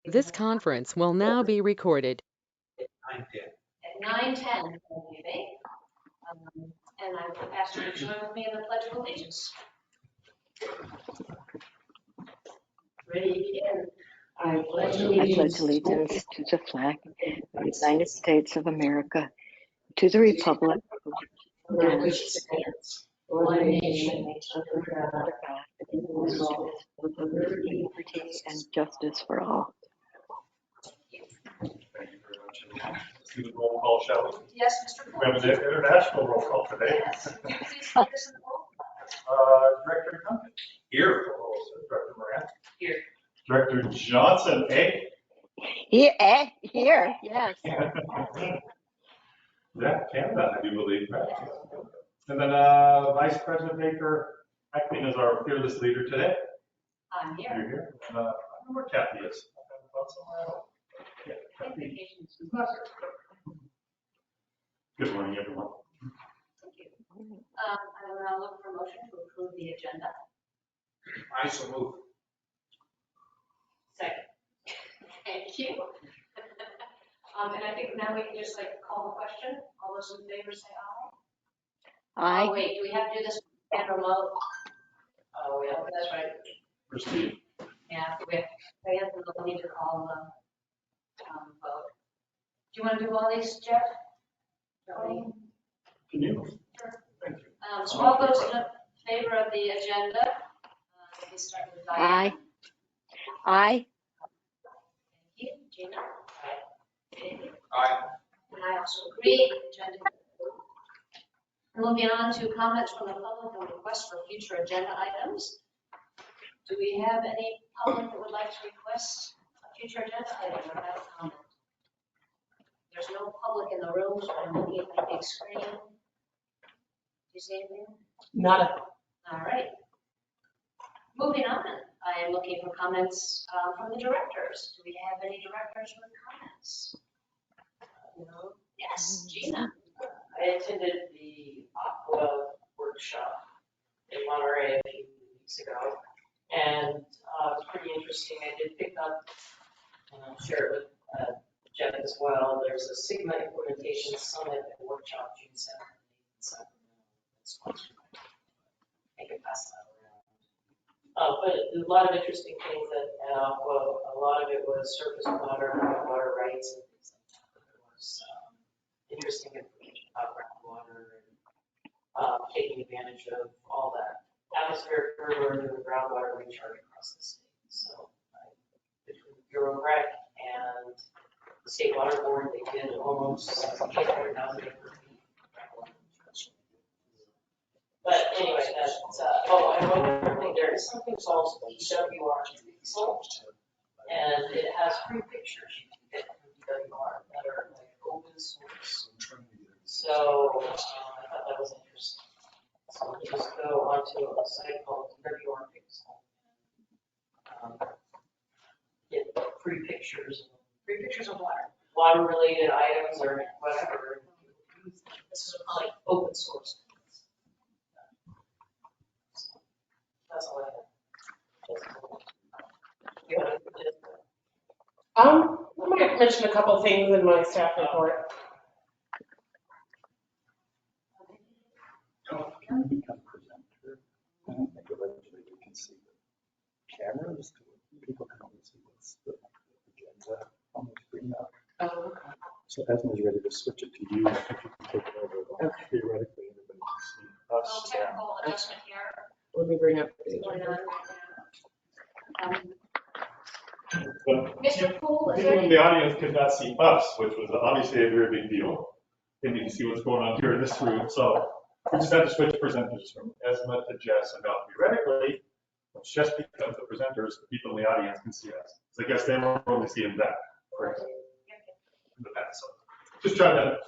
This conference will now be recorded. At 9:10, maybe. And I would ask you to join with me in the Pledge of Allegiance. Ready to begin. I pledge allegiance to the flag of the United States of America, to the republic for which it stands, one nation, under God, indivisible, with liberty and justice for all. Thank you very much. Let's do the roll call, shall we? Yes, Mr. We have an international roll call today. Yes. Would you please lead us in the roll? Director Duncan. Here. Director Moran. Here. Director Johnson, eh? Here, yes. Yeah, Canada, I do believe. Right? And then Vice President Baker acting as our fearless leader today. I'm here. You're here. I don't know where Kathy is. Yeah, Kathy. Good morning, everyone. Thank you. I will now look for a motion to approve the agenda. I so move. Second. Thank you. And I think now we can just call the question. All those in favor say aye. Aye. Oh, wait, do we have to do this in remote? Oh, yeah, that's right. Proceed. Yeah, we'll need to call the vote. Do you want to do all these, Jeff? Can you? Sure. Thank you. So all those in favor of the agenda, let me start with Diane. Aye. Thank you. Gina? Aye. Aye. And I also agree. Agenda. Moving on to comments from the public and requests for future agenda items. Do we have any public that would like to request a future agenda item or have a comment? There's no public in the room, so I'm looking at the big screen. Do you see anything? Nada. All right. Moving on, I am looking for comments from the directors. Do we have any directors with comments? No. Yes, Gina. I attended the Aqua workshop in Monterey a few weeks ago, and it was pretty interesting. I did pick up, and I'll share it with Jeff as well. There's a Sigma implementation summit and workshop June 7th in Sacramento. I can pass that around. But a lot of interesting things at Aqua. A lot of it was surface water, water rights, and things like that. There was interesting information about groundwater and taking advantage of all that atmospheric corridors and groundwater recharge across the state. So between Bureau Rec and the State Water Board, they did almost 800,000 acre feet. But anyway, that's, oh, and one other thing, there is something called PWR Pixel, and it has free pictures you can get from PWR that are like open source. So I thought that was interesting. So you just go onto a site called PWR Pixel, get free pictures of water related items or whatever. This is like open source. That's all I have. I might mention a couple of things in my staff report. Become presenter. I don't think eventually we can see the cameras. People can only see what's the agenda on the screen now. Oh, okay. So Esma's ready to switch it to you. If you can take it over, Okay. theoretically everybody can see Oh, us. technical adjustment here. Let me bring up the Going agenda. on right now. But Mr. Poole, is people there in any? the audience could not see us, which was obviously a very big deal. They need to see what's going on here in this room. So we just had to switch presenters from Esma to Jess, and now theoretically, it's just because the presenters, the people in the audience can see us. So I guess they were only seeing that in the past. So just trying to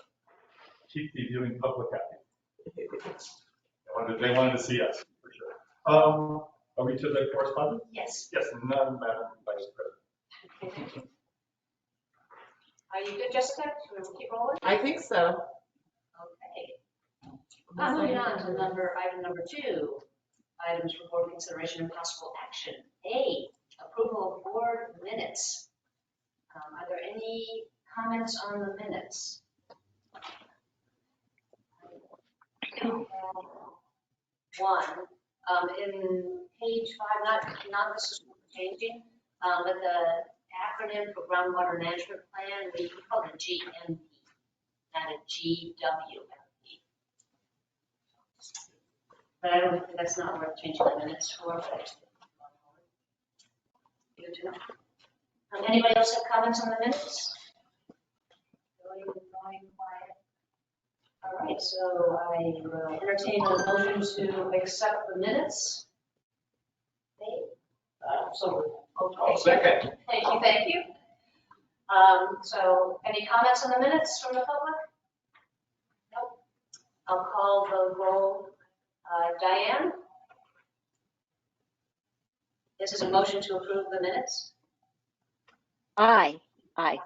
keep the viewing public happy. They wanted to see us, for sure. Are we to the correspondence? Yes. Yes, none, Madam Vice President. Okay, thank you. Are you good, Jessica? Should we keep rolling? I think so. Okay. Moving on to item number 2, items for board consideration and possible action. A, approval of board minutes. Are there any comments on the minutes? No. One, in page 5, not this is changing, but the acronym for groundwater management plan, we call it GMP, not a GWMP. But I don't think that's not worth changing the minutes for. But good to know. Anybody else have comments on the minutes? Going quiet. All right, so I will entertain a motion to accept the minutes. Dave? So, Okay. Second. Thank you. So any comments on the minutes from the public? Nope. I'll call the roll. Diane? This is a motion to approve the minutes. Aye. Thank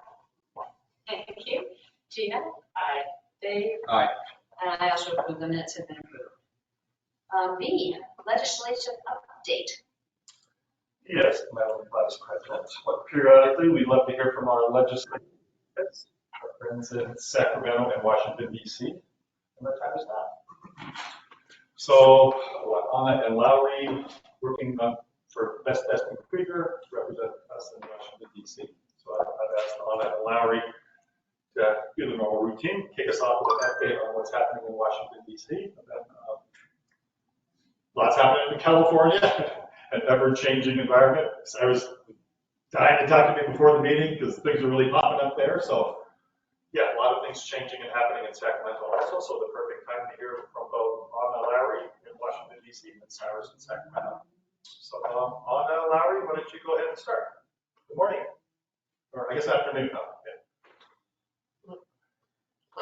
you. Gina? aye. Dave? Aye. And I also approve the minutes have been approved. B, legislative update. Yes, Madam Vice President. Well, periodically, we love to hear from our legislators, our friends in Sacramento and Washington, D.C. And what time is that? So Anna and Lowry working on for Best Estimate Krieger represent us in Washington, D.C. So I've asked Anna and Lowry to do the normal routine, kick us off with an update on what's happening in Washington, D.C. And then lots happening in California. An ever-changing environment. So I was dying to talk to me before the meeting because things are really popping up there. So yeah, a lot of things changing and happening in Sacramento also. So the perfect time to hear from both Anna Lowry in Washington, D.C. and Cyrus in Sacramento. So Anna Lowry, why don't you go ahead and start? Good morning. Or I guess afternoon now. Yeah.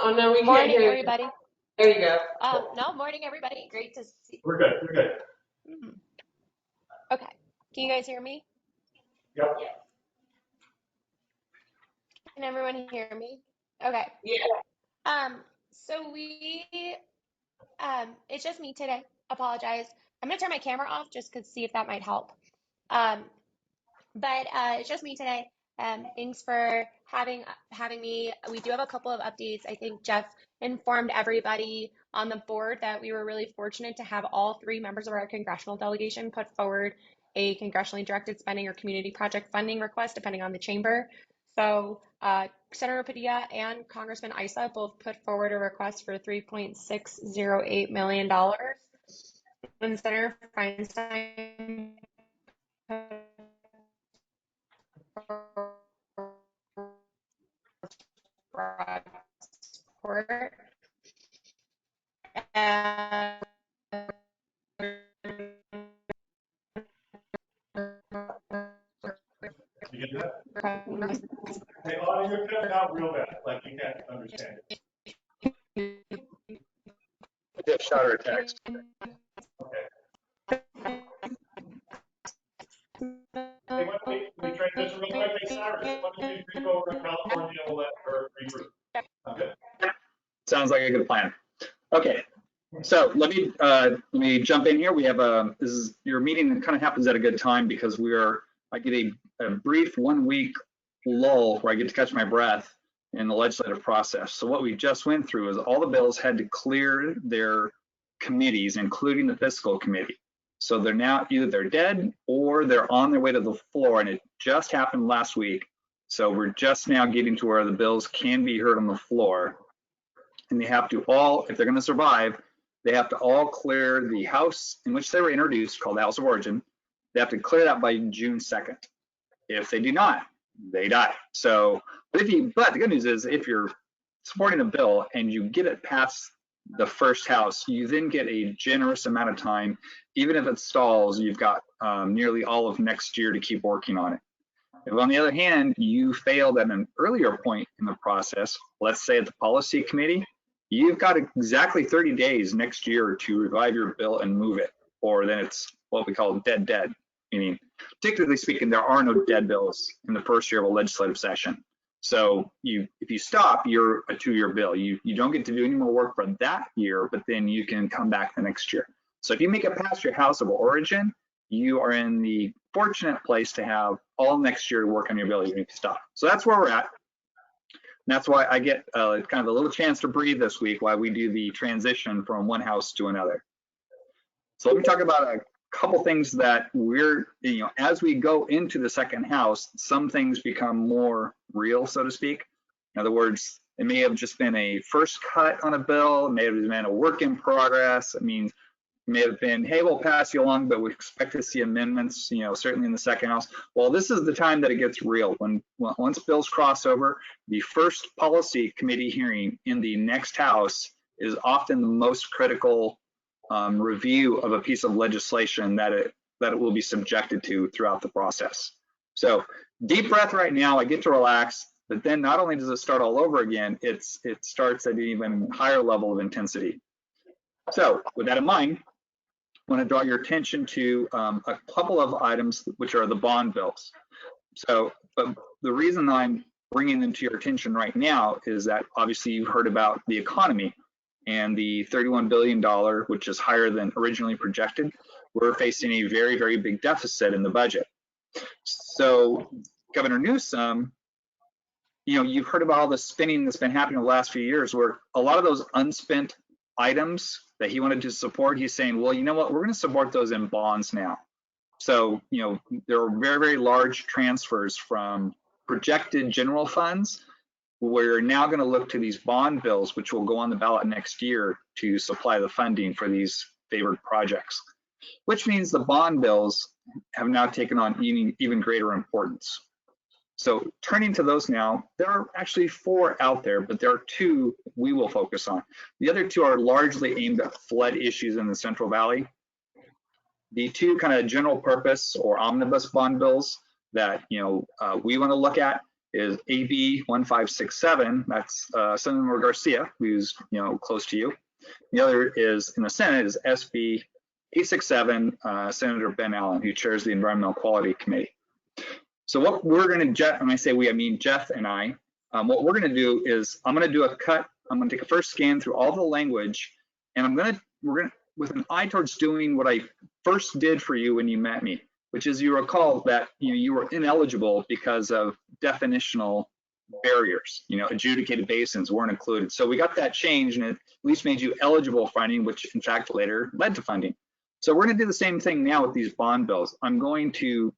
Oh, no, we can't Morning, hear you. everybody. There you go. No, morning, everybody. Great to see. We're good. We're good. Okay. Can you guys hear me? Yep. Can everyone hear me? Okay. Yeah. So it's just me today. Apologize. I'm gonna turn my camera off just to see if that might help. But it's just me today. Thanks for having me. We do have a couple of updates. I think Jeff informed everybody on the board that we were really fortunate to have all 3 members of our congressional delegation put forward a congressionally directed spending or community project funding request, depending on the chamber. So Senator Padilla and Congressman Issa both put forward a request for $3.608 million. And Senator Feinstein support. And You get that? Hey, Anna, you're cutting out real bad. Like you can't understand it. Just shout or text. Okay. Hey, why don't we transition real quick? Hey, Cyrus, why don't you brief over California and we'll let her regroup. Okay. Sounds like a good plan. Okay, so let me jump in here. We have your meeting kind of happens at a good time because I get a brief 1-week lull where I get to catch my breath in the legislative process. So what we just went through is all the bills had to clear their committees, including the fiscal committee. So they're now either they're dead or they're on their way to the floor, and it just happened last week. So we're just now getting to where the bills can be heard on the floor. And they have to all, if they're going to survive, they have to all clear the house in which they were introduced, called the House of Origin. They have to clear that by June 2nd. If they do not, they die. So, but the good news is if you're supporting a bill and you get it past the first house, you then get a generous amount of time. Even if it stalls, you've got nearly all of next year to keep working on it. If on the other hand, you failed at an earlier point in the process, let's say at the policy committee, you've got exactly 30 days next year to revive your bill and move it, or then it's what we call dead, meaning technically speaking, there are no dead bills in the first year of a legislative session. So if you stop, you're a 2-year bill. You don't get to do any more work for that year, but then you can come back the next year. So if you make it past your House of Origin, you are in the fortunate place to have all next year to work on your ability stuff. So that's where we're at. And that's why I get kind of a little chance to breathe this week while we do the transition from one house to another. So let me talk about a couple things that we're, as we go into the second house, some things become more real, so to speak. In other words, it may have just been a first cut on a bill, it may have been a work in progress. It means it may have been, hey, we'll pass you along, but we expect to see amendments, certainly in the second house. Well, this is the time that it gets real. Once bills cross over, the first policy committee hearing in the next house is often the most critical review of a piece of legislation that it will be subjected to throughout the process. So deep breath right now, I get to relax, but then not only does it start all over again, it starts at an even higher level of intensity. So with that in mind, I want to draw your attention to a couple of items, which are the bond bills. So but the reason I'm bringing them to your attention right now is that obviously you've heard about the economy and the $31 billion, which is higher than originally projected. We're facing a very, very big deficit in the budget. So Governor Newsom, you've heard about all the spending that's been happening in the last few years, where a lot of those unspent items that he wanted to support, he's saying, well, you know what, we're going to support those in bonds now. So, there are very, very large transfers from projected general funds. We're now going to look to these bond bills, which will go on the ballot next year to supply the funding for these favored projects, which means the bond bills have now taken on even greater importance. So turning to those now, there are actually 4 out there, but there are 2 we will focus on. The other 2 are largely aimed at flood issues in the Central Valley. The 2 kind of general purpose or omnibus bond bills that we want to look at is AB 1567. That's Senator Garcia, who's close to you. The other is in the Senate is SB 867, Senator Ben Allen, who chairs the Environmental Quality Committee. So what we're going to, when I say we, I mean Jeff and I, what we're going to do is I'm going to do a cut. I'm going to take a first scan through all the language, and we're going to, with an eye towards doing what I first did for you when you met me, which is you recall that you were ineligible because of definitional barriers. Adjudicated basins weren't included. So we got that changed, and it at least made you eligible for funding, which in fact later led to funding. So we're going to do the same thing now with these bond bills. I'm going to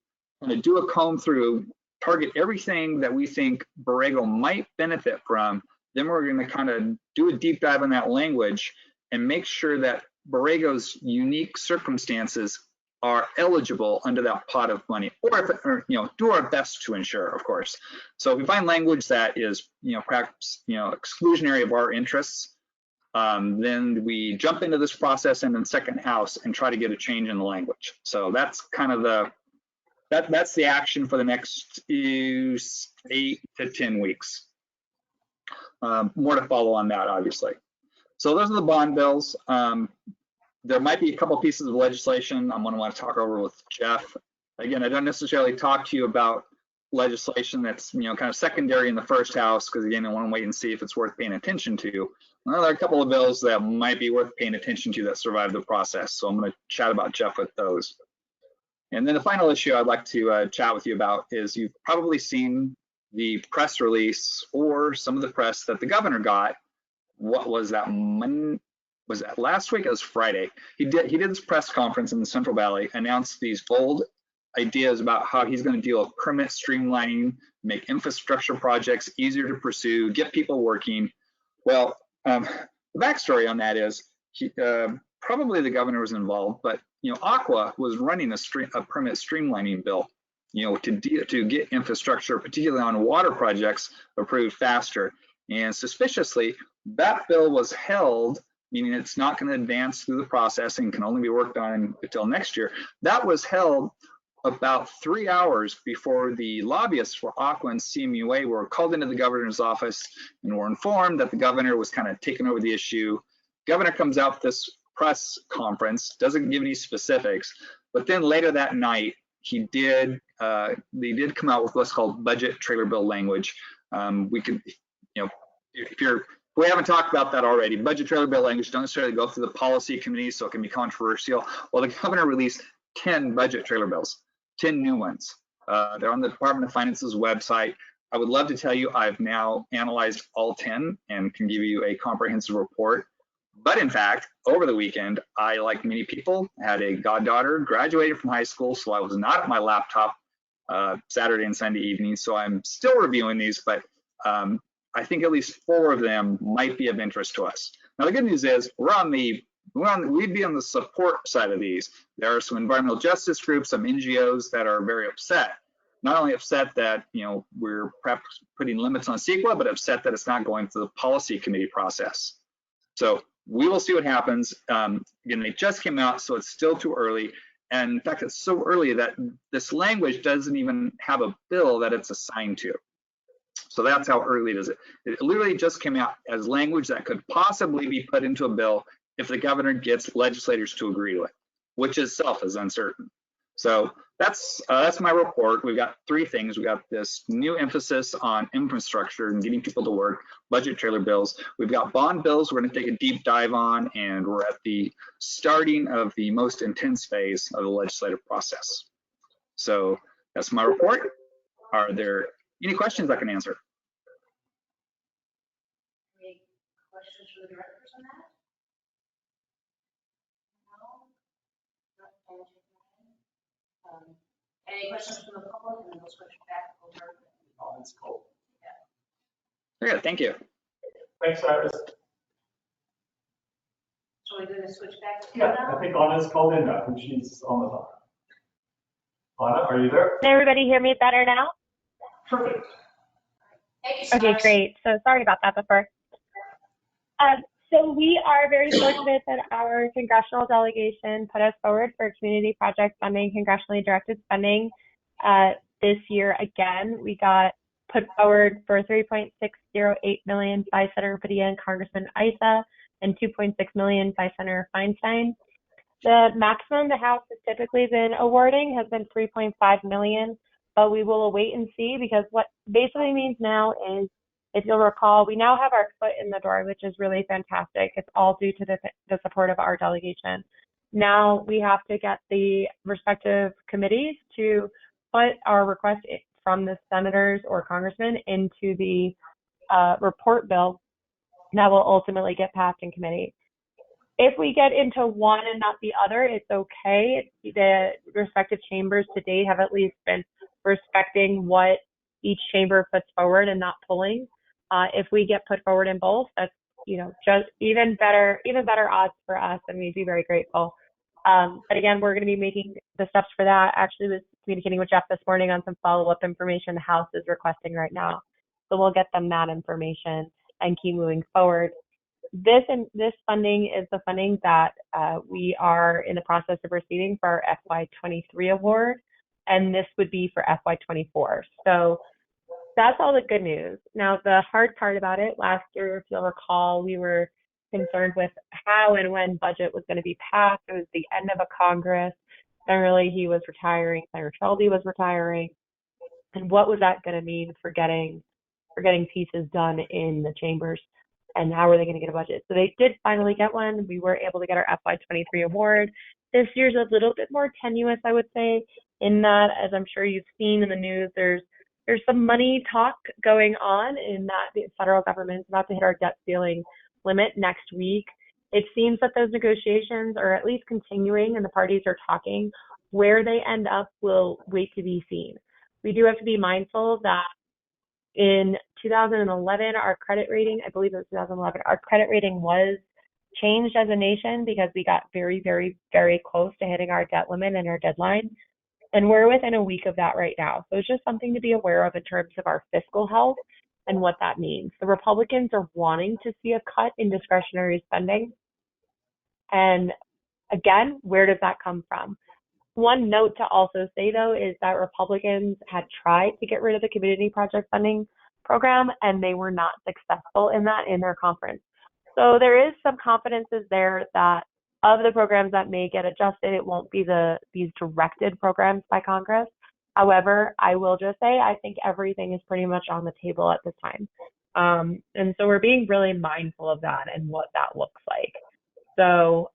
do a comb through, target everything that we think Borrego might benefit from. Then we're going to kind of do a deep dive on that language and make sure that Borrego's unique circumstances are eligible under that pot of money, or do our best to ensure, of course. So if we find language that is, perhaps, exclusionary of our interests, then we jump into this process in the second house and try to get a change in the language. So that's kind of that's the action for the next 8 to 10 weeks. More to follow on that, obviously. So those are the bond bills. There might be a couple pieces of legislation I'm going to want to talk over with Jeff. Again, I don't necessarily talk to you about legislation that's kind of secondary in the first house, because again, I want to wait and see if it's worth paying attention to. Well, there are a couple of bills that might be worth paying attention to that survive the process. So I'm going to chat about Jeff with those. And then the final issue I'd like to chat with you about is you've probably seen the press release or some of the press that the governor got. What was that? Was that last week? It was Friday. He did this press conference in the Central Valley, announced these bold ideas about how he's going to deal with permit streamlining, make infrastructure projects easier to pursue, get people working. Well, the backstory on that is probably the governor was involved, but Aqua was running a permit streamlining bill, to get infrastructure, particularly on water projects, approved faster. And suspiciously, that bill was held, meaning it's not going to advance through the process and can only be worked on until next year. That was held about 3 hours before the lobbyists for Aqua and CMUA were called into the governor's office and were informed that the governor was kind of taking over the issue. Governor comes out this press conference, doesn't give any specifics, but then later that night, they did come out with what's called budget trailer bill language. We could, if we haven't talked about that already, budget trailer bill language don't necessarily go through the policy committee, so it can be controversial. Well, the governor released 10 budget trailer bills, 10 new ones. They're on the Department of Finance's website. I would love to tell you I've now analyzed all 10 and can give you a comprehensive report. But in fact, over the weekend, I, like many people, had a goddaughter, graduated from high school, so I was not at my laptop Saturday and Sunday evening. So I'm still reviewing these, but I think at least 4 of them might be of interest to us. Now, the good news is we'd be on the support side of these. There are some environmental justice groups, some NGOs that are very upset. Not only upset that we're perhaps putting limits on CEQA, but upset that it's not going through the policy committee process. So we will see what happens. Again, they just came out, so it's still too early. And in fact, it's so early that this language doesn't even have a bill that it's assigned to. So that's how early it is. It literally just came out as language that could possibly be put into a bill if the governor gets legislators to agree to it, which itself is uncertain. So that's my report. We've got 3 things. We got this new emphasis on infrastructure and getting people to work, budget trailer bills. We've got bond bills we're going to take a deep dive on, and we're at the starting of the most intense phase of the legislative process. So that's my report. Are there any questions I can answer? Any questions for the directors on that? No? Any questions from the public, and then we'll switch back over. Oh, it's cold. Yeah, thank you. Thanks, Cyrus. So we're going to switch back to Yeah, now? I think Anna's called in now, and she's on the phone. Anna, are you there? Can everybody hear me better now? Perfect. Thank you, Okay, Cyrus. great. So sorry about that before. So we are very fortunate that our congressional delegation put us forward for community project funding, congressionally directed spending. This year, again, we got put forward for $3.608 million by Senator Padilla and Congressman Issa, and $2.6 million by Senator Feinstein. The maximum the House has typically been awarding has been $3.5 million, but we will wait and see, because what basically means now is, if you'll recall, we now have our foot in the door, which is really fantastic. It's all due to the support of our delegation. Now we have to get the respective committees to put our request from the senators or congressmen into the report bill that will ultimately get passed in committee. If we get into one and not the other, it's okay. The respective chambers to date have at least been respecting what each chamber puts forward and not pulling. If we get put forward in both, that's just even better odds for us, and we'd be very grateful. But again, we're going to be making the steps for that. Actually, was communicating with Jeff this morning on some follow-up information the House is requesting right now, so we'll get them that information and keep moving forward. This funding is the funding that we are in the process of receiving for our FY23 award, and this would be for FY24. So that's all the good news. Now, the hard part about it, last year, if you'll recall, we were concerned with how and when budget was going to be passed. It was the end of a Congress. Generally, he was retiring, Senator Shelby was retiring. And what was that going to mean for getting pieces done in the chambers? And how are they going to get a budget? So they did finally get one. We were able to get our FY23 award. This year's a little bit more tenuous, I would say, in that, as I'm sure you've seen in the news, there's some money talk going on in that the federal government's about to hit our debt ceiling limit next week. It seems that those negotiations are at least continuing and the parties are talking. Where they end up will wait to be seen. We do have to be mindful that in 2011, our credit rating, I believe it was 2011, our credit rating was changed as a nation because we got very, very, very close to hitting our debt limit and our deadline. And we're within a week of that right now. So it's just something to be aware of in terms of our fiscal health and what that means. The Republicans are wanting to see a cut in discretionary spending. And again, where does that come from? One note to also say, though, is that Republicans had tried to get rid of the community project funding program, and they were not successful in that in their conference. So there is some confidences there that of the programs that may get adjusted, it won't be these directed programs by Congress. However, I will just say I think everything is pretty much on the table at this time. And so we're being really mindful of that and what that looks like. So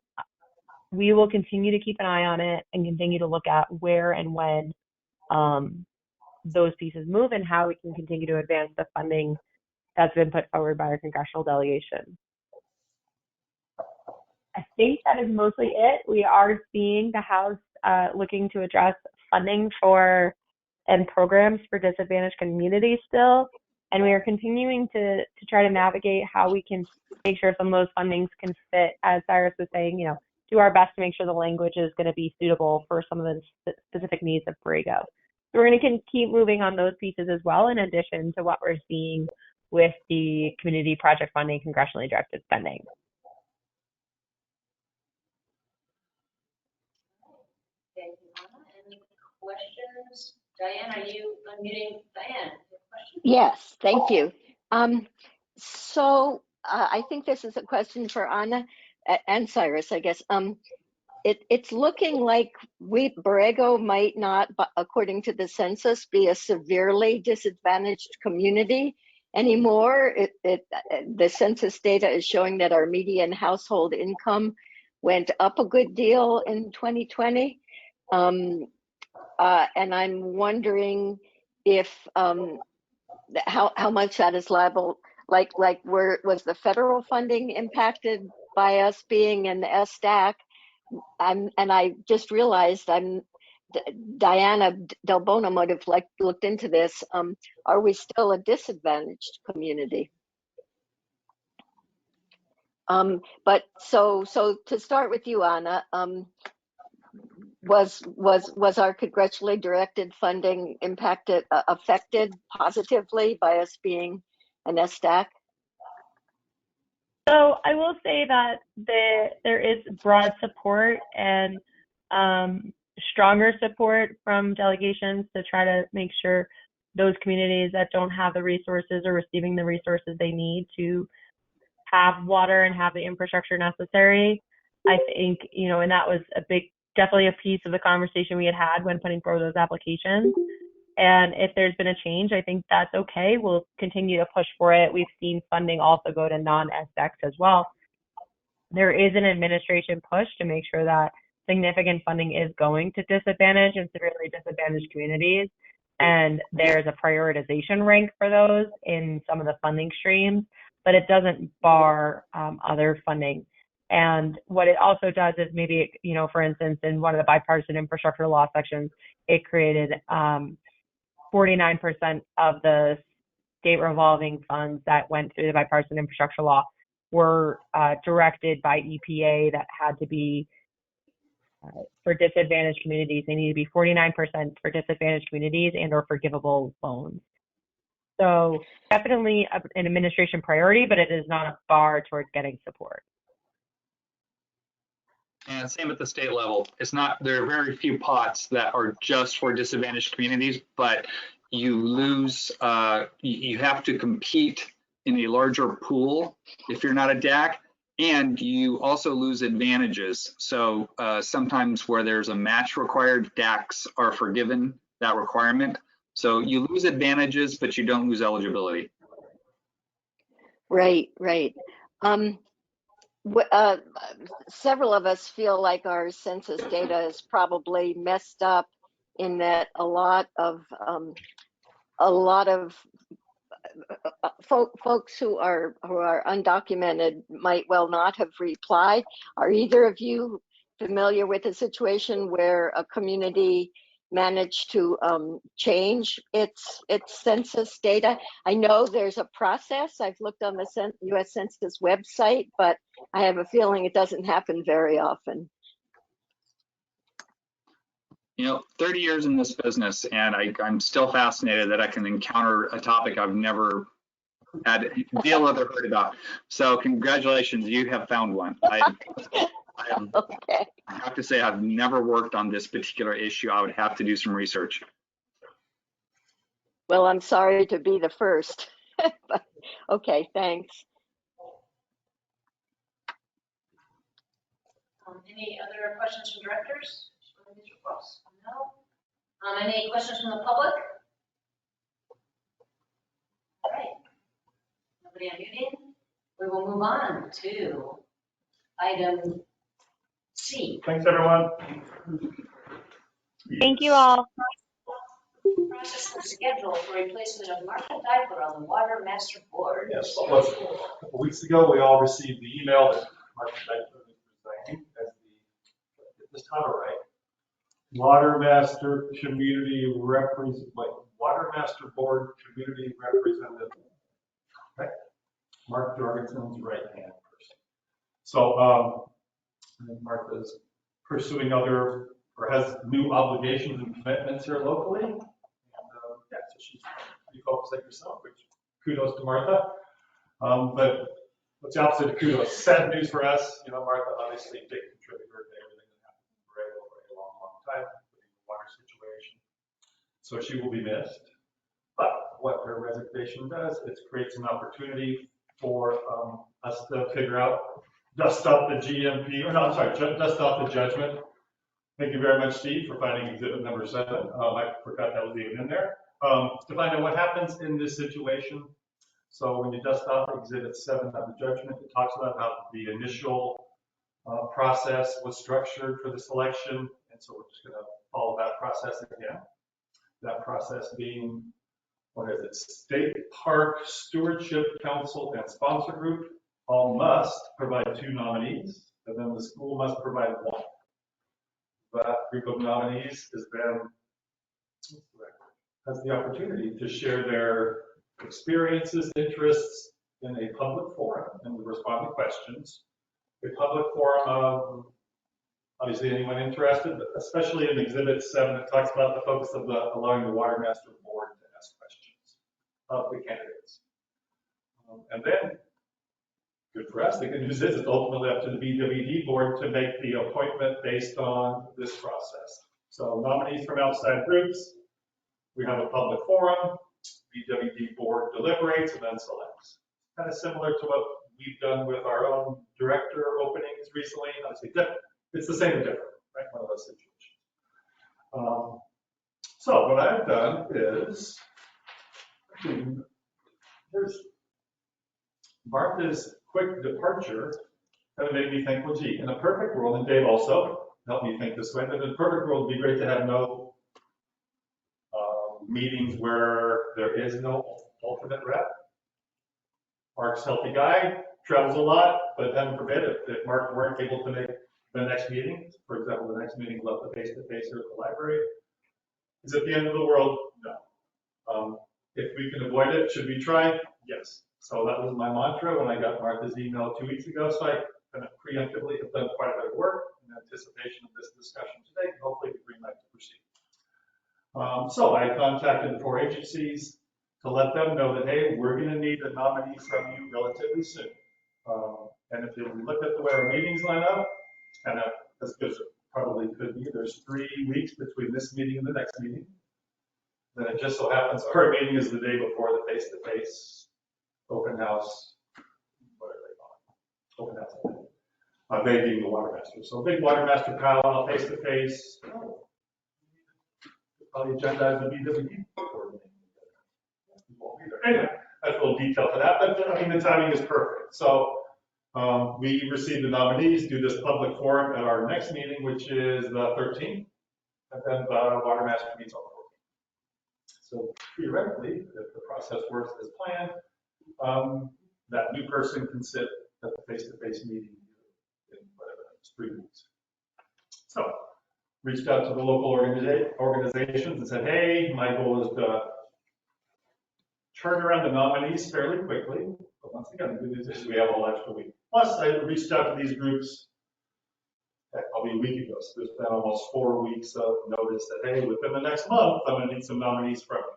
we will continue to keep an eye on it and continue to look at where and when those pieces move and how we can continue to advance the funding that's been put forward by our congressional delegation. I think that is mostly it. We are seeing the House looking to address funding for and programs for disadvantaged communities still, and we are continuing to try to navigate how we can make sure some of those fundings can fit, as Cyrus was saying, you know, do our best to make sure the language is going to be suitable for some of the specific needs of Borrego. So we're going to keep moving on those pieces as well, in addition to what we're seeing with the community project funding, congressionally directed spending. Thank you, Anna. Any questions? Diane, are you unmuting? Diane, question? Yes, thank you. I think this is a question for Anna and Cyrus, I guess. It's looking like Borrego might not, according to the census, be a severely disadvantaged community anymore. The census data is showing that our median household income went up a good deal in 2020. And I'm wondering if how much that is liable, like was the federal funding impacted by us being in the SDAC? And I just realized Diana Del Bono might have looked into this. Are we still a disadvantaged community? But so to start with you, Anna, was our congressionally directed funding affected positively by us being an SDAC? So I will say that there is broad support and stronger support from delegations to try to make sure those communities that don't have the resources are receiving the resources they need to have water and have the infrastructure necessary. I think, you know, and that was definitely a piece of the conversation we had when putting forward those applications. And if there's been a change, I think that's okay. We'll continue to push for it. We've seen funding also go to non-SDECs as well. There is an administration push to make sure that significant funding is going to disadvantaged and severely disadvantaged communities. And there's a prioritization rank for those in some of the funding streams, but it doesn't bar other funding. And what it also does is maybe, you know, for instance, in one of the bipartisan infrastructure law sections, it created 49% of the state revolving funds that went through the bipartisan infrastructure law were directed by EPA that had to be for disadvantaged communities. They need to be 49% for disadvantaged communities and or forgivable loans. So definitely an administration priority, but it is not a bar towards getting support. And same at the state level. It's not, there are very few pots that are just for disadvantaged communities, but you lose, you have to compete in a larger pool if you're not a DAC, and you also lose advantages. So sometimes where there's a match required, DACs are forgiven that requirement. So you lose advantages, but you don't lose eligibility. Right. Several of us feel like our census data is probably messed up in that a lot of folks who are undocumented might well not have replied. Are either of you familiar with a situation where a community managed to change its census data? I know there's a process. I've looked on the U.S. Census website, but I have a feeling it doesn't happen very often. You know, 30 years in this business, and I'm still fascinated that I can encounter a topic I've never had deal with or heard about. So congratulations, you have found one. Okay. I have to say I've never worked on this particular issue. I would have to do some research. Well, I'm sorry to be the first, but okay, thanks. Any other questions from directors? No. Any questions from the public? All right. Nobody unmuting? We will move on to item C. Thanks, everyone. Thank you all. Process and schedule for replacement of Martha Diaper on the Water Master Board. Yes, what was it? A couple weeks ago, we all received the email that Mark Dyke was resigning as the, get this title right, Water Master Community Water Master Board Community Representative. Right? Mark Jorgensen's right-hand person. So, I think Martha's pursuing other, or has new obligations and commitments here locally. And yeah, so she's pretty focused like yourself, which kudos to Martha. But what's the opposite of kudos? Sad news for us. You know, Martha, obviously, big contributor to everything that happened in Borrego for a long, long time, including the water situation. So she will be missed. But what her resignation does, it creates an opportunity for us to figure out, dust off the GMP, or no, I'm sorry, dust off the judgment. Thank you very much, Steve, for finding exhibit number 7. I forgot that was even in there. To find out what happens in this situation. So when you dust off exhibit 7 of the judgment, it talks about how the initial process was structured for the selection. And so we're just going to follow that process again. That process being, what is it? State Park Stewardship Council and Sponsor Group all must provide 2 nominees, and then the school must provide 1. That group of nominees is then has the opportunity to share their experiences, interests in a public forum, and we respond to questions. A public forum of obviously anyone interested, but especially in Exhibit 7, it talks about the focus of allowing the Water Master Board to ask questions of the candidates. And then, good for us, the good news is it's ultimately up to the BWD board to make the appointment based on this process. So nominees from outside groups, we have a public forum, BWD board deliberates and then selects. Kind of similar to what we've done with our own director openings recently. Obviously different. It's the same and different, right? One of those situations. So what I've done is, there's Martha's quick departure kind of made me think, well, gee, in a perfect world, and Dave also helped me think this way, but in a perfect world, it'd be great to have no meetings where there is no alternate rep. Mark's a healthy guy, travels a lot, but heaven forbid if Mark weren't able to make the next meeting, for example, the next meeting left the face-to-face here at the library, is it the end of the world? No. If we can avoid it, should we try? Yes. So that was my mantra when I got Martha's email 2 weeks ago. So I kind of preemptively have done quite a bit of work in anticipation of this discussion today. Hopefully the green light to proceed. So I contacted the 4 agencies to let them know that, hey, we're going to need a nominee from you relatively soon. And if you look at the way our meetings line up, and as good as it probably could be, there's 3 weeks between this meeting and the next meeting. Then it just so happens our meeting is the day before the face-to-face open house, whatever they call it, open house. They being the water master. So big water master powwow, face-to-face. Probably agendize the BWD board meeting. Anyway, that's a little detail for that, but I mean, the timing is perfect. So we receive the nominees, do this public forum at our next meeting, which is the 13th, and then the water master meets on the 14th. So theoretically, if the process works as planned, that new person can sit at the face-to-face meeting in whatever, it's 3 weeks. So reached out to the local organizations and said, hey, my goal is to turn around the nominees fairly quickly. But once again, the good news is we have all extra week. Plus, I reached out to these groups probably a week ago. So there's been almost 4 weeks of notice that, hey, within the next month, I'm going to need some nominees from you.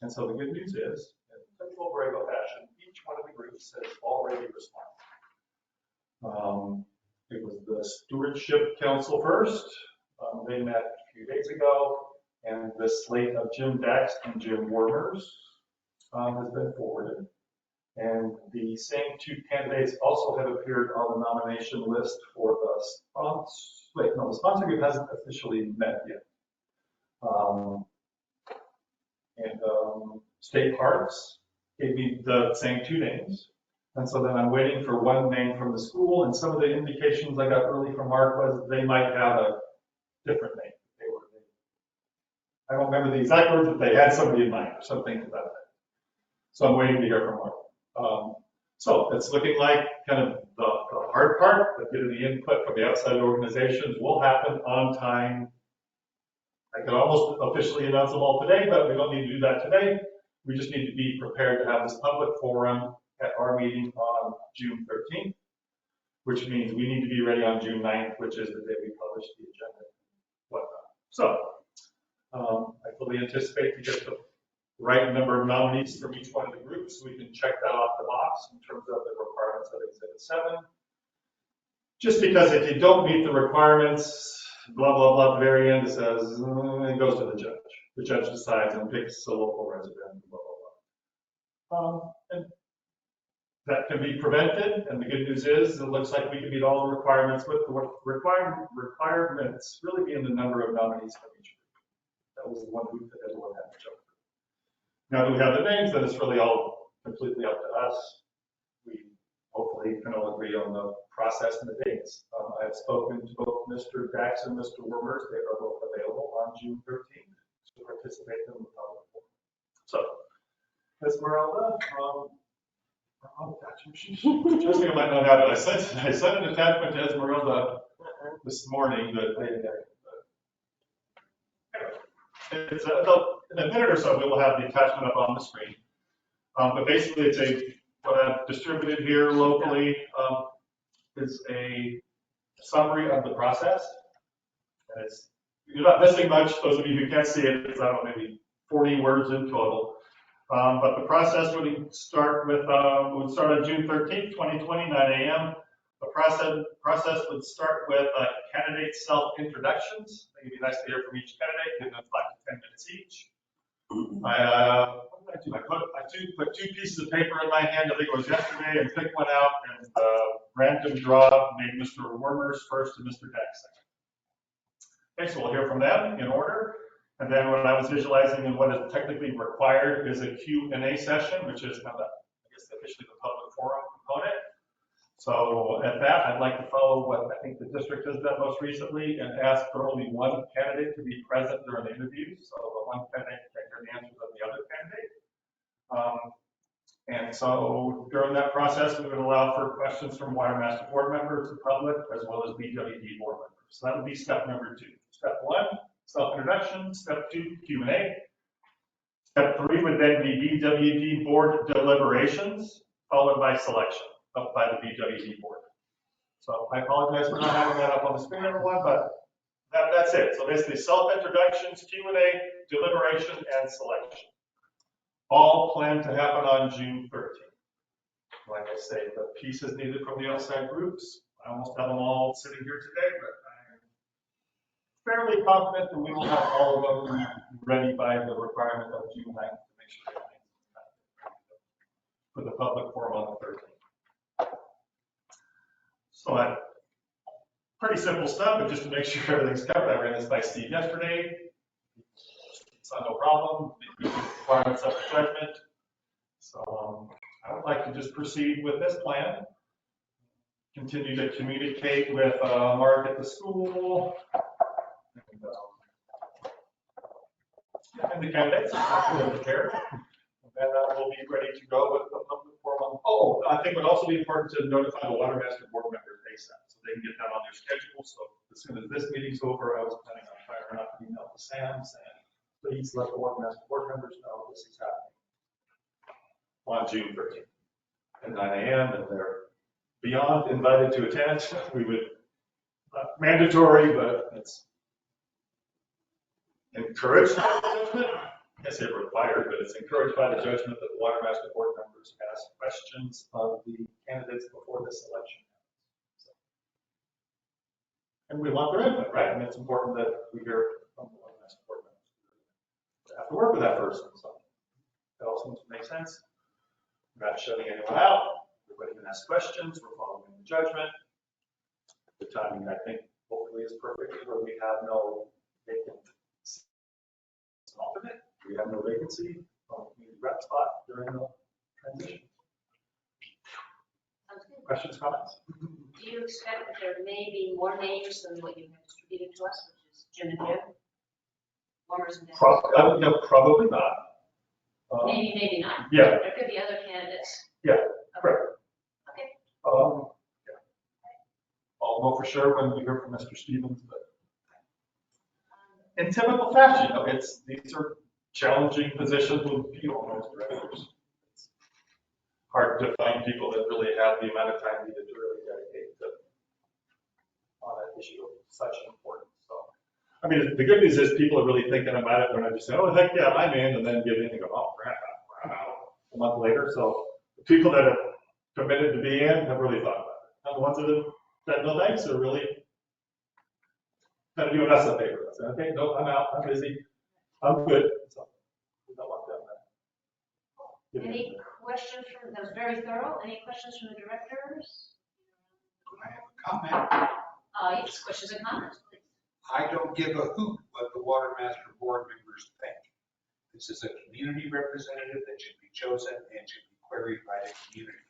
And so the good news is, in typical Borrego fashion, each one of the groups has already responded. It was the Stewardship Council first. They met a few days ago, and the slate of Jim Dax and Jim Warmers has been forwarded. And the same 2 candidates also have appeared on the nomination list for the sponsor. Wait, no, the sponsor group hasn't officially met yet. State Parks gave me the same 2 names. And so then I'm waiting for one name from the school, and some of the indications I got early from Mark was they might have a different name. I don't remember the exact words, but they had somebody in mind or something to that effect. So I'm waiting to hear from Mark. So it's looking like kind of the hard part of getting the input from the outside organizations will happen on time. I could almost officially announce them all today, but we don't need to do that today. We just need to be prepared to have this public forum at our meeting on June 13th, which means we need to be ready on June 9th, which is the day we publish the agenda and whatnot. So I fully anticipate to get the right number of nominees from each one of the groups. We can check that off the box in terms of the requirements of Exhibit 7. Just because if you don't meet the requirements, blah, blah, blah, at the very end, it says, it goes to the judge. The judge decides and picks a local resident, blah, blah, blah. And that can be prevented, and the good news is it looks like we can meet all the requirements with the requirements really being the number of nominees from each group. That was the one group that everyone had to jump through. Now that we have the names, then it's really all completely up to us. We hopefully can all agree on the process and the dates. I have spoken to both Mr. Dax and Mr. Wormers. They are both available on June 13th to participate in the public forum. So, Esmeralda, just think I might not have it. I sent an attachment to Esmeralda this morning, but it's in a minute or so, we will have the attachment up on the screen. But basically, it's what I've distributed here locally is a summary of the process. And you're not missing much. Those of you who can't see it, it's, I don't know, maybe 40 words in total. But the process would start with, would start on June 13th, 2020, 9 a.m. The process would start with candidate self-introductions. I think it'd be nice to hear from each candidate, give them 5 to 10 minutes each. What did I do? I put 2 pieces of paper in my hand, I think it was yesterday, and picked one out, and random draw made Mr. Wormers first and Mr. Dax second. Okay, so we'll hear from them in order. And then when I was visualizing and what is technically required is a Q&A session, which is kind of, I guess, officially the public forum component. So at that, I'd like to follow what I think the district has done most recently and ask for only one candidate to be present during the interview. So the one candidate can hear the answers of the other candidate. And so during that process, we would allow for questions from Water Master Board members, the public, as well as BWD board members. So that would be step number 2. Step 1, self-introduction. Step 2, Q&A. Step 3 would then be BWD board deliberations, followed by selection up by the BWD board. So I apologize for not having that up on the screen, everyone, but that's it. So basically self-introductions, Q&A, deliberation, and selection. All planned to happen on June 13th. Like I say, the pieces needed from the outside groups, I almost have them all sitting here today, but I'm fairly confident that we will have all of them ready by the requirement of June 9th to make sure everything's for the public forum on the 13th. So pretty simple stuff, but just to make sure everything's covered, I ran this by Steve yesterday. It's not no problem. The requirements of the judgment. So I would like to just proceed with this plan. Continue to communicate with Mark at the school. And the candidates are prepared. And then we'll be ready to go with the public forum. Oh, I think it would also be important to notify the Water Master board members ASAP so they can get that on their schedule. So as soon as this meeting's over, I was planning on firing up an email to Sam saying, please let the Water Master board members know this is happening on June 13th at 9 a.m. and they're beyond invited to attend. We would, mandatory, but it's encouraged by the judgment. I say required, but it's encouraged by the judgment that the Water Master board members ask questions of the candidates before this election. So, and we want their input, right? And it's important that we hear from the Water Master board members. We have to work with that person. So that all seems to make sense. We're not shutting anyone out. Everybody can ask questions. We're following the judgment. The timing, I think, hopefully is perfect where we have no vacant alternate. We have no vacancy on the community rep spot during the transition. Questions, comments? Do you expect that there may be more names than what you have distributed to us, which is Jim and Jim? Warmers and Dennis? Probably not. Maybe, maybe not. Yeah. There could be other candidates. Yeah, correct. Okay. Yeah. I'll know for sure when we hear from Mr. Stevens, but in typical fashion, these are challenging positions with people as directors. It's hard to find people that really have the amount of time needed to really dedicate to on an issue of such importance. So, I mean, the good news is people are really thinking about it. They're not just saying, oh, heck yeah, I'm in, and then get in and go, oh, crap, I'm out a month later. So the people that have committed to be in have really thought about it. And the ones that have said no thanks are really kind of doing us a favor. Saying, okay, no, I'm out, I'm busy, I'm good. So we don't want them to. Any questions from, that was very thorough. Any questions from the directors? I have a comment. Yes, questions and comments, please. I don't give a hoot what the Water Master Board members think. This is a community representative that should be chosen and should be queried by the community.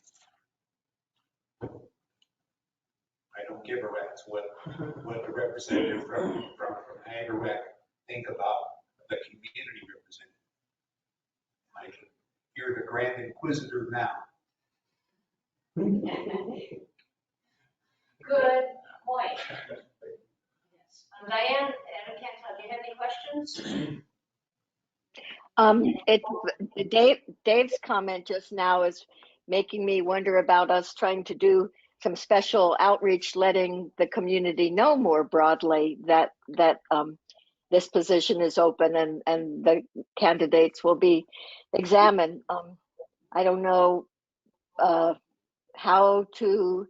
I don't give a rat's what the representative from Niagara Rec think about the community representative. You're the Grand Inquisitor now. Good point. Yes. Diane, and Cantal, do you have any questions? Dave's comment just now is making me wonder about us trying to do some special outreach, letting the community know more broadly that this position is open and the candidates will be examined. I don't know how to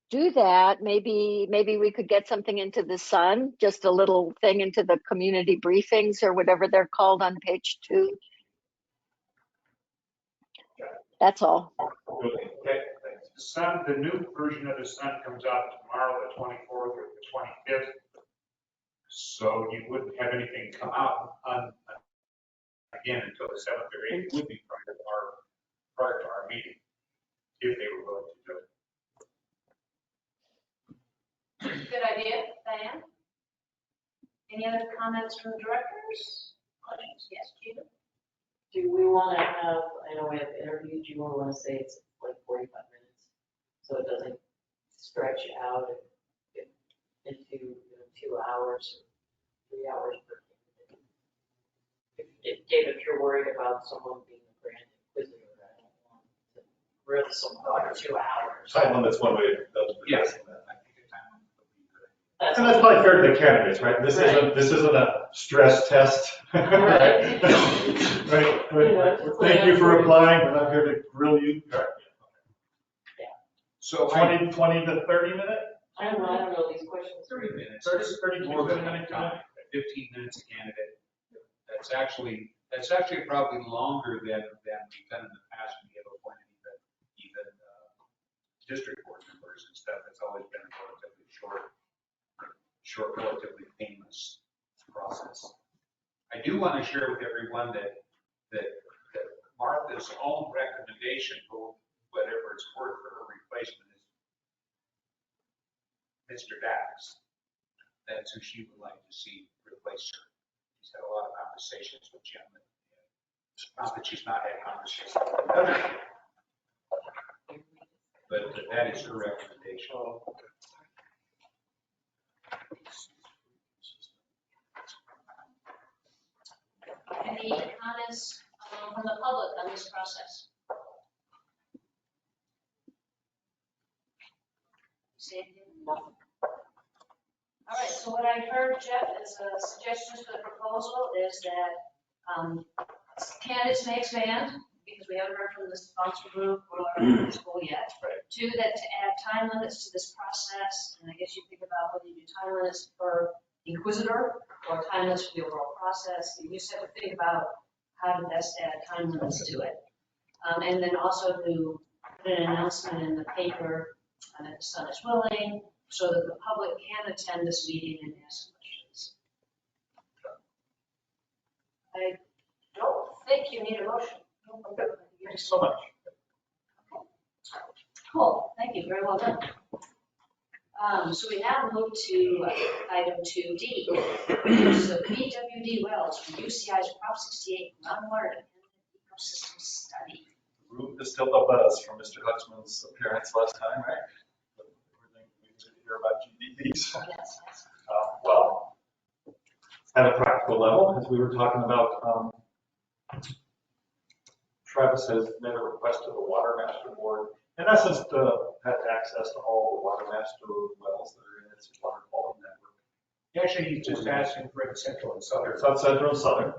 do that. Maybe we could get something into the Sun, just a little thing into the community briefings or whatever they're called on page 2. That's all. Okay, thanks. The Sun, the new version of the Sun comes out tomorrow, the 24th or the 25th. So you wouldn't have anything come out again until the 7th or 8th. It would be prior to our meeting, if they were willing to do it. Good idea, Diane. Any other comments from the directors? Questions? Yes, Gina? Do we want to have, I know we have interviews, do you want to say it's like 45 minutes? So it doesn't stretch out into 2 hours, 3 hours per candidate. Dave, if you're worried about someone being a Grand Inquisitor, I don't want to grill someone for 2 hours. Time limit's one way of Yes. addressing that. I think a time limit would be good. And that's probably fair to the candidates, right? This isn't a stress test. Right. Right. Thank you for applying. We're not here to grill you. So 20 to 30 minutes? I don't know these questions. 30 minutes. 30 More than minutes. time. 15 minutes a candidate. That's actually probably longer than we've done in the past. We have appointed even district board members and stuff. It's always been a relatively short, relatively painless process. I do want to share with everyone that Martha's own recommendation, for whatever it's worth, for her replacement is Mr. Dax. That's who she would like to see replace her. She's had a lot of conversations with Jim. Not that she's not had conversations with others, but that is her recommendation. Any comments from the public on this process? See anything? All right, so what I heard, Jeff, is suggestions for the proposal is that candidates may expand, because we haven't heard from the sponsor group or school yet. Right. 2, that to add time limits to this process, and I guess you think about whether you do time limits per inquisitor or time limits for the overall process. You just have to think about how to best add time limits to it. And then also to put an announcement in the paper that the Sun is willing, so that the public can attend this meeting and ask questions. I don't think you need a motion. Thank you so much. Cool. Thank you, very well done. So we now move to item 2D, which is a BWD wells for UCI's Prop 68 groundwater dependent ecosystem study. Roof is still above us from Mr. Hutchman's appearance last time, right? Everything we need to hear about GDPs. Yes, yes. Well, at a practical level, as we were talking about, Travis has made a request to the Water Master Board, in essence, to have access to all the Water Master wells that are in its water quality network. Actually, he's just asking for it central and southern. South Central and Southern,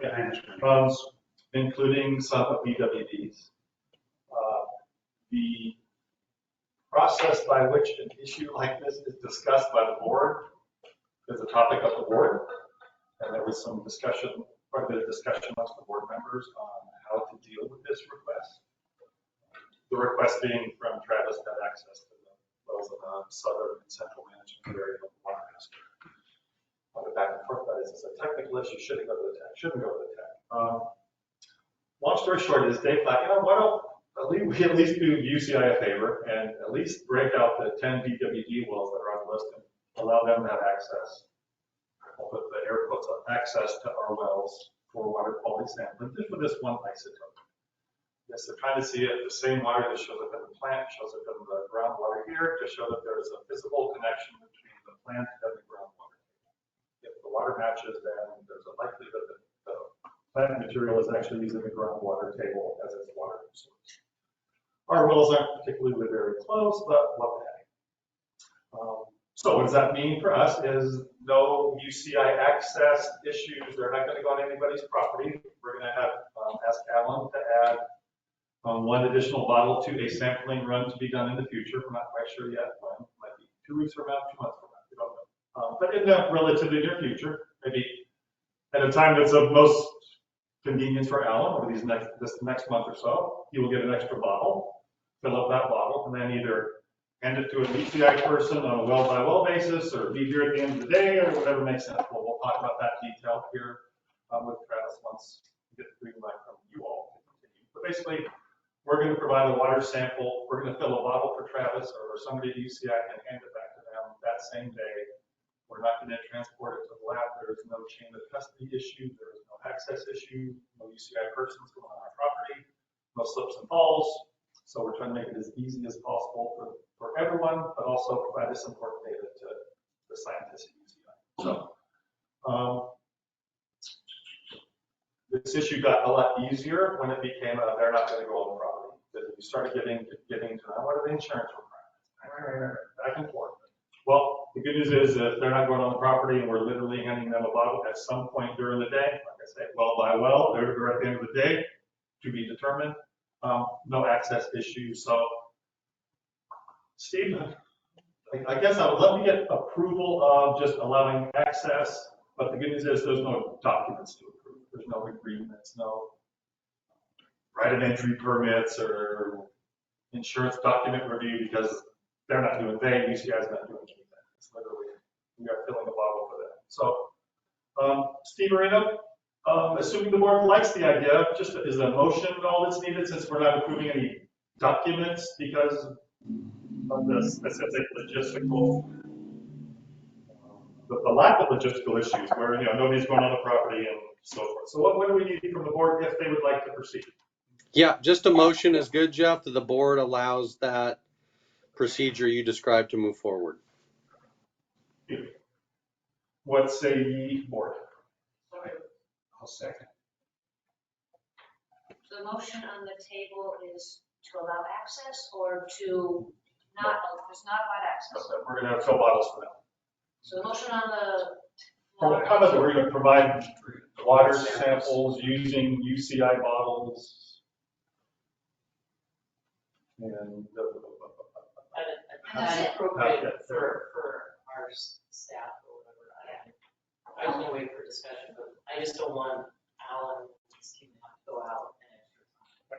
including some of BWDs. The process by which an issue like this is discussed by the board is a topic of the board. And there was some discussion, quite a bit of discussion amongst the board members on how to deal with this request. The request being from Travis to have access to the wells in the southern and central management area of the Water Master. I'll go back and forth, that is, it's a technical issue, shouldn't go to the tech, shouldn't go to the tech. Long story short is Dave thought, why don't we at least do UCI a favor and at least break out the 10 BWD wells that are on the list and allow them to have access. I'll put the air quotes on access to our wells for water quality sampling, just for this one isotope. Yes, they're trying to see if the same water that shows up in the plant shows up in the groundwater here to show that there's a physical connection between the plant and the groundwater. If the water matches, then there's a likelihood that the plant material is actually using the groundwater table as its water source. Our wells aren't particularly very close, but what the heck. So what does that mean for us is no UCI access issues. They're not going to go on anybody's property. We're going to have ask Alan to add one additional bottle to a sampling run to be done in the future. We're not quite sure yet when. It might be 2 weeks from now, 2 months from now. We don't know. But in the relatively near future, maybe at a time that's of most convenience for Alan over this next month or so, he will get an extra bottle, fill up that bottle, and then either hand it to a UCI person on a well-by-well basis, or be here at the end of the day, or whatever makes sense. Well, we'll talk about that detail here with Travis once we get the green light from you all to continue. But basically, we're going to provide a water sample. We're going to fill a bottle for Travis, or somebody at UCI can hand it back to them that same day. We're not going to transport it to the lab. There is no chain of custody issue. There is no access issue. No UCI persons going on our property. No slips and falls. So we're trying to make it as easy as possible for everyone, but also provide this important data to the scientists at UCI. So this issue got a lot easier when it became they're not going to go on the property. Because you started getting to what are the insurance requirements? Back and forth. Well, the good news is if they're not going on the property and we're literally handing them a bottle at some point during the day, like I say, well by well, they're at the end of the day to be determined. No access issues. So, Steve, I guess I would love to get approval of just allowing access, but the good news is there's no documents to approve. There's no agreements, no right of entry permits or insurance document review because they're not doing UCI is not doing anything. It's literally, we are filling a bottle for them. So, Steve Moreno, assuming the board likes the idea, just is a motion all that's needed since we're not approving any documents because of the specific logistical, the lack of logistical issues where nobody's going on the property and so forth. So what do we need from the board if they would like to proceed? Yeah, just a motion is good, Jeff, that the board allows that procedure you described to move forward. What say ye, board? I'll second. So the motion on the table is to allow access or to not allow access? We're going to have fill bottles for them. So the motion on the floor. How about that we're going to provide water samples using UCI bottles and That's appropriate for our staff or whatever. I was gonna wait for discussion, but I just don't want Alan and Steve to have to go out and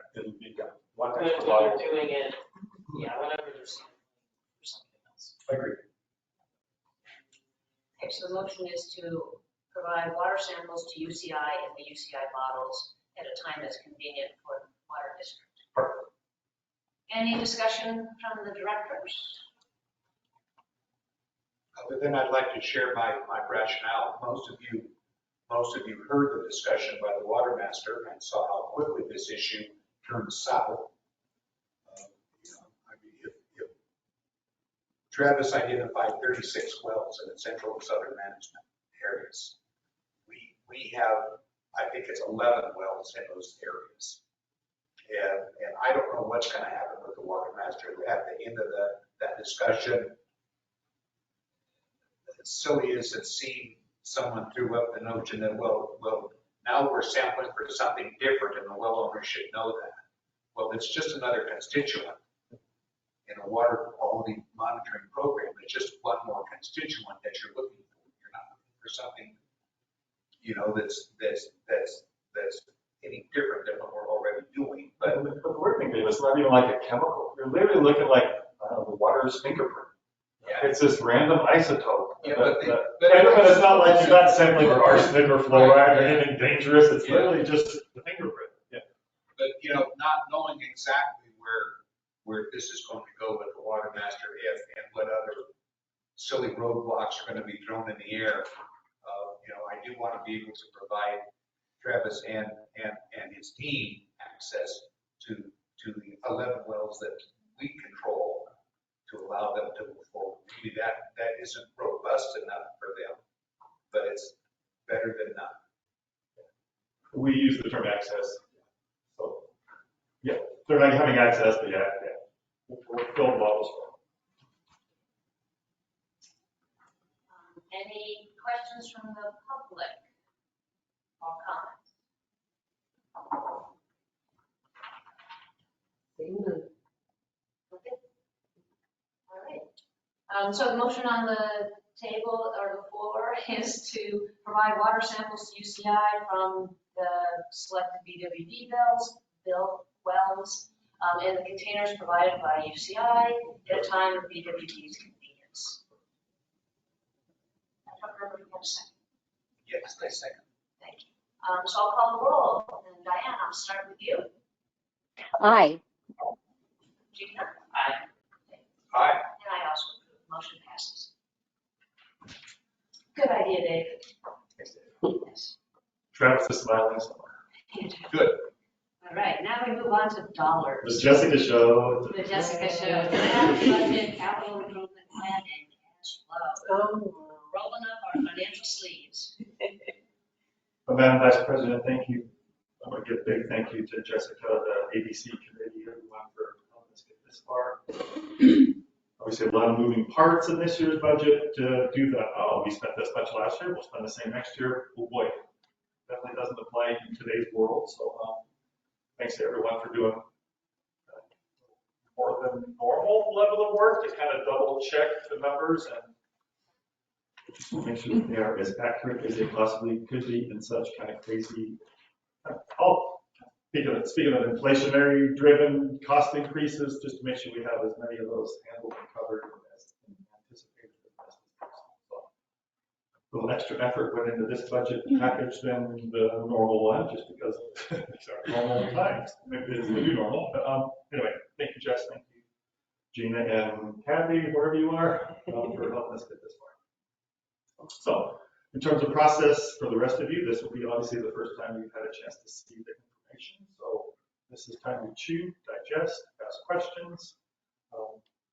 extra time. it'll be done. One When extra bottle. they're doing it, whenever there's something else. Agreed. Okay, so the motion is to provide water samples to UCI and the UCI bottles at a time that's convenient for the water district. Perfect. Any discussion from the directors? Other than I'd like to share my rationale. Most of you heard the discussion by the water master and saw how quickly this issue turned south. I mean, if Travis identified 36 wells in the central and southern management areas, we have, I think it's 11 wells in those areas. And I don't know what's going to happen with the water master at the end of that discussion. As silly as it seemed, someone threw up the notion that, well, now we're sampling for something different and the well owner should know that. Well, it's just another constituent in a water quality monitoring program. It's just one more constituent that you're looking for. You're not looking for something, that's any different than what we're already doing. But the weird thing is, it's not even like a chemical. You're literally looking like the water's fingerprint. Yeah. It's this random isotope. Yeah, but it's not like you're not sampling for arsenic or fluoride or anything dangerous. It's literally just the fingerprint. Yeah. But not knowing exactly where this is going to go with the water master, and what other silly roadblocks are going to be thrown in the air, I do want to be able to provide Travis and his team access to the 11 wells that we control to allow them to move forward. Maybe that isn't robust enough for them, but it's better than none. We use the term access. So, yeah, they're not having access, but yeah. We're filling bottles. Any questions from the public or comments? Okay. All right. So the motion on the table or the floor is to provide water samples to UCI from the selected BWD wells in the containers provided by UCI at a time of BWD's convenience. I don't remember if you had a second. Yes, I second. Thank you. So I'll call the roll. And Diane, I'll start with you. Aye. Gina? Aye. Aye. And I also approve. Motion passes. Good idea, David. Yes. Travis is smiling somewhere. Good. All right, now we move on to dollars. The Jessica show. The Jessica show. Budget, capital improvement plan, and cash flow. Rolling up our financial sleeves. Madam Vice President, thank you. I want to give a big thank you to Jessica, the ABC committee, everyone for helping us get this far. Obviously, a lot of moving parts in this year's budget to do that. Oh, we spent this much last year, we'll spend the same next year. Oh boy, definitely doesn't apply in today's world. So thanks to everyone for doing more than normal level of work to kind of double check the numbers and just make sure that they are as accurate as they possibly could be in such kind of crazy. Speaking of inflationary driven cost increases, just to make sure we have as many of those handled and covered as anticipated as possible. So a little extra effort went into this budget package than the normal one, just because these are normal times. Maybe it's the new normal. But anyway, thank you, Jess. Thank you, Gina and Kathy, wherever you are, for helping us get this far. So in terms of process for the rest of you, this will be obviously the first time you've had a chance to see the information. So this is time to chew, digest, ask questions.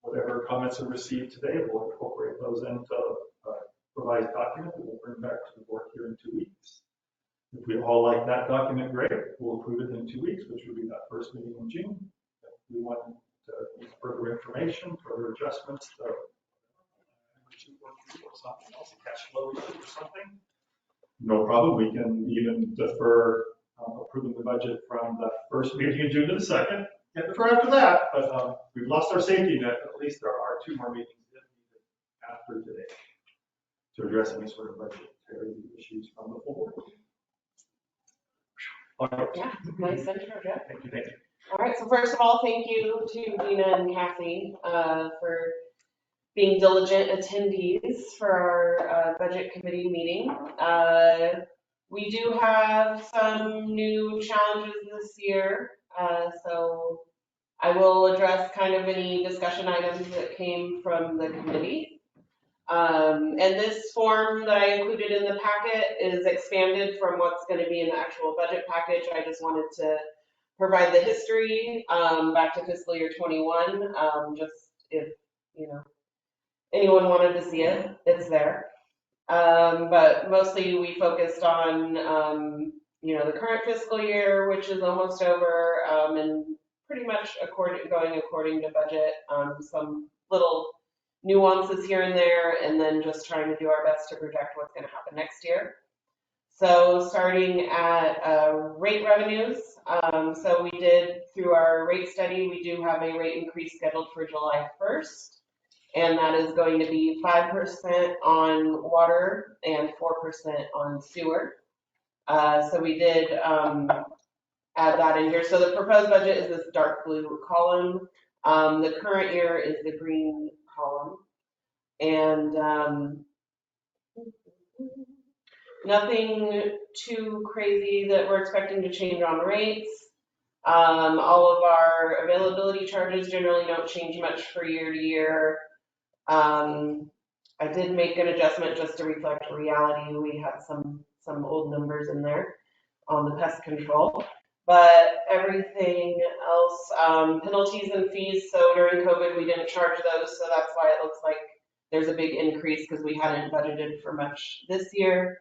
Whatever comments are received today, we'll incorporate those into a revised document that we'll bring back to the board here in 2 weeks. If we all like that document, great. We'll approve it in 2 weeks, which will be that first meeting in June. If we want to use further information, further adjustments, or something else, a cash flow or something, no problem. We can even defer approving the budget from the first meeting in June to the second, and defer after that. But we've lost our safety net. At least there are 2 more meetings after today to address any sort of budgetary issues from the board. All right. Yeah, nice intro, Jeff. Thank you. Thank you. All right, so first of all, thank you to Dina and Kathy for being diligent attendees for our budget committee meeting. We do have some new challenges this year, so I will address kind of any discussion items that came from the committee. And this form that I included in the packet is expanded from what's going to be in the actual budget package. I just wanted to provide the history back to fiscal year 21, just if, you know, anyone wanted to see it, it's there. But mostly we focused on, you know, the current fiscal year, which is almost over, and pretty much going according to budget. Some little nuances here and there, and then just trying to do our best to project what's going to happen next year. So starting at rate revenues, so we did, through our rate study, we do have a rate increase scheduled for July 1st. And that is going to be 5% on water and 4% on sewer. So we did add that in here. So the proposed budget is this dark blue column. The current year is the green column. And nothing too crazy that we're expecting to change on rates. All of our availability charges generally don't change much from year to year. I did make an adjustment just to reflect reality. We had some old numbers in there on the pest control, but everything else, penalties and fees. So during COVID, we didn't charge those. So that's why it looks like there's a big increase because we hadn't budgeted for much this year.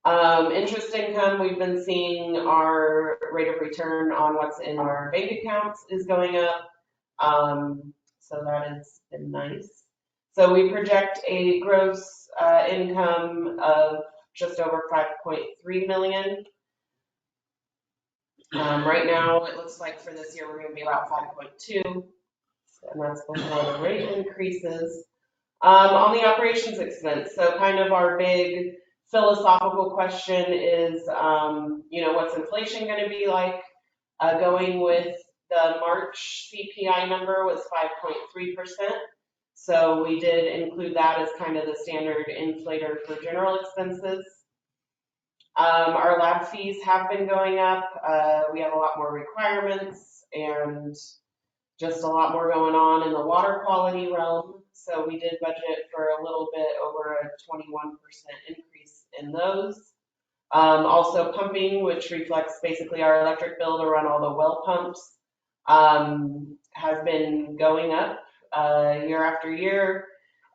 Interest income, we've been seeing our rate of return on what's in our bank accounts is going up. So that has been nice. So we project a gross income of just over 5.3 million. Right now, it looks like for this year, we're going to be about 5.2, and that's before the rate increases. On the operations expense, so kind of our big philosophical question is, you know, what's inflation going to be like? Going with the March CPI number was 5.3%. So we did include that as kind of the standard inflator for general expenses. Our lab fees have been going up. We have a lot more requirements and just a lot more going on in the water quality realm. So we did budget for a little bit over a 21% increase in those. Also pumping, which reflects basically our electric bill to run all the well pumps, has been going up year after year.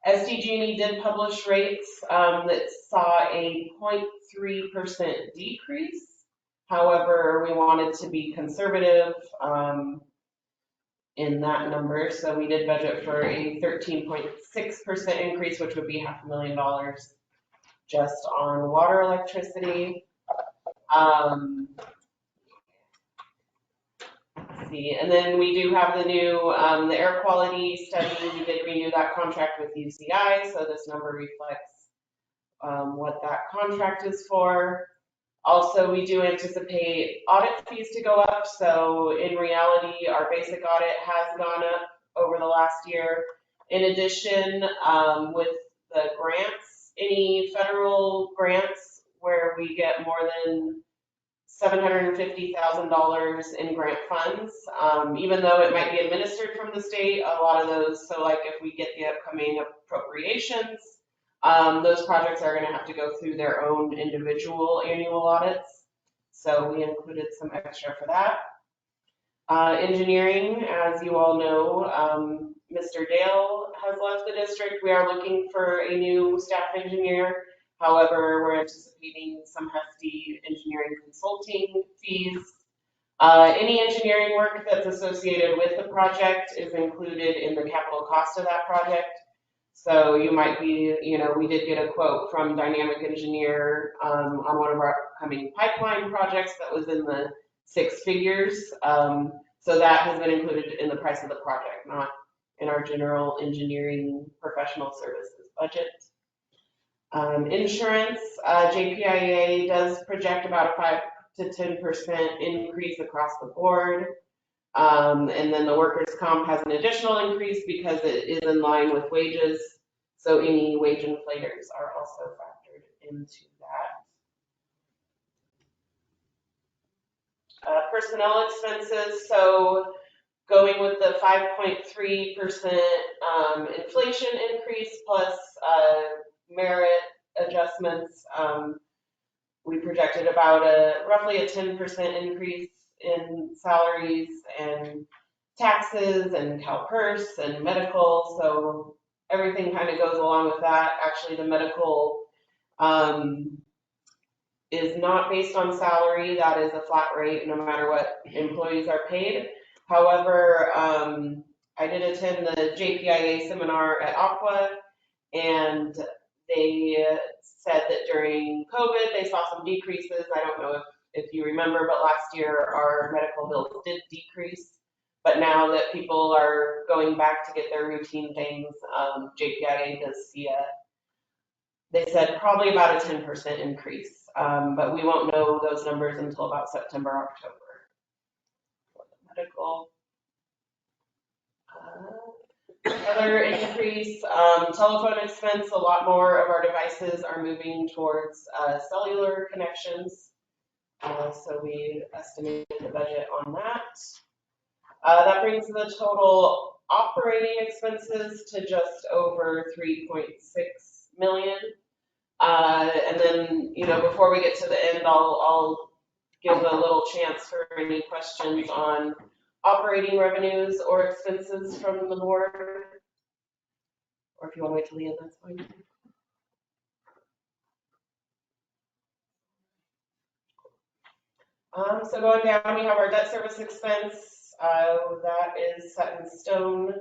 SDG&E did publish rates that saw a 0.3% decrease. However, we wanted to be conservative in that number, so we did budget for a 13.6% increase, which would be $500,000 just on water, electricity. Let's see, and then we do have the new the air quality study. We did renew that contract with UCI, so this number reflects what that contract is for. Also, we do anticipate audit fees to go up. So in reality, our basic audit has gone up over the last year. In addition, with the grants, any federal grants where we get more than $750,000 in grant funds, even though it might be administered from the state, a lot of those, so like if we get the upcoming appropriations, those projects are going to have to go through their own individual annual audits. So we included some extra for that. Engineering, as you all know, Mr. Dale has left the district. We are looking for a new staff engineer. However, we're anticipating some hefty engineering consulting fees. Any engineering work that's associated with the project is included in the capital cost of that project. So you might be, you know, we did get a quote from Dynamic Engineer on one of our upcoming pipeline projects that was in the 6 figures. So that has been included in the price of the project, not in our general engineering professional services budget. Insurance, JPIA does project about a 5 to 10% increase across the board. And then the workers' comp has an additional increase because it is in line with wages. So any wage inflators are also factored into that. Personnel expenses. So going with the 5.3% inflation increase plus merit adjustments, we projected about roughly a 10% increase in salaries and taxes and CalPERS and medical. So everything kind of goes along with that. Actually, the medical is not based on salary. That is a flat rate no matter what employees are paid. However, I did attend the JPIA seminar at Aqua, and they said that during COVID, they saw some decreases. I don't know if you remember, but last year our medical bills did decrease. But now that people are going back to get their routine things, JPIA does see they said probably about a 10% increase. But we won't know those numbers until about September, October. Medical. Another increase, telephone expense. A lot more of our devices are moving towards cellular connections. So we estimated the budget on that. That brings the total operating expenses to just over 3.6 million. And then, you know, before we get to the end, I'll give a little chance for any questions on operating revenues or expenses from the board. Or if you want to wait till the end, that's fine. So going down, we have our debt service expense. That is set in stone.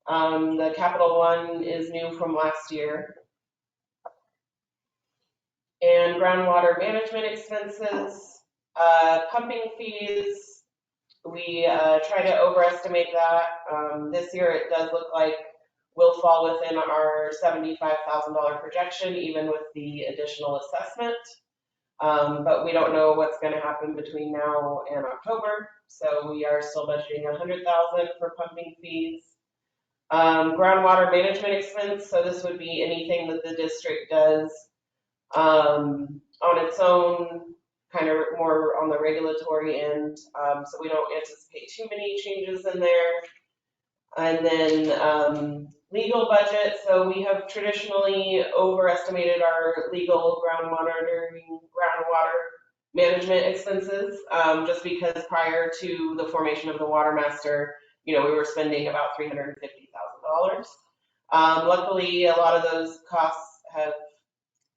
The Capital One is new from last year. And groundwater management expenses, pumping fees, we try to overestimate that. This year it does look like we'll fall within our $75,000 projection, even with the additional assessment. But we don't know what's going to happen between now and October. So we are still budgeting $100,000 for pumping fees. Groundwater management expense, so this would be anything that the district does on its own, kind of more on the regulatory end. So we don't anticipate too many changes in there. And then legal budget. So we have traditionally overestimated our legal groundwater management expenses, just because prior to the formation of the water master, you know, we were spending about $350,000. Luckily, a lot of those costs have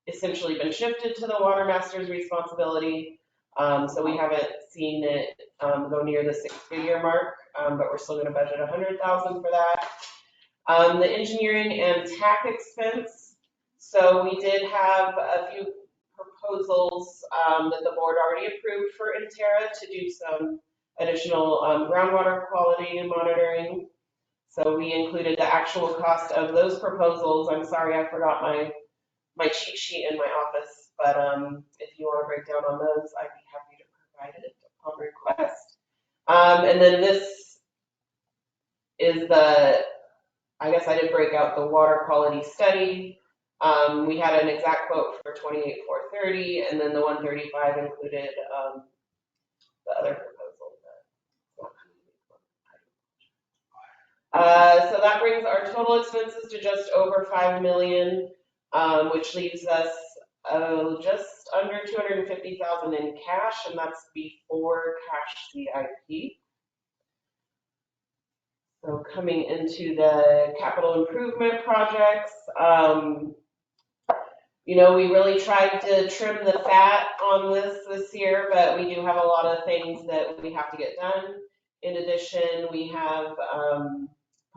essentially been shifted to the water master's responsibility. So we haven't seen it go near the six-figure mark, but we're still going to budget $100,000 for that. The engineering and TAC expense. So we did have a few proposals that the board already approved for Interra to do some additional groundwater quality and monitoring. So we included the actual cost of those proposals. I'm sorry, I forgot my cheat sheet in my office, but if you want to break down on those, I'd be happy to provide it upon request. And then this is I guess I did break out the water quality study. We had an exact quote for $28,430, and then the $135 included the other proposal. So that brings our total expenses to just over $5 million, which leaves us just under $250,000 in cash, and that's before cash CIP. So coming into the capital improvement projects, you know, we really tried to trim the fat on this year, but we do have a lot of things that we have to get done. In addition, we have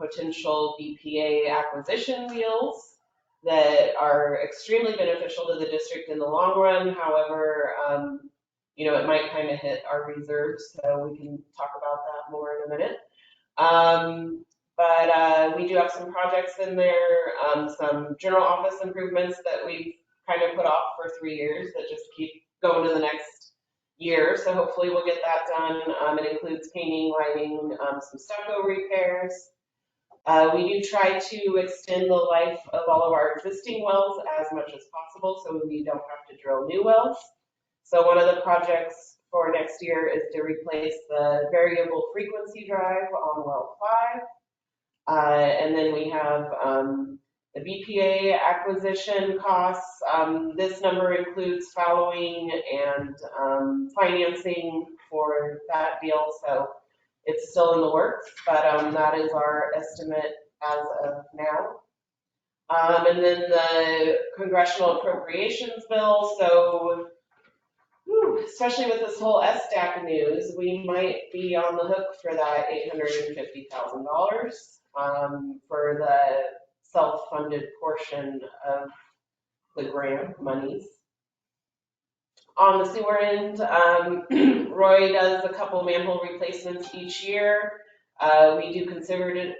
potential BPA acquisition deals that are extremely beneficial to the district in the long run. However, you know, it might kind of hit our reserves, so we can talk about that more in a minute. But we do have some projects in there, some general office improvements that we've kind of put off for 3 years that just keep going to the next year. So hopefully we'll get that done. It includes painting, lighting, some stucco repairs. We do try to extend the life of all of our existing wells as much as possible so we don't have to drill new wells. So one of the projects for next year is to replace the variable frequency drive on well 5. And then we have the BPA acquisition costs. This number includes following and financing for that deal, so it's still in the works, but that is our estimate as of now. And then the congressional appropriations bill, so especially with this whole SDAC news, we might be on the hook for that $850,000 for the self-funded portion of the grant monies. On the sewer end, Roy does a couple manhole replacements each year. We do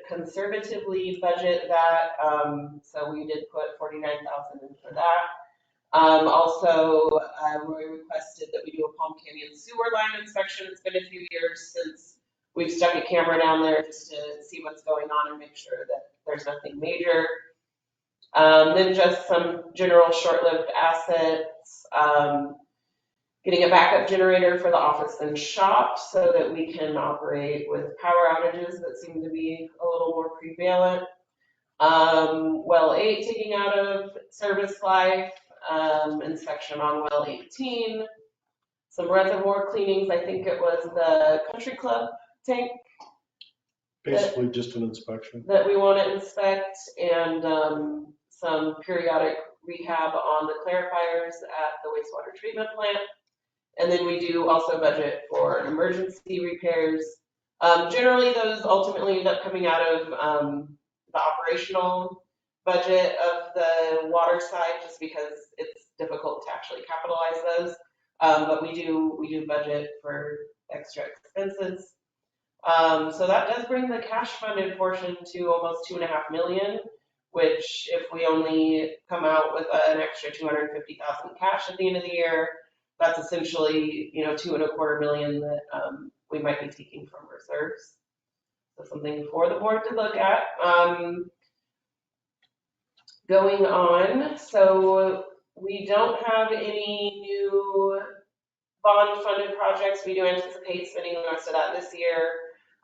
conservatively budget that, so we did put $49,000 in for that. Also, Roy requested that we do a Palm Canyon sewer line inspection. It's been a few years since we've stuck a camera down there just to see what's going on and make sure that there's nothing major. Then just some general short-lived assets. Getting a backup generator for the office and shop so that we can operate with power outages that seem to be a little more prevalent. Well 8 taking out of service life, inspection on well 18, some reservoir cleanings. I think it was the country club tank. Basically just an inspection. That we want to inspect, and some periodic rehab on the clarifiers at the wastewater treatment plant. And then we do also budget for emergency repairs. Generally, those ultimately end up coming out of the operational budget of the water side, just because it's difficult to actually capitalize those. But we do budget for extra expenses. So that does bring the cash funded portion to almost $2.5 million, which if we only come out with an extra $250,000 cash at the end of the year, that's essentially, $2.25 million that we might be taking from reserves. So something for the board to look at. Going on, so we don't have any new bond funded projects. We do anticipate spending the rest of that this year.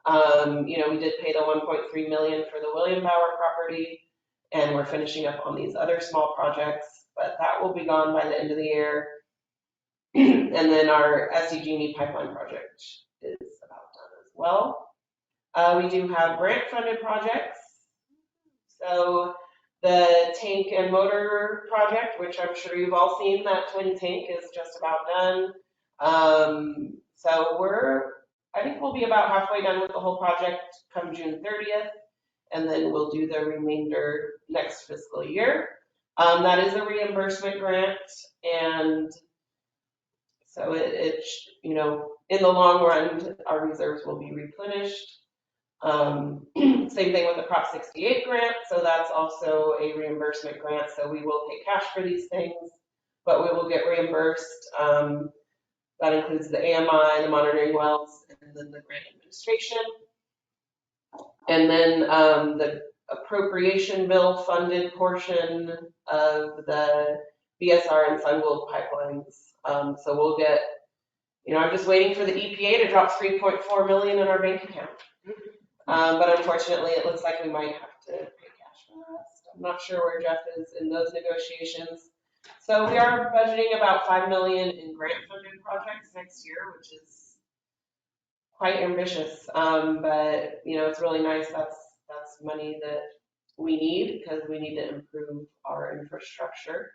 We did pay the $1.3 million for the William Bauer property, and we're finishing up on these other small projects, but that will be gone by the end of the year. And then our SDG&E pipeline project is about done as well. We do have grant funded projects. So the tank and motor project, which I'm sure you've all seen, that twin tank is just about done. So I think we'll be about halfway done with the whole project come June 30th, and then we'll do the remainder next fiscal year. That is a reimbursement grant, and so in the long run, our reserves will be replenished. Same thing with the Prop 68 grant. So that's also a reimbursement grant. So we will pay cash for these things, but we will get reimbursed. That includes the AMI, the monitoring wells, and then the grant administration. And then the appropriation bill funded portion of the BSR and Sungold pipelines. So we'll get, I'm just waiting for the EPA to drop $3.4 million in our bank account. But unfortunately, it looks like we might have to pay cash for the rest. I'm not sure where Jeff is in those negotiations. So we are budgeting about $5 million in grant funded projects next year, which is quite ambitious. But it's really nice. That's money that we need because we need to improve our infrastructure.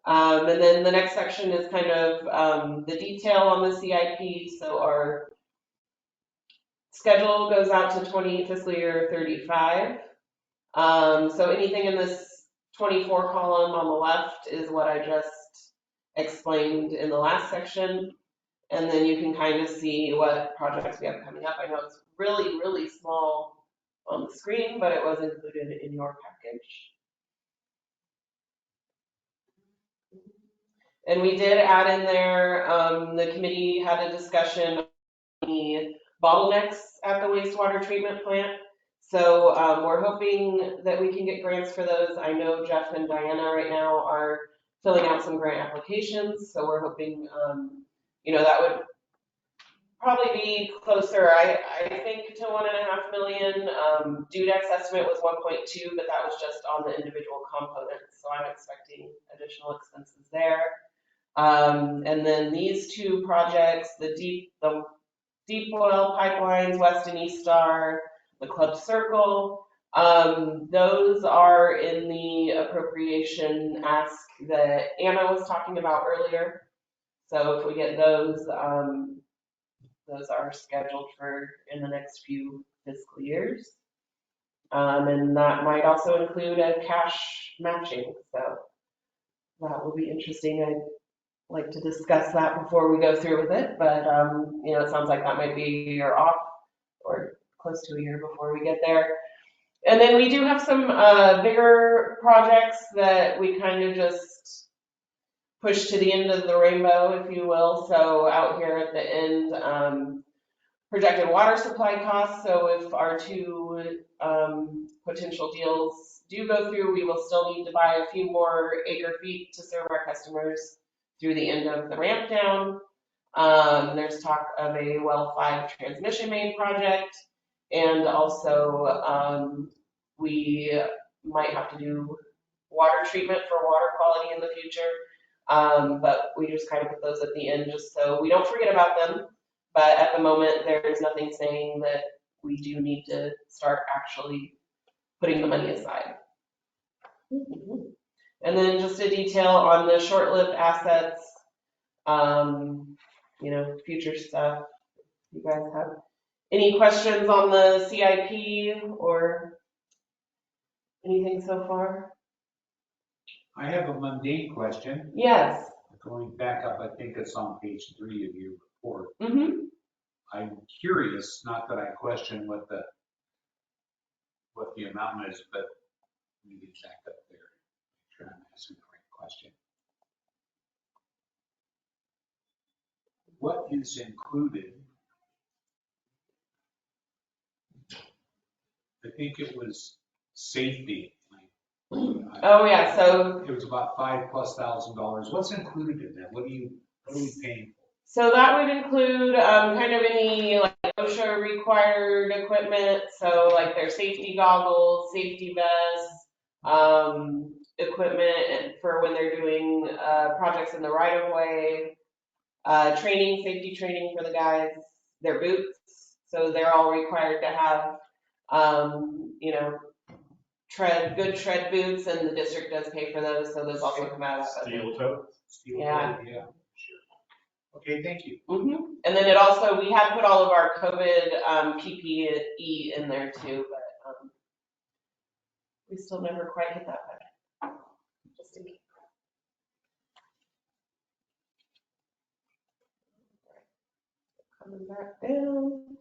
And then the next section is kind of the detail on the CIP. So our schedule goes out to fiscal year 35. So anything in this 24 column on the left is what I just explained in the last section. And then you can kind of see what projects we have coming up. I know it's really, really small on the screen, but it was included in your package. And we did add in there, the committee had a discussion on the bottlenecks at the wastewater treatment plant. So we're hoping that we can get grants for those. I know Jeff and Diana right now are filling out some grant applications. So we're hoping, that would probably be closer, I think, to 1.5 million. Dudek's estimate was 1.2, but that was just on the individual components, so I'm expecting additional expenses there. And then these two projects, the deep oil pipelines, West and East Star, the Club Circle, those are in the appropriation ask that Anna was talking about earlier. So if we get those are scheduled for in the next few fiscal years. And that might also include a cash matching. So that will be interesting. I'd like to discuss that before we go through with it, but it sounds like that might be a year off or close to a year before we get there. And then we do have some bigger projects that we kind of just push to the end of the rainbow, if you will. So out here at the end, projected water supply costs. So if our two potential deals do go through, we will still need to buy a few more acre feet to serve our customers through the end of the ramp down. There's talk of a well 5 transmission main project, and also we might have to do water treatment for water quality in the future. But we just kind of put those at the end just so we don't forget about them. But at the moment, there's nothing saying that we do need to start actually putting the money aside. And then just a detail on the short-lived assets, future stuff. You guys have any questions on the CIP or anything so far? I have a mundane question. Yes. Going back up, I think it's on page 3 of your report. Mm-hmm. I'm curious, not that I question what the amount is, but let me get back up there. Make sure I'm asking the right question. What is included? I think it was safety. Oh yeah, so it was about $5,000+. What's included in that? What are we paying for? So that would include kind of any like OSHA required equipment. So like their safety goggles, safety vests, equipment for when they're doing projects in the right of way, safety training for the guys, their boots. So they're all required to have, good tread boots, and the district does pay for those. So those also come out of that. Steel toe. Yeah. Yeah. Okay, thank you. Mm-hmm. And then we had put all of our COVID PPE in there too, but we still never quite hit that budget. Just in case. Coming back down.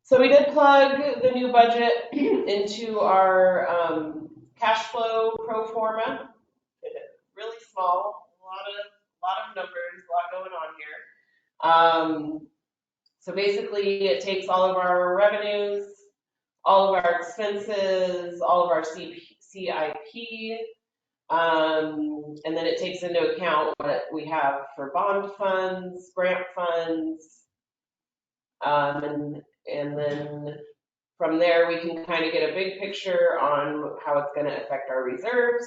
So we did plug the new budget into our cash flow pro forma. Really small, a lot of numbers, a lot going on here. So basically it takes all of our revenues, all of our expenses, all of our CIP, and then it takes into account what we have for bond funds, grant funds, and then from there we can kind of get a big picture on how it's going to affect our reserves,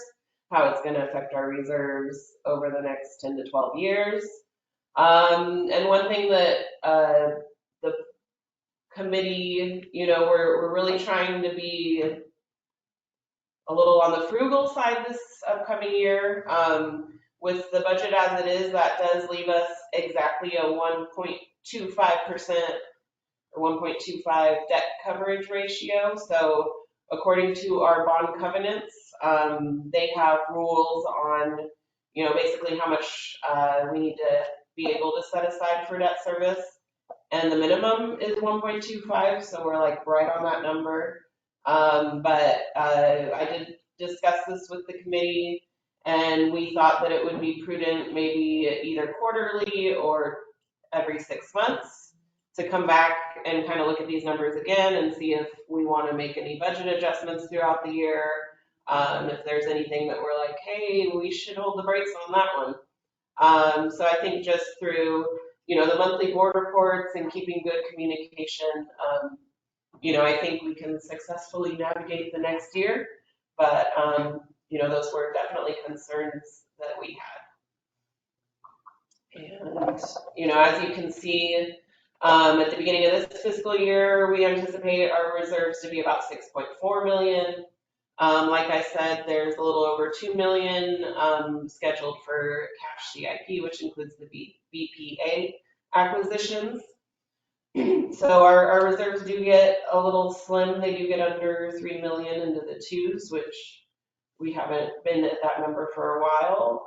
how it's going to affect our reserves over the next 10 to 12 years. And one thing that the committee, we're really trying to be a little on the frugal side this upcoming year. With the budget as it is, that does leave us exactly a 1.25% or 1.25 debt coverage ratio. So according to our bond covenants, they have rules on, basically how much we need to be able to set aside for debt service. And the minimum is 1.25, so we're like right on that number. But I did discuss this with the committee, and we thought that it would be prudent maybe either quarterly or every 6 months to come back and kind of look at these numbers again and see if we want to make any budget adjustments throughout the year. If there's anything that we're like, hey, we should hold the brakes on that one. So I think just through the monthly board reports and keeping good communication. I think we can successfully navigate the next year, but, those were definitely concerns that we had. And, as you can see, at the beginning of this fiscal year, we anticipate our reserves to be about 6.4 million. Like I said, there's a little over 2 million scheduled for cash CIP, which includes the BPA acquisitions. So our reserves do get a little slim. They do get under 3 million into the twos, which we haven't been at that number for a while.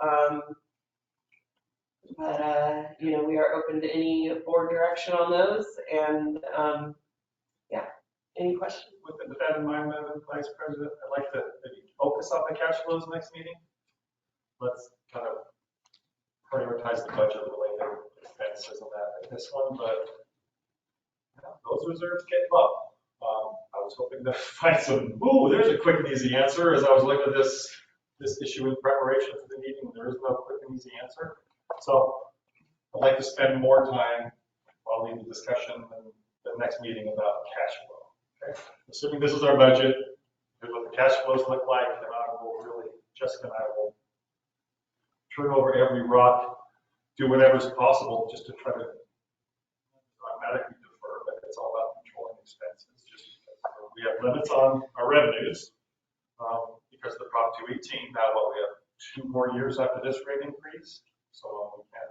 But we are open to any board direction on those. And any questions? With that in mind, Madam Vice President, I'd like to maybe focus on the cash flows next meeting. Let's kind of prioritize the budget related expenses and that in this one, but those reserves get low. I was hoping to find some, there's a quick and easy answer as I was looking at this issue in preparation for the meeting. There is no quick and easy answer. So I'd like to spend more time while leading the discussion in the next meeting about cash flow. Okay. Assuming this is our budget, here's what the cash flows look like, and Jessica and I will turn over every rock, do whatever's possible just to try to automatically defer, but it's all about controlling expenses. Just because we have limits on our revenues because of the Prop 218. Now, we have 2 more years after this rate increase, so we can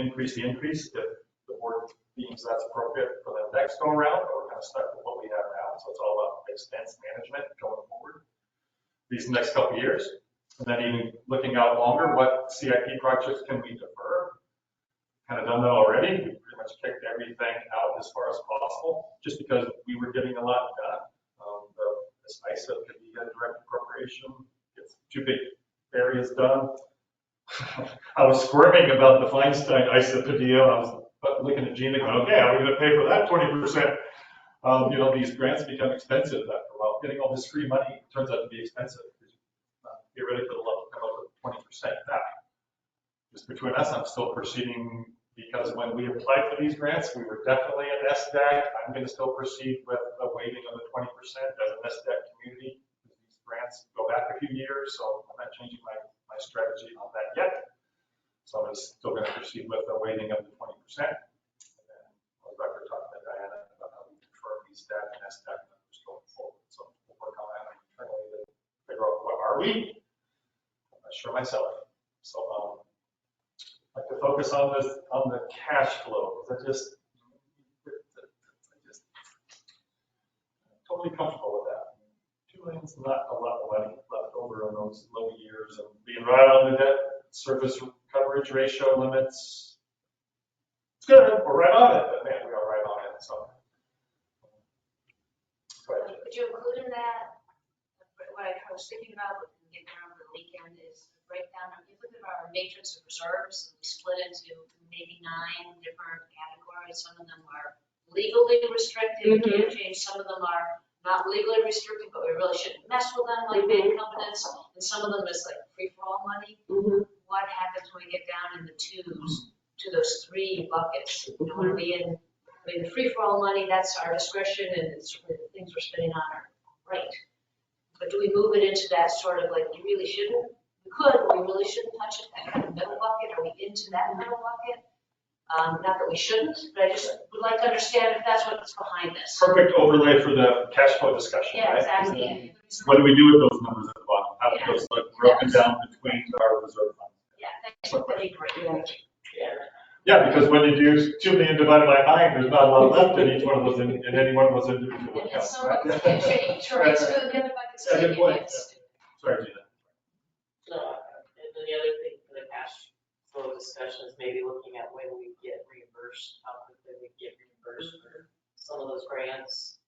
increase the increase if the board deems that's appropriate for the next go around, or we're kind of stuck with what we have now. So it's all about expense management going forward these next couple of years. And then even looking out longer, what CIP projects can we defer? Kind of done that already. We pretty much kicked everything out as far as possible, just because we were getting a lot done. This ISA could be a direct appropriation, gets 2 big areas done. I was squirming about the Feinstein ISA deal. I was looking at Gina going, okay, how are we going to pay for that 20%? These grants become expensive after a while. Getting all this free money turns out to be expensive. Theoretically, we'll come up with 20% now. Just between us, I'm still proceeding because when we applied for these grants, we were definitely an SDAC. I'm going to still proceed with a weighting of the 20% as an SDAC community. These grants go back a few years, so I'm not changing my strategy on that yet. So I'm still going to proceed with a weighting of the 20%. And then I was about to talk to Diana about how we confirm these SDAC and SDAC numbers going forward. So we'll work on that internally to figure out what are we. I'm not sure myself. So I'd like to focus on the cash flow, because I'm totally comfortable with that. 2 million is not a lot of money left over in those low years, and being right on the debt service coverage ratio limits. It's good, we're right on it, but man, we are right on it. So, go ahead. Would you include in that what I was thinking about with getting around the weekend is the breakdown? If you look at our matrix of reserves, we split into maybe 9 different categories. Some of them are legally restricted, we can't change. Some of them are not legally restricted, but we really shouldn't mess with them, like bank covenants. And some of them is like free-for-all money. What happens when we get down in the twos to those 3 buckets? Are we in? The free-for-all money, that's our discretion, and it's the things we're spending on are right. But do we move it into that sort of like, you really shouldn't? We could, but we really shouldn't touch it. That kind of middle bucket. Are we into that middle bucket? Not that we shouldn't, but I just would like to understand if that's what's behind this. Perfect overlay for the cash flow discussion. Yeah, right? exactly. What do we do with those numbers at the bottom? How do those look broken down between our reserve funds? Yeah, thanks for putting it. Yeah, because when you do 2 million divided by 9, there's not a lot left in each one of those, in any one of those individual And accounts. some of them can change, right? So the other buckets Yeah, good point. change. Sorry, Gina. And then the other thing for the cash flow discussion is maybe looking at when we get reimbursed, how quickly we get reimbursed for some of those grants.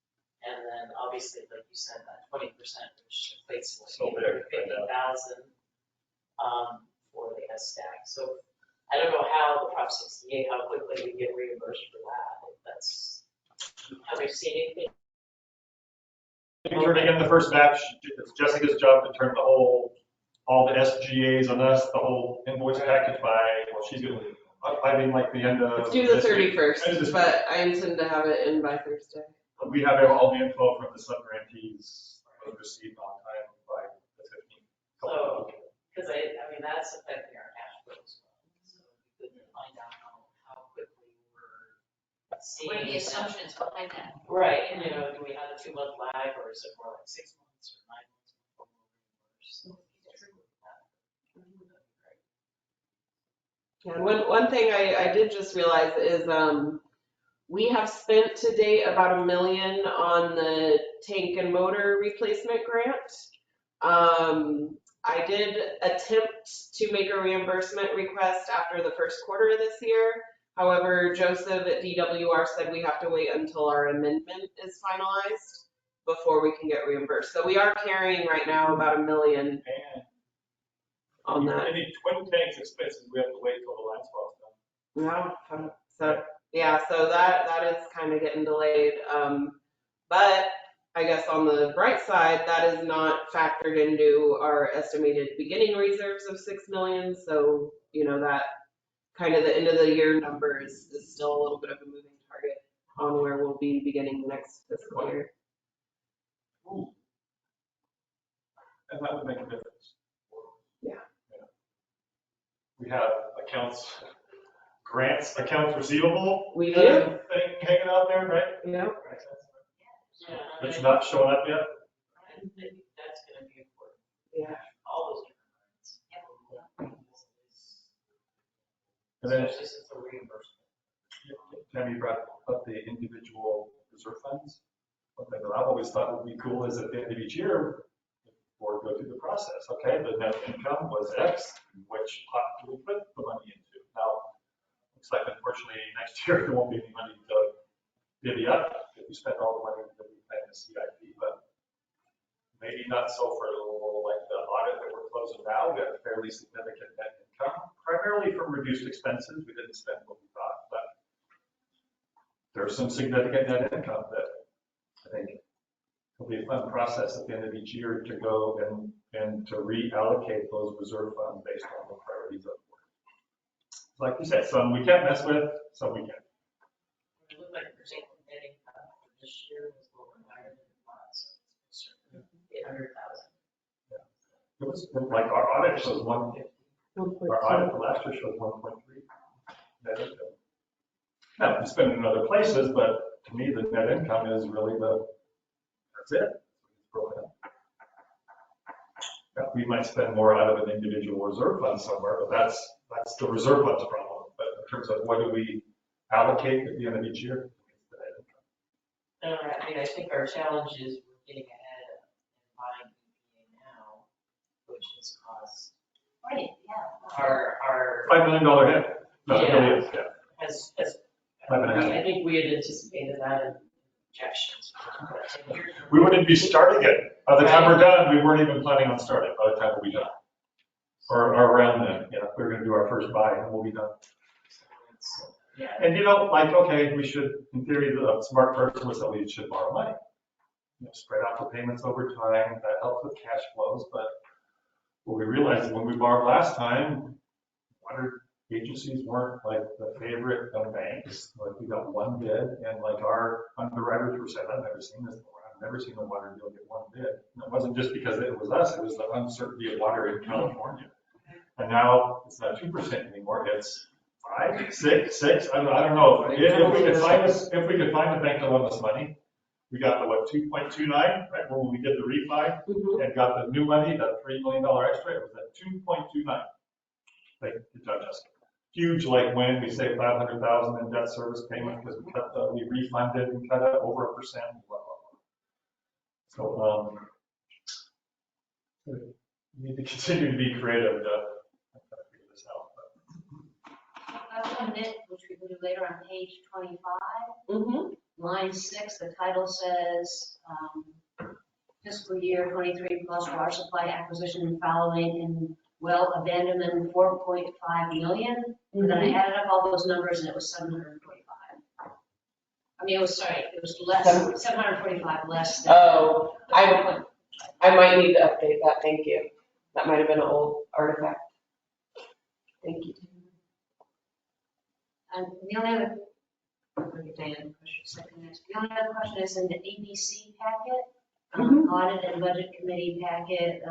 And then obviously, like you said, that 20%, which equates to So big, 50,000 for the SDAC. So I don't know how the Prop 68, how quickly we get reimbursed for that. If that's, have we seen anything? Turning in the first batch, it's Jessica's job to turn all the SGAs on us, the whole invoice package by, well, she's going to leave I mean, like the end of. It's due the this week. End of 31st, this but I intend to have it in by Thursday. week. We have all the info from the sub-grantees received on time by the 15th. So, because I mean, that's affecting our cash flow as well. So we could find out how quickly we're seeing. What are the assumptions behind that? Right, and do we have a 2-month lag or is it more like 6 months or 9 months before we'll reimburse? And one thing I did just realize is we have spent to date about $1 million on the tank and motor replacement grant. I did attempt to make a reimbursement request after the first quarter of this year. However, Joseph at DWR said we have to wait until our amendment is finalized before we can get reimbursed. So we are carrying right now about $1 million And on that. any twin tanks expenses, we have to wait till the line swap's done. No, so yeah, so that is kind of getting delayed. But I guess on the bright side, that is not factored into our estimated beginning reserves of 6 million. So, that kind of the end of the year number is still a little bit of a moving target on where we'll be beginning the next fiscal year. Ooh. And that would make a difference. Yeah. We have accounts receivable. We thing do. hanging out there, right? Yeah. Yeah, It's not showing up yet. I think that's going to be important. Yeah. All those different lines. And then Especially since the reimbursement. Tammy brought up the individual reserve funds. One thing that I've always thought would be cool is at the end of each year, or go through the process. Okay, the net income was X, which pot do we put the money into? Now, looks like unfortunately next year there won't be any money to divvy up if we spend all the money that we plan in the CIP, but maybe not so for like the audit that we're closing now. We had a fairly significant net income, primarily from reduced expenses. We didn't spend what we thought, but there's some significant net income that I think will be a fun process at the end of each year to go and to reallocate those reserve funds based on the priorities of the board. Like you said, some we can't mess with, some we can. It looked like, for example, net income for this year was a little higher than it was. So it's 800,000. It was like our audit shows our audit for last year shows 1.3 net income. Now, we spend it in other places, but to me, the net income is really that's it. It's broken up. Now, we might spend more out of an individual reserve fund somewhere, but that's the reserve fund's problem. But in terms of what do we allocate at the end of each year, it's the net income. No, I mean, I think our challenge is we're getting ahead and buying EPA now, which has caused Right, yeah. our $5 million hit. No, it really is, yeah. has, $5.5. I think we had anticipated that in projections. We wouldn't be starting it. By the time we're done, we weren't even planning on starting by the time we'll be done. Or around then, yeah, we're gonna do our first buy and we'll be done. Yeah. And okay, we should, in theory, the smart person was that we should borrow money. Spread out the payments over time, that helps with cash flows, but what we realized when we borrowed last time, water agencies weren't like the favorite of banks. Like we got one bid and like our underwriters were saying, I've never seen this before. I've never seen a water deal get one bid. And it wasn't just because it was us, it was the uncertainty of water in California. And now it's not 2% anymore, it's 5, 6, 6. I don't know. If we could find a bank that lent us money, we got the 2.29, right? When we did the refi and got the new money, that $3 million extra, it was at 2.29. Thank you, Jessica. Huge like win. We saved $500,000 in debt service payment because we refunded and cut it over 1%. Blah, blah, blah. So we need to continue to be creative to figure this out. That's one bit, which we can do later on page 25. Mm-hmm. Line 6, the title says fiscal year 23 plus water supply acquisition and following in well abandonment 4.5 million. And then I added up all those numbers and it was 745. I mean, it was less, 745 less than. Oh, I might need to update that. Thank you. That might have been an old artifact. Thank you. And the only other, Dan, second next. The only other question is in the ABC packet, audit and budget committee packet,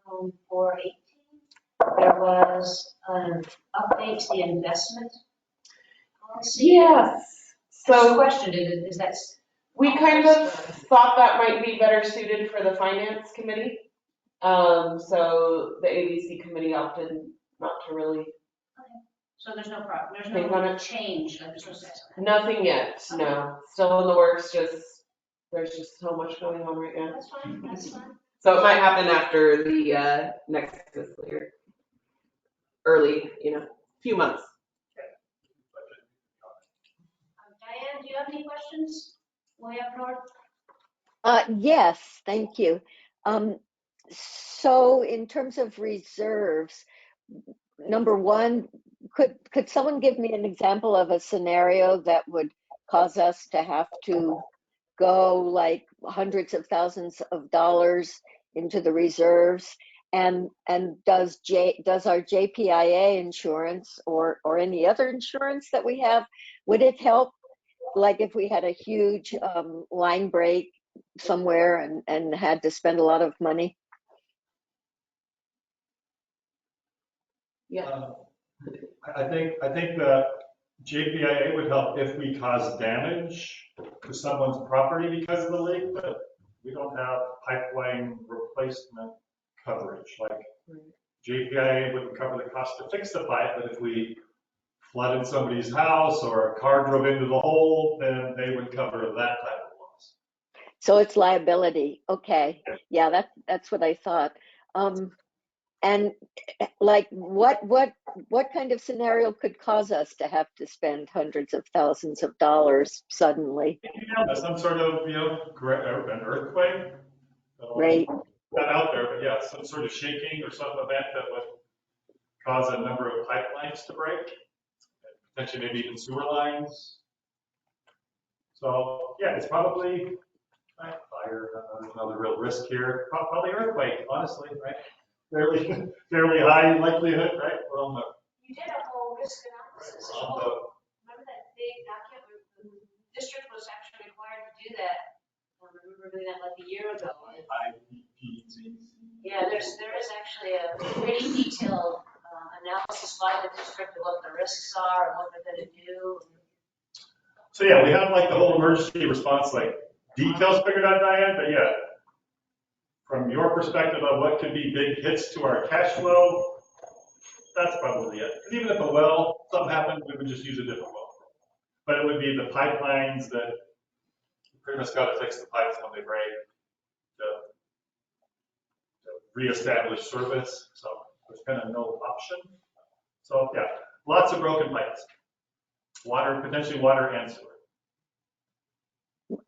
418. There was an update to the investment policy. Yes. So So question is that we kind of thought that might be better suited for the finance committee. So the ABC committee opted not to really, so there's no problem, there's Think on no it. change, there's no sense. nothing yet, no. Still in the works, there's just so much going on right now. That's fine, that's fine. So it might happen after the next fiscal year. Early, few months. Diane, do you have any questions? Way up north? Yes, thank you. So in terms of reserves, number one, could someone give me an example of a scenario that would cause us to have to go like hundreds of thousands of dollars into the reserves? And does our JPIA insurance or any other insurance that we have, would it help? Like if we had a huge line break somewhere and had to spend a lot of money? Yeah. I think the JPIA would help if we cause damage to someone's property because of the leak, but we don't have pipeline replacement coverage. Like JPIA wouldn't cover the cost to fix the pipe, but if we flooded somebody's house or a car drove into the hole, then they would cover that type of loss. So it's liability. Okay. Yeah, that's what I thought. And like what kind of scenario could cause us to have to spend hundreds of thousands of dollars suddenly? Some sort of, an earthquake. Right. Not out there, but yeah, some sort of shaking or some event that would cause a number of pipelines to break, potentially maybe even sewer lines. So yeah, it's probably fire, another real risk here. Probably earthquake, honestly, right? Fairly high likelihood, right? We're on the. You did a whole risk analysis. Remember that big document? The district was actually required to do that. I remember doing that like a year ago. Yeah, there is actually a pretty detailed analysis by the district of what the risks are and what they're going to do. So yeah, we have like the whole emergency response, like details figured out, Diane, but yeah, from your perspective of what could be big hits to our cash flow, that's probably it. Because even if the well, something happened, we would just use a different well. But it would be the pipelines that you pretty much got to fix the pipes when they break to reestablish service. So there's kind of no option. So yeah, lots of broken pipes. Water, potentially water and sewer.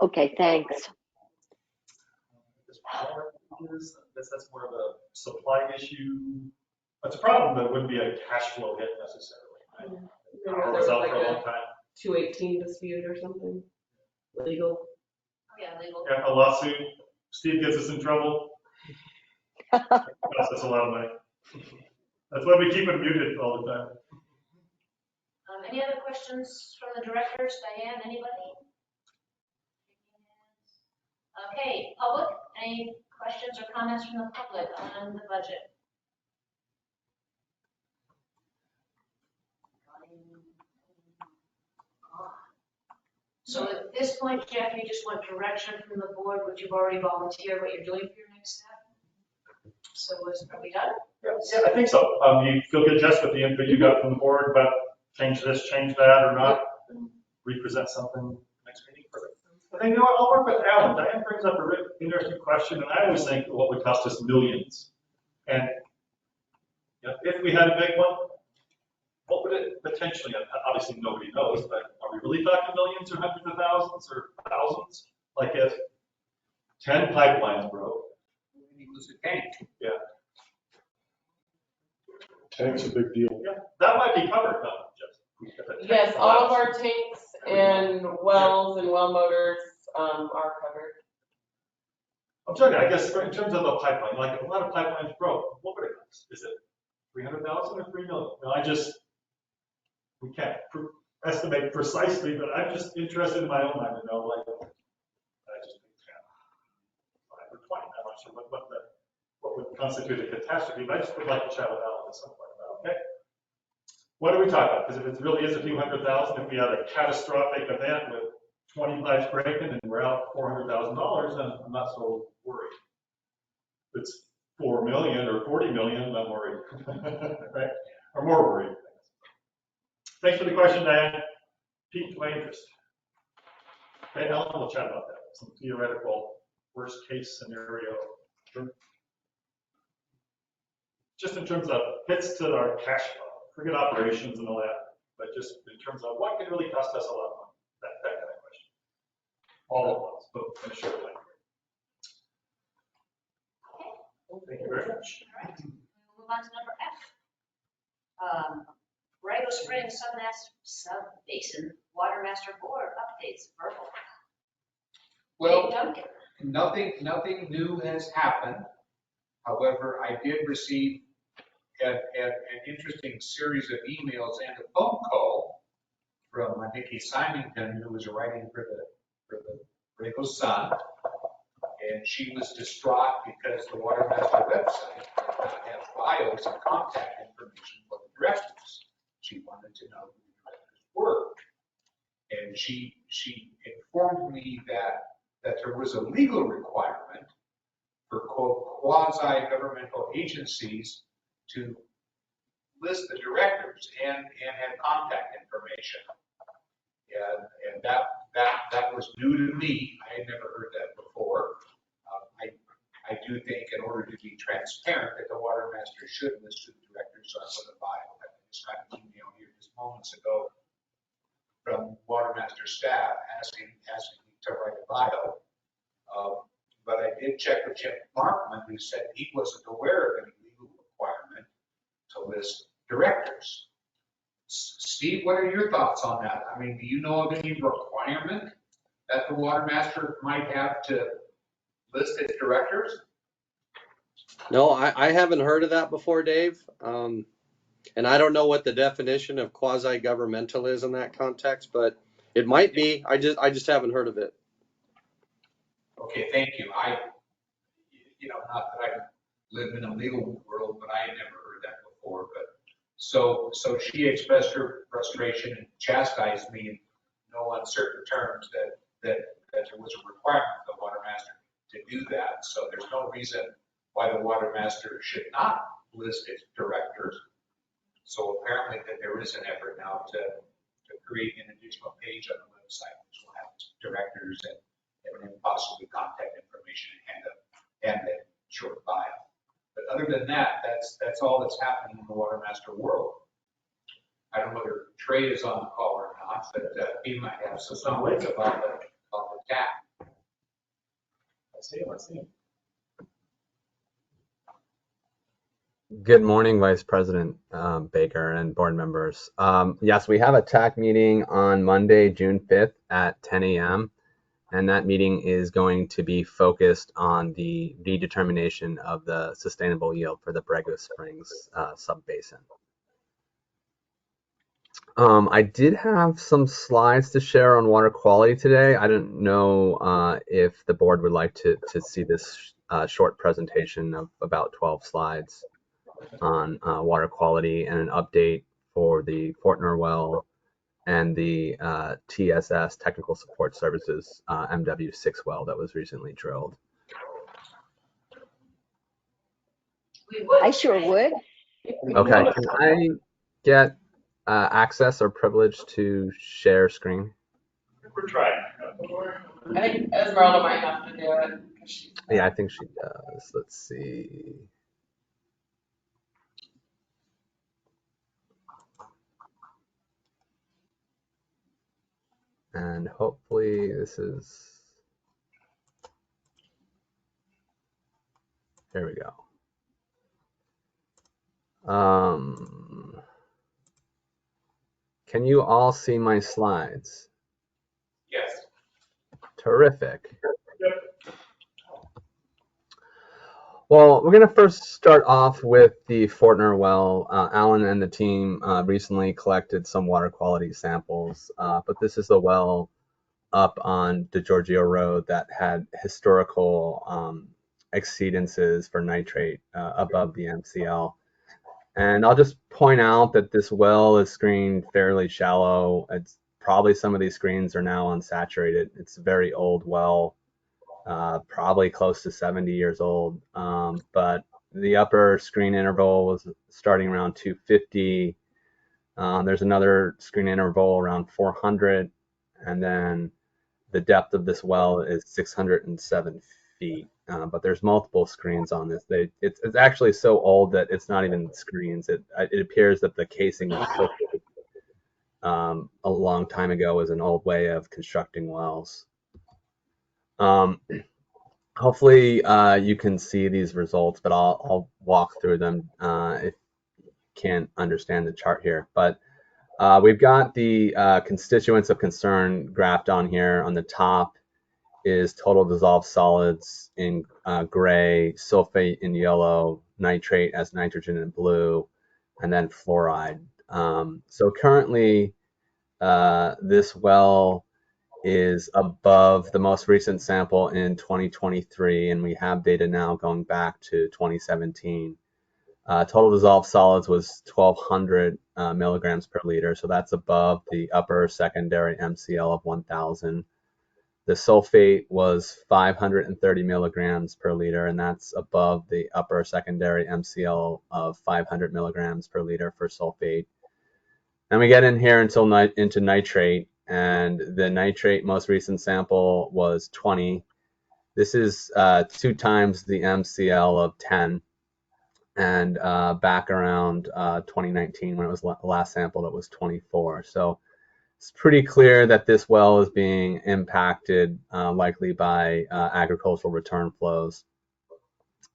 Okay, thanks. That's more of a supply issue. It's a problem that wouldn't be a cash flow hit necessarily. Right? Maybe Power there was was out like for a a long time. 218 dispute or something, legal. Oh, yeah, legal. Yeah, a lawsuit. Steve gets us in trouble. Costs us a lot of money. That's why we keep it muted all the time. Any other questions from the directors? Diane, anybody? Okay, public, any questions or comments from the public on the budget? So at this point, Jeff, you just want direction from the board, which you've already volunteered what you're doing for your next step? So are we done? Yeah, I think so. You feel good, Jess, with the input you got from the board, but change this, change that, or not, and represent something next meeting? Perfect. I think, I'll work with Alan. Diane brings up a really interesting question, and I always think what would cost us millions. And if we had a big one, what would it potentially, obviously nobody knows, but are we really talking millions or hundreds of thousands or thousands? Like if 10 pipelines broke. You lose a tank. Yeah. Tank's a big deal. Yeah, that might be covered, though, Jeff. Yes, all of our tanks and wells and well motors are covered. I'm talking, I guess, in terms of the pipeline, like if a lot of pipelines broke, what would it cost? Is it 300,000 or 3 million? No, we can't estimate precisely, but I'm just interested in my own mind to know, like, I just think 5 or 20, I'm not sure what would constitute a catastrophe, but I just would like to chat with Alan at some point about, okay? What are we talking about? Because if it really is a few $100,000, if we have a catastrophic event with 20 pipes breaking and we're out $400,000, then I'm not so worried. If it's 4 million or 40 million, I'm worried, right? Or more worried. Thanks for the question, Diane. Piqued my interest. Okay, Alan, we'll chat about that. Some theoretical worst case scenario. Sure. Just in terms of hits to our cash flow, forget operations and all that, but just in terms of what could really cost us a lot of money. That kind of question. All at once, but in a short time. Okay. Thank you very much. All right. We'll move on to number F. Borrego Springs Sub-Basin Water Master Board updates, verbal. Well, Duncan. nothing new has happened. However, I did receive an interesting series of emails and a phone call from Nikki Symington, who was writing for the Borrego Sun, and she was distraught because the Water Master website did not have bios and contact information for the directors. She wanted to know who the directors were, and she informed me that there was a legal requirement for quote quasi-governmental agencies to list the directors and have contact information. And that was new to me. I had never heard that before. I do think in order to be transparent that the water master should list the directors on the bio. I just got an email here just moments ago from water master staff asking me to write a bio. But I did check with Jim Markman, who said he wasn't aware of any legal requirement to list directors. Steve, what are your thoughts on that? I mean, do you know of any requirement that the water master might have to list its directors? No, I haven't heard of that before, Dave. And I don't know what the definition of quasi-governmental is in that context, but it might be. I just haven't heard of it. Okay, thank you. Not that I live in a legal world, but I had never heard that before. But so she expressed her frustration and chastised me in no uncertain terms that there was a requirement of the water master to do that. So there's no reason why the water master should not list its directors. So apparently that there is an effort now to create an additional page on the website which will have directors and possibly contact information and a short bio. But other than that, that's all that's happening in the water master world. I don't know whether Trey is on the call or not, but he might have some words about the tap. I see him. Good morning, Vice President Baker and board members. Yes, we have a TAC meeting on Monday, June 5th at 10 a.m. And that meeting is going to be focused on the redetermination of the sustainable yield for the Borrego Springs sub-basin. I did have some slides to share on water quality today. I didn't know if the board would like to see this short presentation of about 12 slides on water quality and an update for the Fort Norwell and the TSS, Technical Support Services, MW6 well that was recently drilled. We would. I sure would. Okay, can I get access or privilege to share screen? We're trying. I think Esmeralda might have to do it. Yeah, I think she does. Let's see. And hopefully this is, here we go. Can you all see my slides? Yes. Terrific. Well, we're going to first start off with the Fortner well. Alan and the team recently collected some water quality samples, but this is the well up on DeGiorgio Road that had historical exceedances for nitrate above the MCL. And I'll just point out that this well is screened fairly shallow. It's probably some of these screens are now unsaturated. It's a very old well, probably close to 70 years old. But the upper screen interval was starting around 250. There's another screen interval around 400. And then the depth of this well is 607 feet. But there's multiple screens on this. It's actually so old that it's not even screens. It appears that the casing was tilted a long time ago was an old way of constructing wells. Hopefully you can see these results, but I'll walk through them if you can't understand the chart here. But we've got the constituents of concern graphed on here. On the top is total dissolved solids in gray, sulfate in yellow, nitrate as nitrogen in blue, and then fluoride. So currently this well is above the most recent sample in 2023, and we have data now going back to 2017. Total dissolved solids was 1,200 milligrams per liter, so that's above the upper secondary MCL of 1,000. The sulfate was 530 milligrams per liter, and that's above the upper secondary MCL of 500 milligrams per liter for sulfate. And we get in here into nitrate, and the nitrate most recent sample was 20. This is 2 times the MCL of 10. And back around 2019, when it was last sampled, it was 24. So it's pretty clear that this well is being impacted likely by agricultural return flows.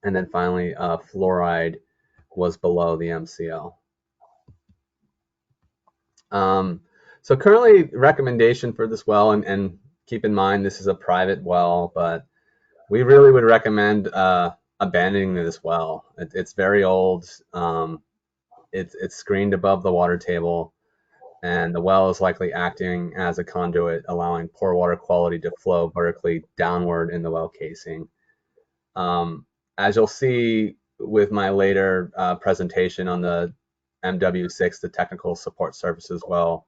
And then finally, fluoride was below the MCL. So currently, recommendation for this well, and keep in mind this is a private well, but we really would recommend abandoning this well. It's very old. It's screened above the water table, and the well is likely acting as a conduit, allowing poor water quality to flow vertically downward in the well casing. As you'll see with my later presentation on the MW6, the technical support services well,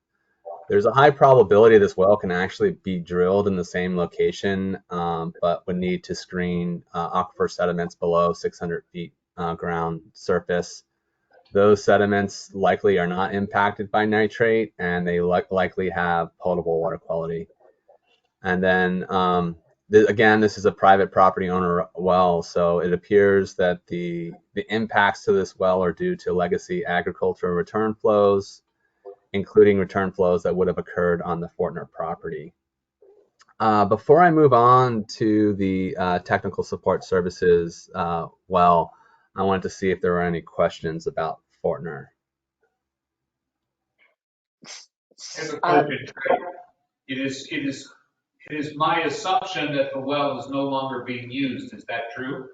there's a high probability this well can actually be drilled in the same location, but would need to screen aquifer sediments below 600 feet ground surface. Those sediments likely are not impacted by nitrate, and they likely have potable water quality. And then again, this is a private property owner well, so it appears that the impacts to this well are due to legacy agricultural return flows, including return flows that would have occurred on the Fortner property. Before I move on to the technical support services well, I wanted to see if there were any questions about Fortner. I have a question. It is my assumption that the well is no longer being used. Is that true?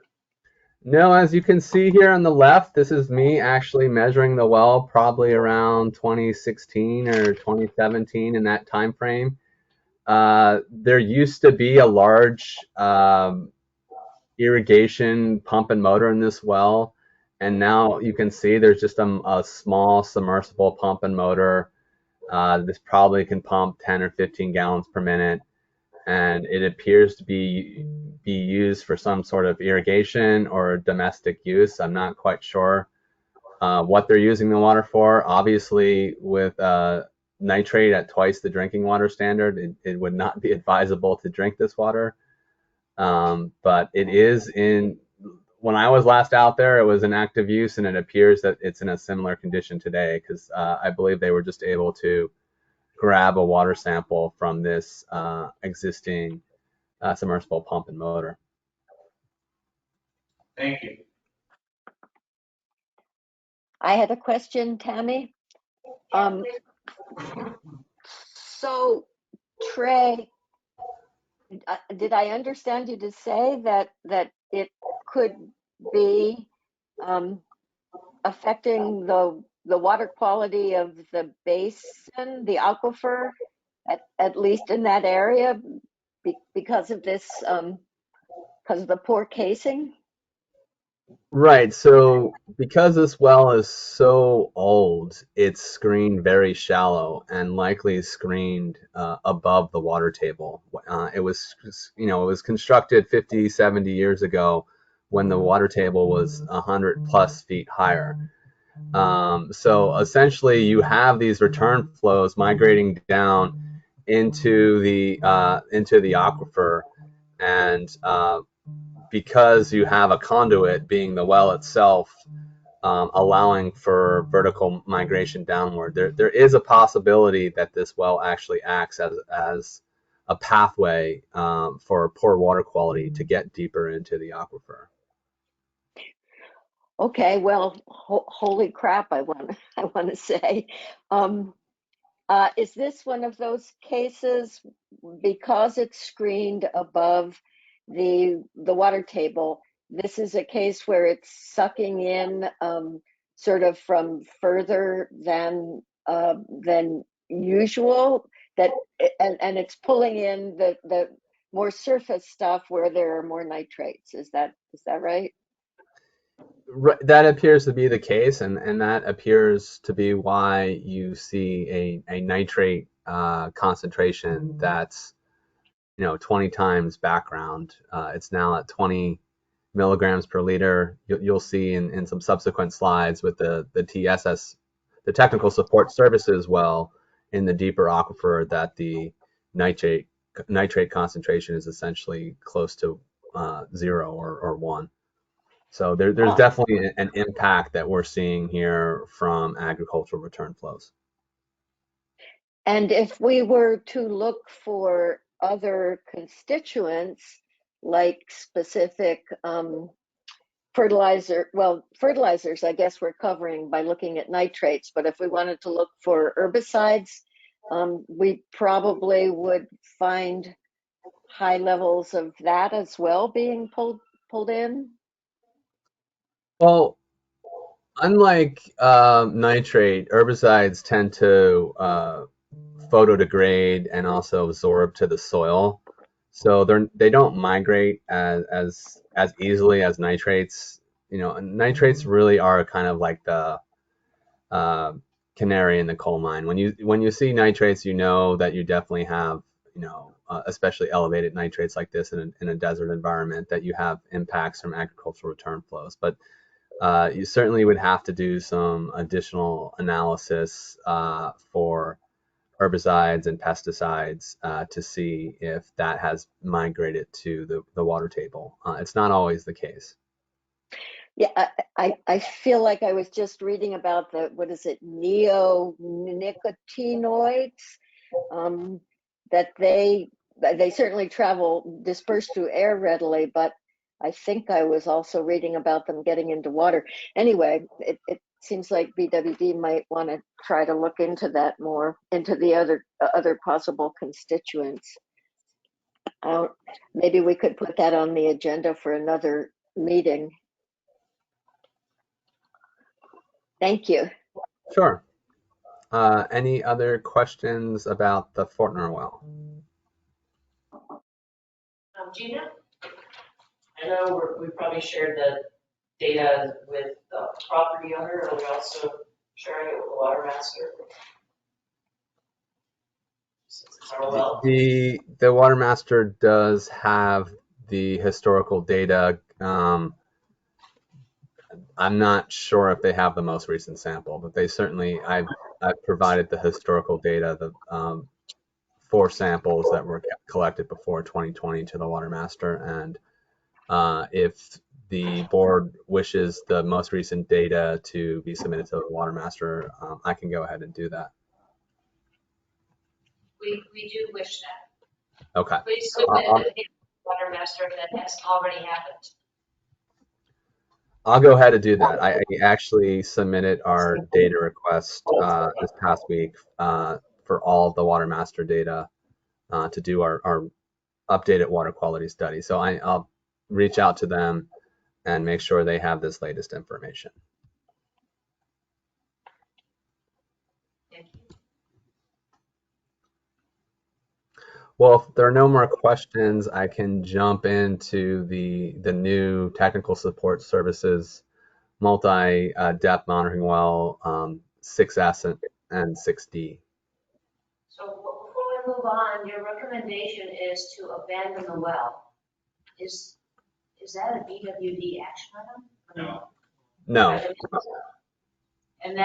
No, as you can see here on the left, this is me actually measuring the well probably around 2016 or 2017 in that time frame. There used to be a large irrigation pump and motor in this well, and now you can see there's just a small submersible pump and motor. This probably can pump 10 or 15 gallons per minute, and it appears to be used for some sort of irrigation or domestic use. I'm not quite sure what they're using the water for. Obviously, with nitrate at twice the drinking water standard, it would not be advisable to drink this water. But it is when I was last out there, it was in active use, and it appears that it's in a similar condition today, because I believe they were just able to grab a water sample from this existing submersible pump and motor. Thank you. I had a question, Tammy. So, Trey, did I understand you to say that it could be affecting the water quality of the basin, the aquifer, at least in that area, because of this, because of the poor casing? Right. So because this well is so old, it's screened very shallow and likely screened above the water table. It was, it was constructed 50, 70 years ago when the water table was 100 plus feet higher. So essentially, you have these return flows migrating down into the aquifer, and because you have a conduit being the well itself, allowing for vertical migration downward, there is a possibility that this well actually acts as a pathway for poor water quality to get deeper into the aquifer. Okay, well, holy crap, I want to say. Is this one of those cases, because it's screened above the water table, this is a case where it's sucking in sort of from further than usual, and it's pulling in the more surface stuff where there are more nitrates. Is that right? That appears to be the case, and that appears to be why you see a nitrate concentration that's 20 times background. It's now at 20 milligrams per liter. You'll see in some subsequent slides with the TSS, the technical support services well, in the deeper aquifer, that the nitrate concentration is essentially close to 0 or 1. So there's definitely an impact that we're seeing here from agricultural return flows. And if we were to look for other constituents, like specific fertilizers, I guess we're covering by looking at nitrates, but if we wanted to look for herbicides, we probably would find high levels of that as well being pulled in. Well, unlike nitrate, herbicides tend to photodegrade and also absorb to the soil, so they don't migrate as easily as nitrates. Nitrates really are kind of like the canary in the coal mine. When you see nitrates, you know that you definitely have, especially elevated nitrates like this in a desert environment, that you have impacts from agricultural return flows. But you certainly would have to do some additional analysis for herbicides and pesticides to see if that has migrated to the water table. It's not always the case. Yeah, I feel like I was just reading about what is it, neonicotinoids, that they certainly disperse through air readily, but I think I was also reading about them getting into water. Anyway, it seems like BWD might want to try to look into that more, into the other possible constituents. Maybe we could put that on the agenda for another meeting. Thank you. Sure. Any other questions about the Fortner well? Gina, I know we probably shared the data with the property owner. Are we also sharing it with the water master? Our well? The water master does have the historical data. I'm not sure if they have the most recent sample, but they certainly, I've provided the historical data, the 4 samples that were collected before 2020 to the water master. And if the board wishes the most recent data to be submitted to the water master, I can go ahead and do that. We do wish that. Okay. Please submit it to the water master if that has already happened. I'll go ahead and do that. I actually submitted our data request this past week for all of the water master data to do our updated water quality study. So I'll reach out to them and make sure they have this latest information. Thank you. Well, if there are no more questions, I can jump into the new technical support services multi-depth monitoring well 6S and 6D. So before we move on, your recommendation is to abandon the well. Is that a BWD action item? No. No. And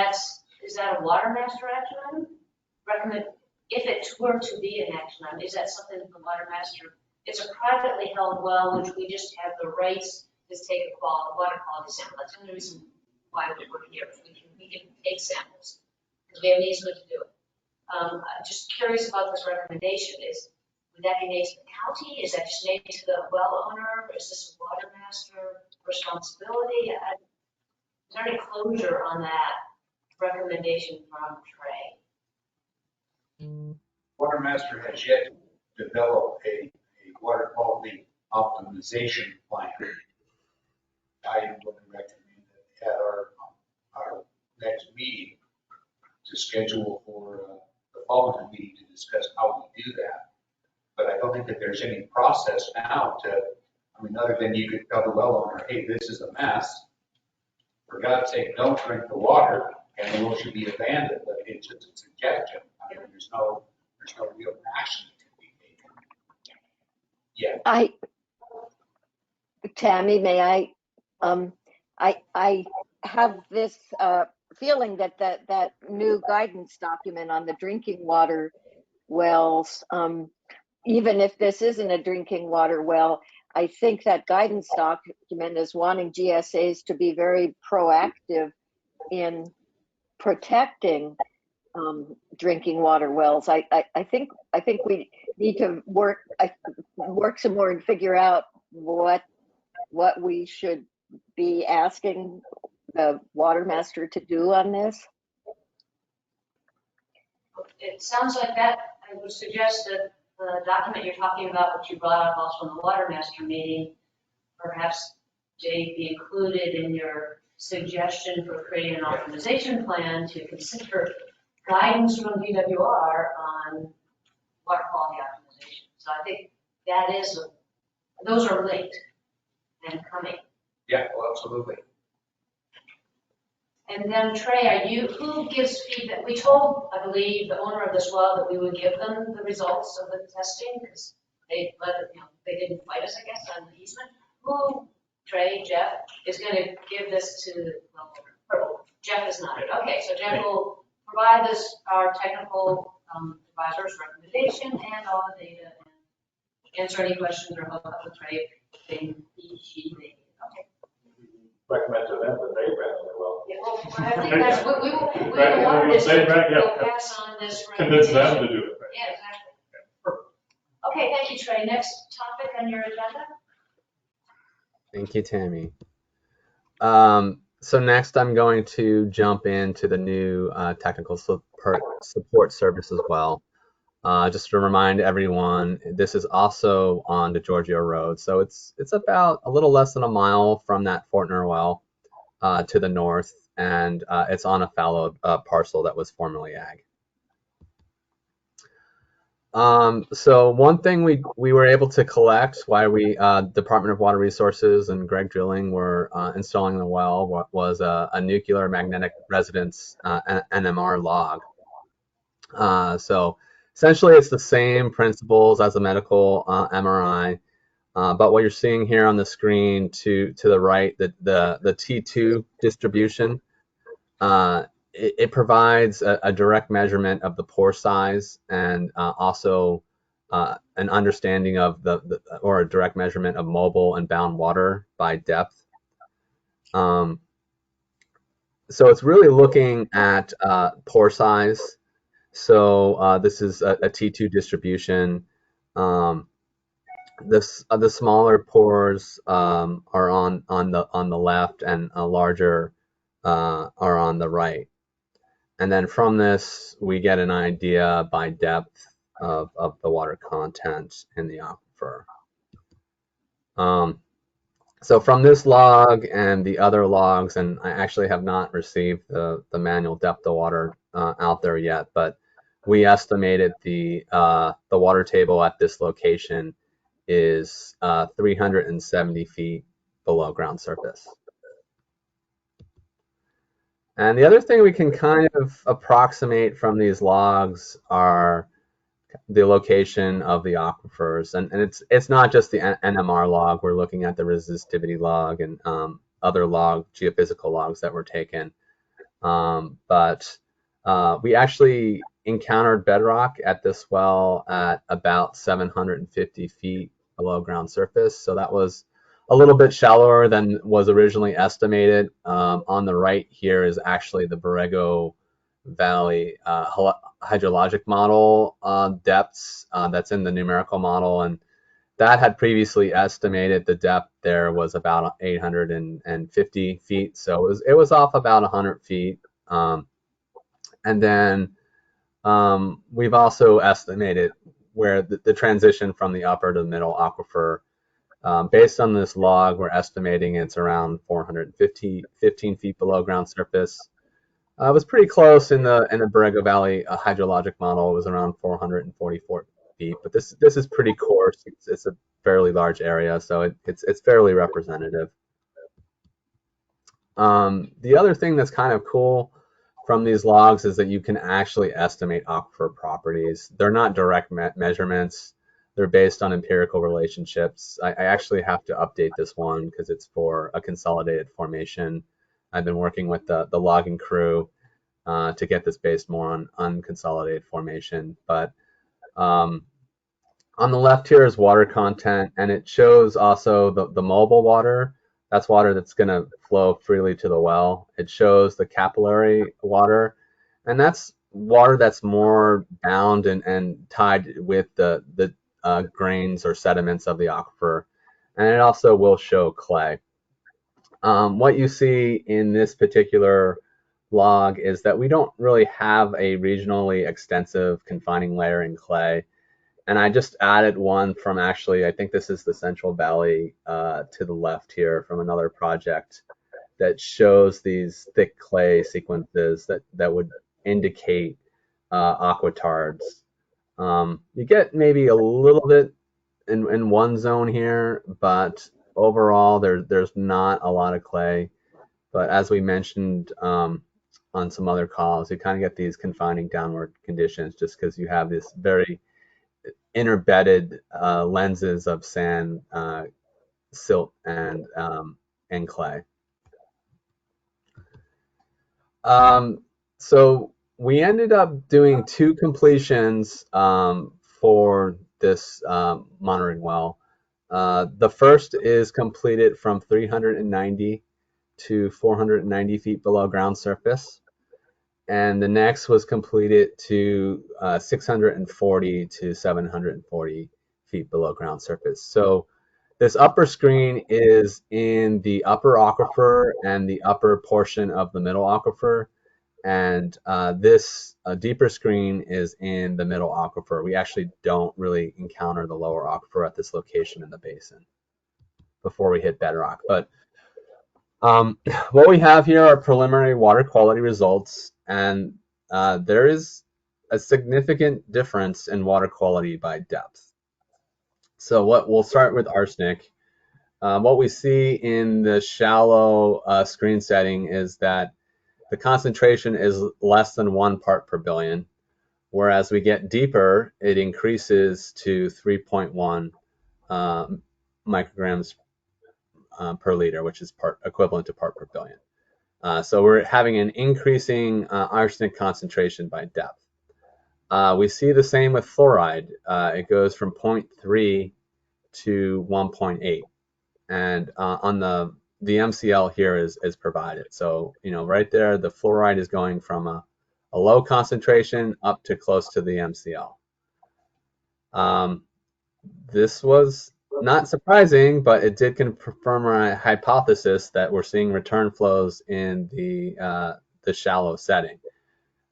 is that a water master action item? If it were to be an action item, is that something the water master, it's a privately held well, which we just have the rights to take a water quality sample. That's the only reason why we're here. We can take samples because we have an easement to do it. I'm just curious about this recommendation. Would that be made to the county? Is that just made to the well owner? Is this a water master responsibility? Is there any closure on that recommendation from Trey? Water Master has yet to develop a water quality optimization plan. I would recommend that at our next meeting to schedule for the following meeting to discuss how we do that. But I don't think that there's any process now other than you could tell the well owner, hey, this is a mess. For God's sake, don't drink the water, and the well should be abandoned. But it's just a suggestion. There's no real action to be taken. Yeah. Tammy, may I? I have this feeling that new guidance document on the drinking water wells, even if this isn't a drinking water well, I think that guidance document is wanting GSAs to be very proactive in protecting drinking water wells. I think we need to work some more and figure out what we should be asking the water master to do on this. It sounds like that. I would suggest that the document you're talking about, which you brought up also in the water master meeting, perhaps, Jay, be included in your suggestion for creating an optimization plan to consider guidance from DWR on water quality optimization. So I think that those are linked and coming. Yeah, well, absolutely. And then Trey, who gives feedback? We told, I believe, the owner of this well that we would give them the results of the testing because they didn't fight us, I guess, on the easement. Who, Trey, Jeff, is going to give this to the well owner? Jeff is not it. Okay, so Jeff will provide our technical advisor's recommendation and all the data and answer any questions or hook up with Trey if she, they. Okay. Recommend to them that they abandon their well. Yeah, well, I think that's what we will the water district will pass on this convince recommendation. them to do it. Right? Yeah, exactly. Okay, thank you, Trey. Next topic on your agenda. Thank you, Tammy. So next I'm going to jump into the new technical support service as well. Just to remind everyone, this is also on the Giorgio Road. So it's about a little less than a mile from that Fortner well to the north, and it's on a fallow parcel that was formerly ag. So one thing we were able to collect while we Department of Water Resources and Greg Drilling were installing the well was a nuclear magnetic resonance NMR log. So essentially it's the same principles as a medical MRI, but what you're seeing here on the screen to the right, the T2 distribution, it provides a direct measurement of the pore size and also an understanding of or a direct measurement of mobile and bound water by depth. So it's really looking at pore size. So this is a T2 distribution. The smaller pores are on the left, and larger are on the right. And then from this, we get an idea by depth of the water content in the aquifer. So from this log and the other logs, and I actually have not received the manual depth of water out there yet, but we estimated the water table at this location is 370 feet below ground surface. And the other thing we can kind of approximate from these logs are the location of the aquifers, and it's not just the NMR log. We're looking at the resistivity log and other geophysical logs that were taken. But we actually encountered bedrock at this well at about 750 feet below ground surface. So that was a little bit shallower than was originally estimated. On the right here is actually the Borrego Valley hydrologic model depths that's in the numerical model, and that had previously estimated the depth there was about 850 feet, so it was off about 100 feet. And then we've also estimated where the transition from the upper to the middle aquifer. Based on this log, we're estimating it's around 415 feet below ground surface. It was pretty close in the Borrego Valley hydrologic model. It was around 444 feet, but this is pretty coarse. It's a fairly large area, so it's fairly representative. The other thing that's kind of cool from these logs is that you can actually estimate aquifer properties. They're not direct measurements. They're based on empirical relationships. I actually have to update this one because it's for a consolidated formation. I've been working with the logging crew to get this based more on unconsolidated formation. But on the left here is water content, and it shows also the mobile water. That's water that's going to flow freely to the well. It shows the capillary water, and that's water that's more bound and tied with the grains or sediments of the aquifer. And it also will show clay. What you see in this particular log is that we don't really have a regionally extensive confining layer in clay. And I just added one from actually, I think this is the Central Valley to the left here from another project that shows these thick clay sequences that would indicate aquatards. You get maybe a little bit in one zone here, but overall there's not a lot of clay. But as we mentioned on some other calls, you kind of get these confining downward conditions just because you have this very interbedded lenses of sand, silt, and clay. So we ended up doing 2 completions for this monitoring well. The first is completed from 390 to 490 feet below ground surface. And the next was completed to 640 to 740 feet below ground surface. So this upper screen is in the upper aquifer and the upper portion of the middle aquifer. And this deeper screen is in the middle aquifer. We actually don't really encounter the lower aquifer at this location in the basin before we hit bedrock. But what we have here are preliminary water quality results, and there is a significant difference in water quality by depth. So we'll start with arsenic. What we see in the shallow screen setting is that the concentration is less than 1 part per billion, whereas we get deeper, it increases to 3.1 micrograms per liter, which is equivalent to part per billion. So we're having an increasing arsenic concentration by depth. We see the same with fluoride. It goes from 0.3 to 1.8. And on the MCL here is provided. So, right there, the fluoride is going from a low concentration up to close to the MCL. This was not surprising, but it did confirm our hypothesis that we're seeing return flows in the shallow setting.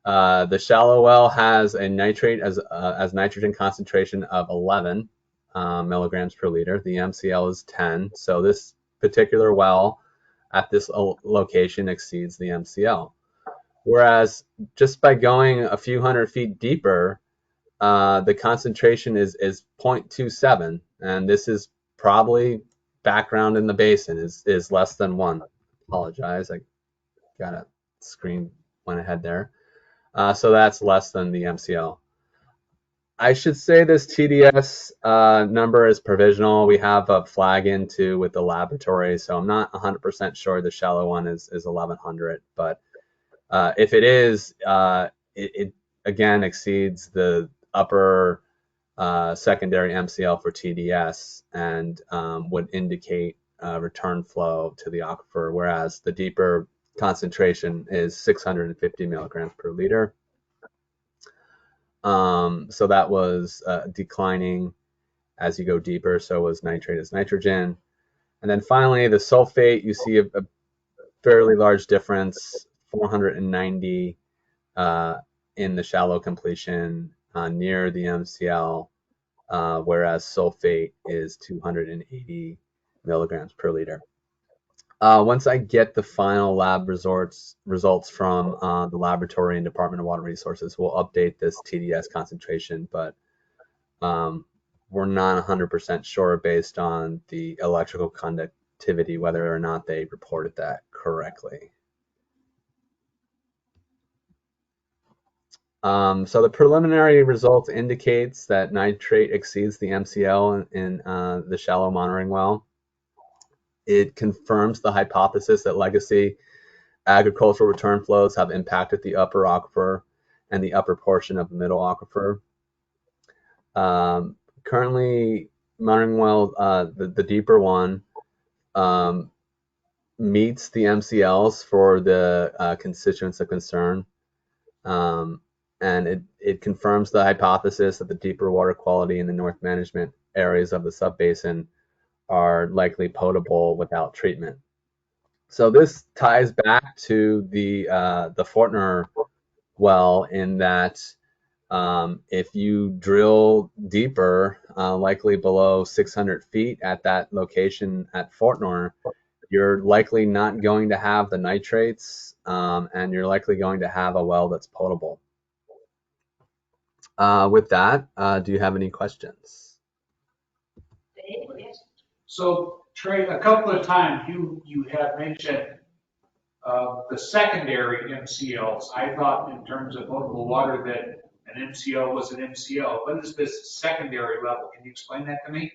The shallow well has a nitrate as nitrogen concentration of 11 milligrams per liter. The MCL is 10, so this particular well at this location exceeds the MCL. Whereas just by going a few hundred feet deeper, the concentration is 0.27, and this is probably background in the basin is less than 1. Apologize, I got a screen went ahead there. So that's less than the MCL. I should say this TDS number is provisional. We have a flag into with the laboratory, so I'm not 100% sure the shallow one is 1100, but if it is, it again exceeds the upper secondary MCL for TDS and would indicate return flow to the aquifer, whereas the deeper concentration is 650 milligrams per liter. So that was declining as you go deeper, so was nitrate as nitrogen. And then finally, the sulfate, you see a fairly large difference, 490 in the shallow completion near the MCL, whereas sulfate is 280 milligrams per liter. Once I get the final lab results from the laboratory and Department of Water Resources, we'll update this TDS concentration, but we're not 100% sure based on the electrical conductivity whether or not they reported that correctly. So the preliminary results indicates that nitrate exceeds the MCL in the shallow monitoring well. It confirms the hypothesis that legacy agricultural return flows have impacted the upper aquifer and the upper portion of the middle aquifer. Currently, monitoring well, the deeper one, meets the MCLs for the constituents of concern. And it confirms the hypothesis that the deeper water quality in the north management areas of the subbasin are likely potable without treatment. So this ties back to the Fortner well in that if you drill deeper, likely below 600 feet at that location at Fortner, you're likely not going to have the nitrates, and you're likely going to have a well that's potable. With that, do you have any questions? So Trey, a couple of times you have mentioned the secondary MCLs. I thought in terms of potable water that an MCL was an MCL. What is this secondary level? Can you explain that to me?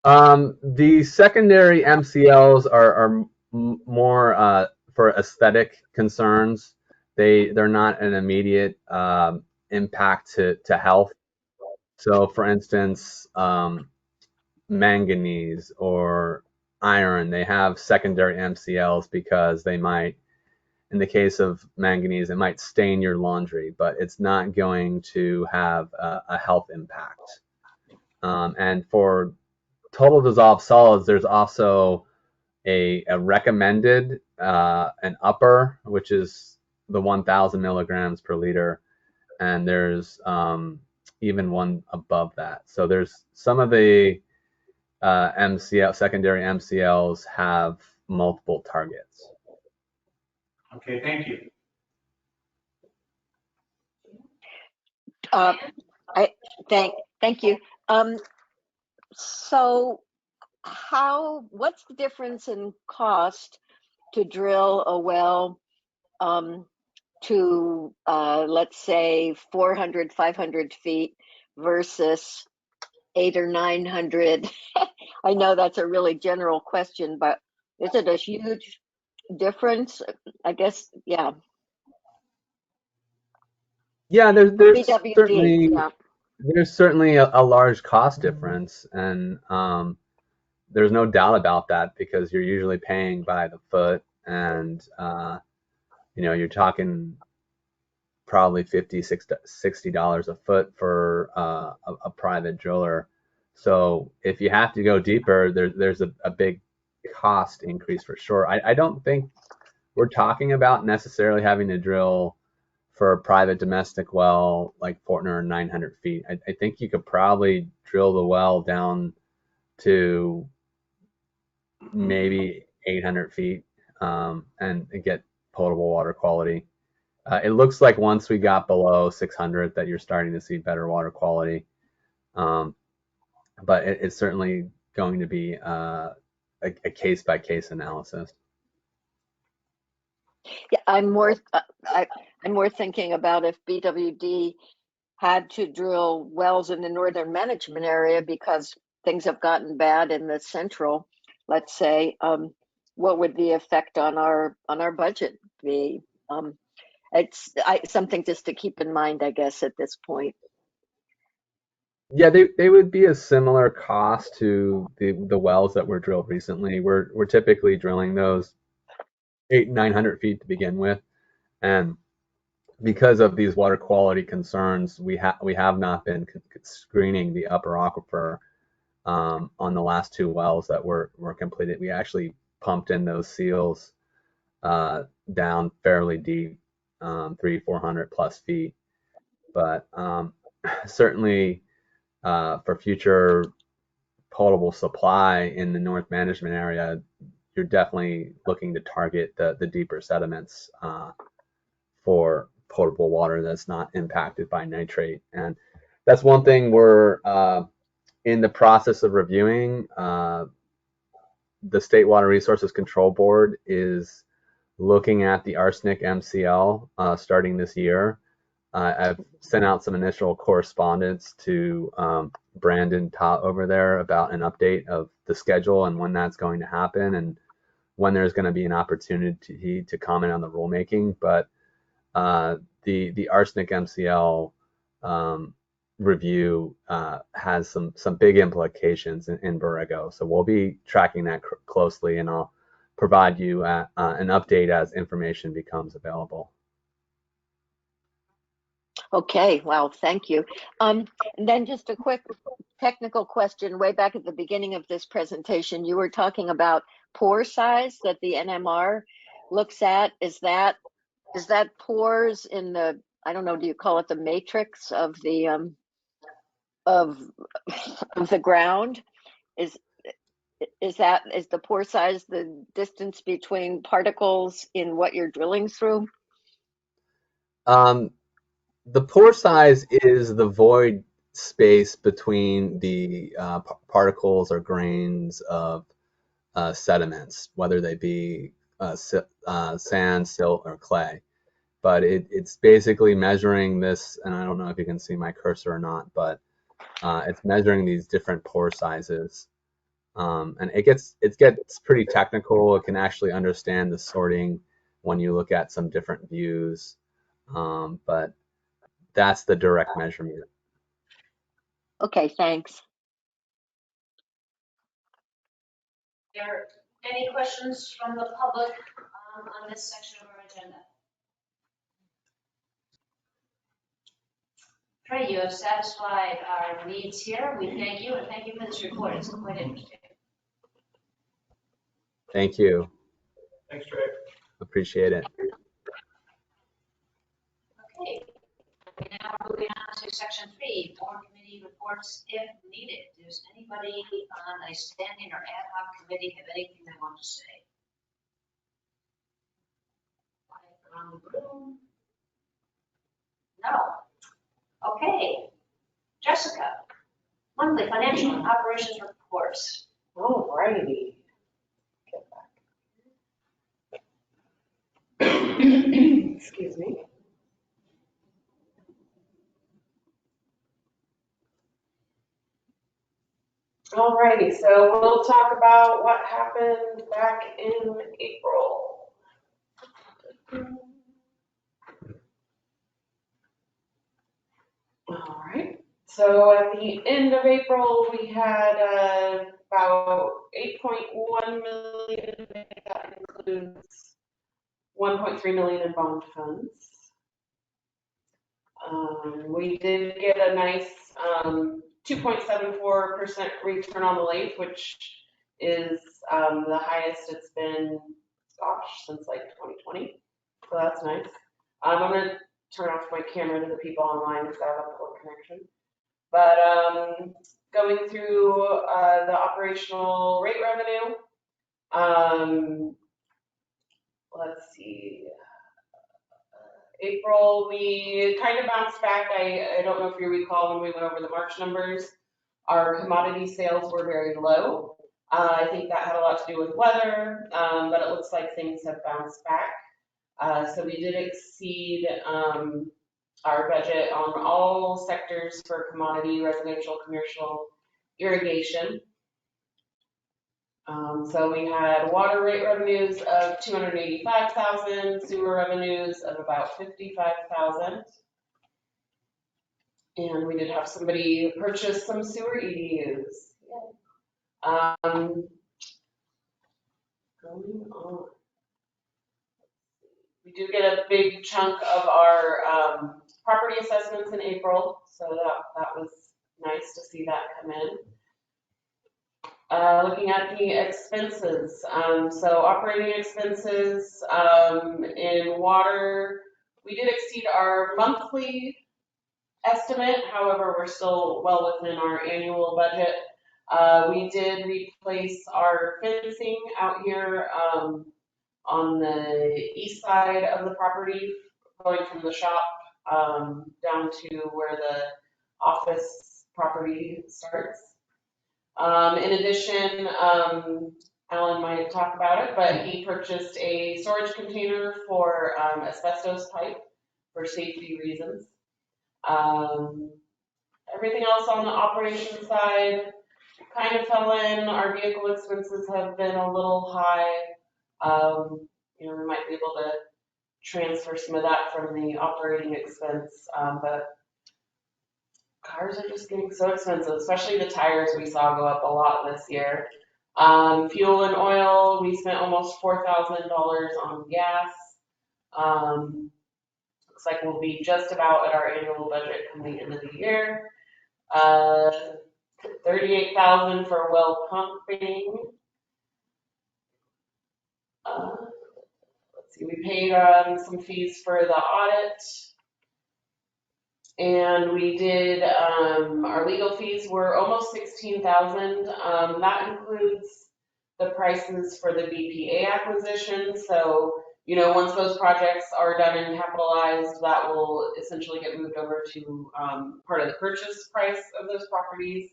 The secondary MCLs are more for aesthetic concerns. They're not an immediate impact to health. So, for instance, manganese or iron, they have secondary MCLs because they might, in the case of manganese, it might stain your laundry, but it's not going to have a health impact. And for total dissolved solids, there's also a recommended, an upper, which is the 1,000 milligrams per liter, and there's even one above that. So there's some of the secondary MCLs have multiple targets. Okay, thank you. Thank you. So what's the difference in cost to drill a well to let's say 400, 500 feet versus 800 or 900? I know that's a really general question, but is it a huge difference? I guess, yeah. Yeah, there's certainly yeah. there's certainly a large cost difference, and there's no doubt about that because you're usually paying by the foot, and you're talking probably $50-$60 a foot for a private driller. So if you have to go deeper, there's a big cost increase for sure. I don't think we're talking about necessarily having to drill for a private domestic well like Fortner 900 feet. I think you could probably drill the well down to maybe 800 feet, and get potable water quality. It looks like once we got below 600 that you're starting to see better water quality. But it's certainly going to be a case by case analysis. Yeah, I'm more thinking about if BWD had to drill wells in the northern management area because things have gotten bad in the central, let's say, what would the effect on our budget be? It's something just to keep in mind, I guess, at this point. Yeah, they would be a similar cost to the wells that were drilled recently. We're typically drilling those 800-900 feet to begin with, and because of these water quality concerns, we have not been screening the upper aquifer on the last 2 wells that were completed. We actually pumped in those seals down fairly deep, 300-400 plus feet, but certainly for future potable supply in the North Management area, you're definitely looking to target the deeper sediments for potable water that's not impacted by nitrate. And that's one thing we're in the process of reviewing. The State Water Resources Control Board is looking at the arsenic MCL starting this year. I've sent out some initial correspondence to Brandon Tott over there about an update of the schedule and when that's going to happen and when there's going to be an opportunity to comment on the rulemaking. But the arsenic MCL review has some big implications in Borrego. So we'll be tracking that closely, and I'll provide you an update as information becomes available. Okay, well, thank you. And then just a quick technical question. Way back at the beginning of this presentation, you were talking about pore size that the NMR looks at. Is that pores in the, I don't know, do you call it the matrix of the of the ground? Is the pore size the distance between particles in what you're drilling through? The pore size is the void space between the particles or grains of sediments, whether they be sand, silt, or clay. But it's basically measuring this, and I don't know if you can see my cursor or not, but it's measuring these different pore sizes. And it gets pretty technical. It can actually understand the sorting when you look at some different views. But that's the direct measurement. Okay, thanks. There any questions from the public on this section of our agenda? Trey, you have satisfied our needs here. We thank you, and thank you for this report. It's quite interesting. Thank you. Thanks, Trey. Appreciate it. Okay, we now are moving on to section 3, board committee reports if needed. Does anybody on a standing or ad hoc committee have anything they want to say? Around the room? No. Okay. Jessica, monthly financial and operations reports. All righty. Excuse me. All righty, so we'll talk about what happened back in April. All right, so at the end of April, we had about 8.1 million. That includes 1.3 million in bond funds. We did get a nice 2.74% return on the lathe, which is the highest it's been, gosh, since like 2020. So that's nice. I'm gonna turn off my camera to the people online because I have a poor connection. But going through the operational rate revenue, Let's see. April, we kind of bounced back. I don't know if you recall when we went over the March numbers, our commodity sales were very low. I think that had a lot to do with weather, but it looks like things have bounced back. So we did exceed our budget on all sectors for commodity, residential, commercial, irrigation. So we had water rate revenues of 285,000, sewer revenues of about 55,000. And we did have somebody purchase some sewer EDUs. Going on. We do get a big chunk of our property assessments in April, so that was nice to see that come in. Looking at the expenses, so operating expenses in water, we did exceed our monthly estimate. However, we're still well within our annual budget. We did replace our fencing out here on the east side of the property, going from the shop down to where the office property starts. In addition, Alan might talk about it, but he purchased a storage container for asbestos pipe for safety reasons. Everything else on the operation side kind of fell in. Our vehicle expenses have been a little high. You know, we might be able to transfer some of that from the operating expense, but cars are just getting so expensive, especially the tires we saw go up a lot this year. Fuel and oil, we spent almost $4,000 on gas. Looks like we'll be just about at our annual budget coming into the year. 38,000 for well pumping. Let's see, we paid some fees for the audit. And we did, our legal fees were almost 16,000. That includes the prices for the BPA acquisition. So, you know, once those projects are done and capitalized, that will essentially get moved over to part of the purchase price of those properties.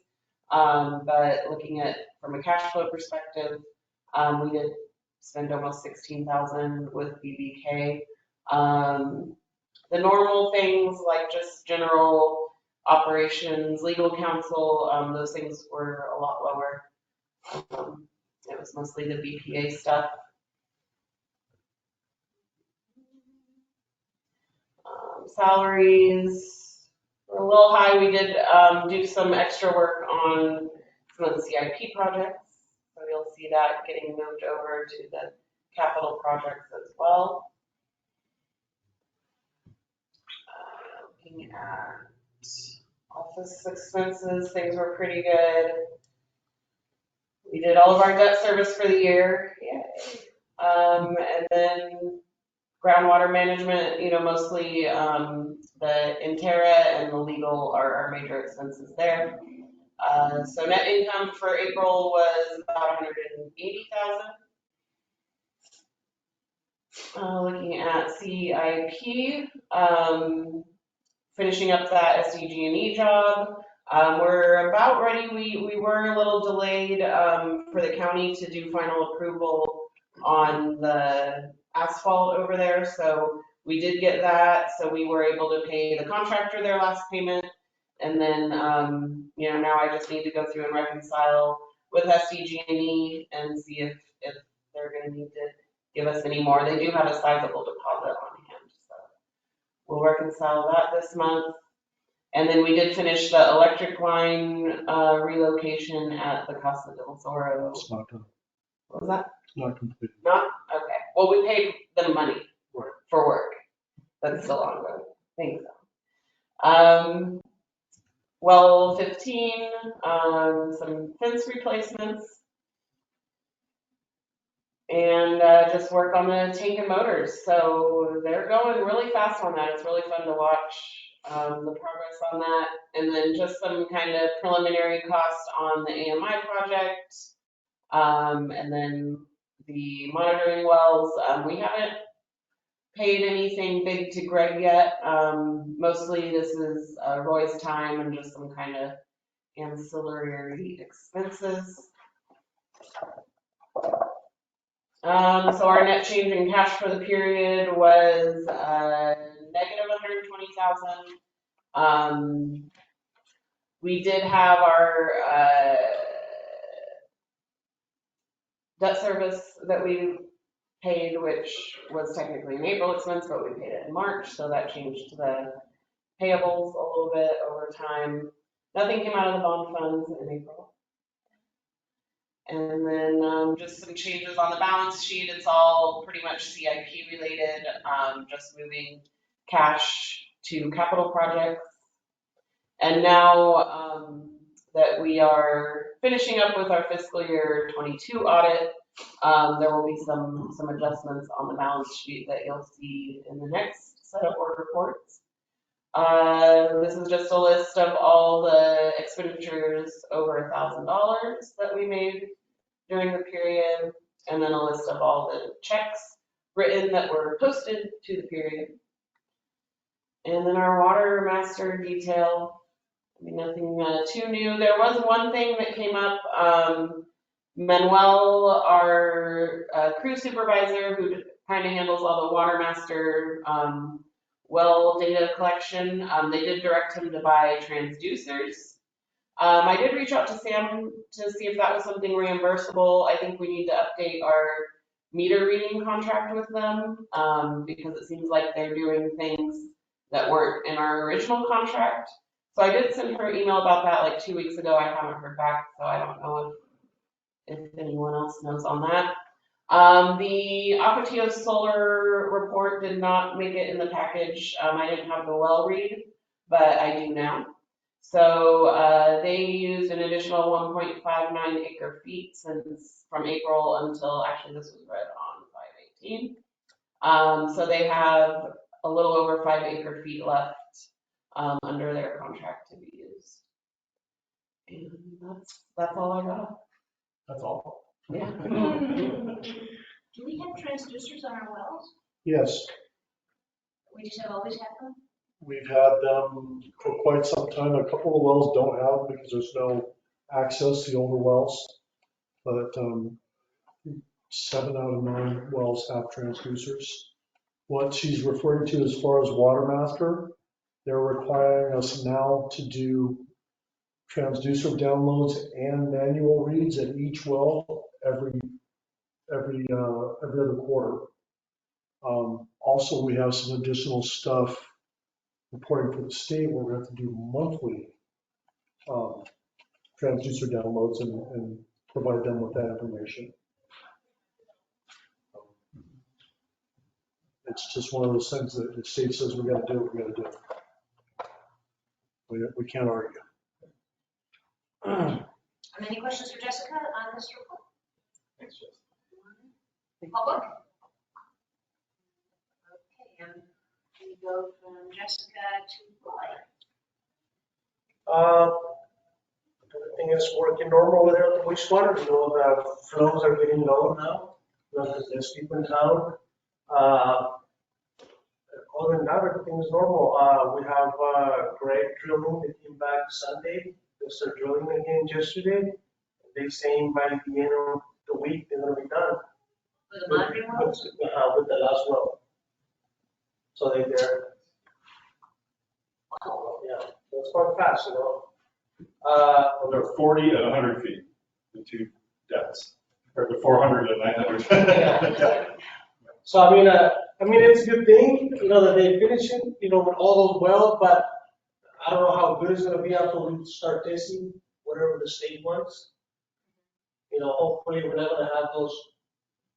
But looking at from a cash flow perspective, we did spend almost 16,000 with BBK. The normal things like just general operations, legal counsel, those things were a lot lower. It was mostly the BPA stuff. Salaries were a little high. We did do some extra work on some of the CIP projects. So you'll see that getting moved over to the capital projects as well. Looking at office expenses, things were pretty good. We did all of our debt service for the year. Yay. And then groundwater management, you know, mostly the Intera and the legal are our major expenses there. So net income for April was about 180,000. Looking at CIP, finishing up that SDG&E job. We're about ready. We were a little delayed for the county to do final approval on the asphalt over there. So we did get that. So we were able to pay the contractor their last payment. And then, you know, now I just need to go through and reconcile with SDG&E and see if they're going to need to give us any more. They do have a sizable deposit on hand. So we'll reconcile that this month. And then we did finish the electric line relocation at the Casa del Zorro. It's not done. What was that? Not complete. Not? Okay. Well, we paid them money for work. That's still ongoing. Thanks. Well, 15, some fence replacements. And just work on the tank and motors. So they're going really fast on that. It's really fun to watch the progress on that. And then just some kind of preliminary cost on the AMI project. And then the monitoring wells. We haven't paid anything big to Greg yet. Mostly this is Roy's time and just some kind of ancillary expenses. So our net change in cash for the period was negative 120,000. We did have our debt service that we paid, which was technically an April expense, but we paid it in March, so that changed the payables a little bit over time. Nothing came out of the bond funds in April. And then just some changes on the balance sheet. It's all pretty much CIP related, just moving cash to capital projects. And now that we are finishing up with our fiscal year 22 audit, there will be some adjustments on the balance sheet that you'll see in the next set of board reports. This is just a list of all the expenditures over $1,000 that we made during the period, and then a list of all the checks written that were posted to the period. And then our water master detail, I mean, nothing too new. There was one thing that came up. Manuel, our crew supervisor, who kind of handles all the water master well data collection, they did direct him to buy transducers. I did reach out to Sam to see if that was something reimbursable. I think we need to update our meter reading contract with them because it seems like they're doing things that weren't in our original contract. So I did send her an email about that like 2 weeks ago. I haven't heard back, so I don't know if anyone else knows on that. The Ocotillo solar report did not make it in the package. I didn't have the well read, but I do now. So they used an additional 1.59 acre feet since from April until, actually this was read on 5/18. So they have a little over 5 acre feet left under their contract to be used. And that's all I got. That's all. Yeah. Do we have transducers on our wells? Yes, We just have always had them? we've had them for quite some time. A couple of wells don't have because there's no access to the older wells. But 7 out of 9 wells have transducers. What she's referring to as far as water master, they're requiring us now to do transducer downloads and manual reads at each well every other quarter. Also, we have some additional stuff reporting for the state where we have to do monthly transducer downloads and provide them with that information. It's just one of those things that the state says we got to do, we got to do. We can't argue. Any questions for Jessica on this report? Public? Okay, and we go from Jessica to Roy. Everything is working normal with the wastewater. You know, the flows are getting low now. There's less people in town. Other than that, everything is normal. We have Greg drilling that came back Sunday. They started drilling again yesterday. They saying by the end of the week they're going to be done. With the monitoring wells? With the last well. So they're there. Yeah, it's going fast, you know. They're 40 and 100 feet, the two depths, or the 400 and 900. Yeah. So I mean, it's a good thing, you know, that they finish it, you know, with all those wells, but I don't know how good it's gonna be after we start testing whatever the state wants. You know, hopefully we're not gonna have those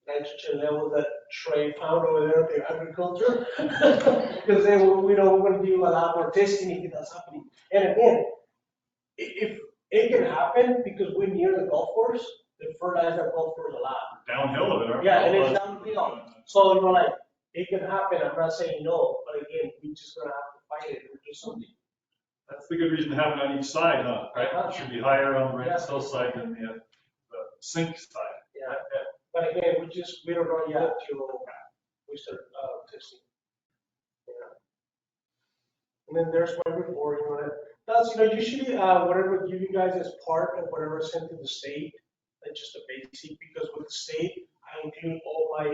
nitrogen levels that Trey found over there at the agriculture. Because then we know we're gonna do a lot more testing if that's happening. And again, if it can happen because we're near the golf course, they fertilize that golf course a lot. Downhill of it, aren't we? Yeah, and it's downhill. So, you know, like, it can happen. I'm not saying no, but again, we just gonna have to fight it or do something. That's the good reason to have it on each side, huh? Right? It should be higher on the right Yeah. south side than the sink side. Yeah. But again, we don't know yet till we start testing. Yeah. And then there's my report, that's, usually whatever we give you guys as part of whatever sent to the state, that's just a basic, because with the state, I include all my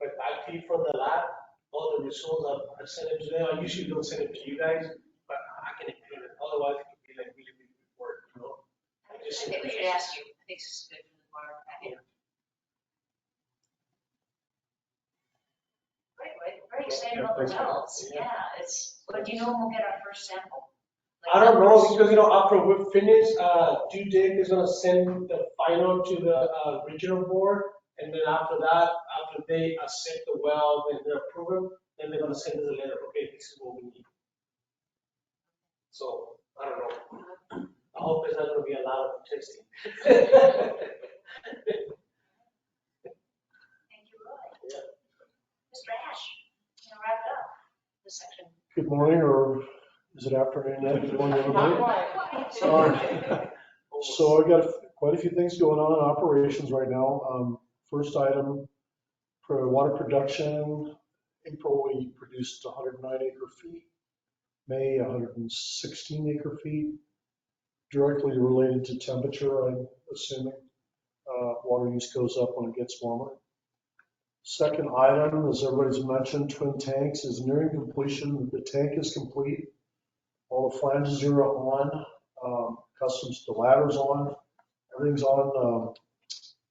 back feed from the lab, all the results, I send it to them. I usually don't send it to you guys, but I can include it, otherwise it could be like really big work, I think we should ask you. I think this is good for the board. Yeah. Great, very excited about the results. Yeah, but do you know when we'll get our first sample? I don't know, because, after we finish, due date is gonna send the final to the regional board, and then after that, after they accept the well, then they approve them, then they're gonna send us a letter, okay, this is what we need. So, I don't know. I hope there's not gonna be a lot of testing. Thank you, Roy. Yeah. Mr. Ash, wrap it up, this section. Good morning, or is it afternoon yet? Good morning, everybody. Sorry. So I got quite a few things going on in operations right now. First item, for water production, April we produced 109 acre feet, May 116 acre feet, directly related to temperature, I'm assuming. Water use goes up when it gets warmer. Second item, as everybody's mentioned, twin tanks is nearing completion. The tank is complete. All the flanges are on, customs, the ladder's on, everything's on.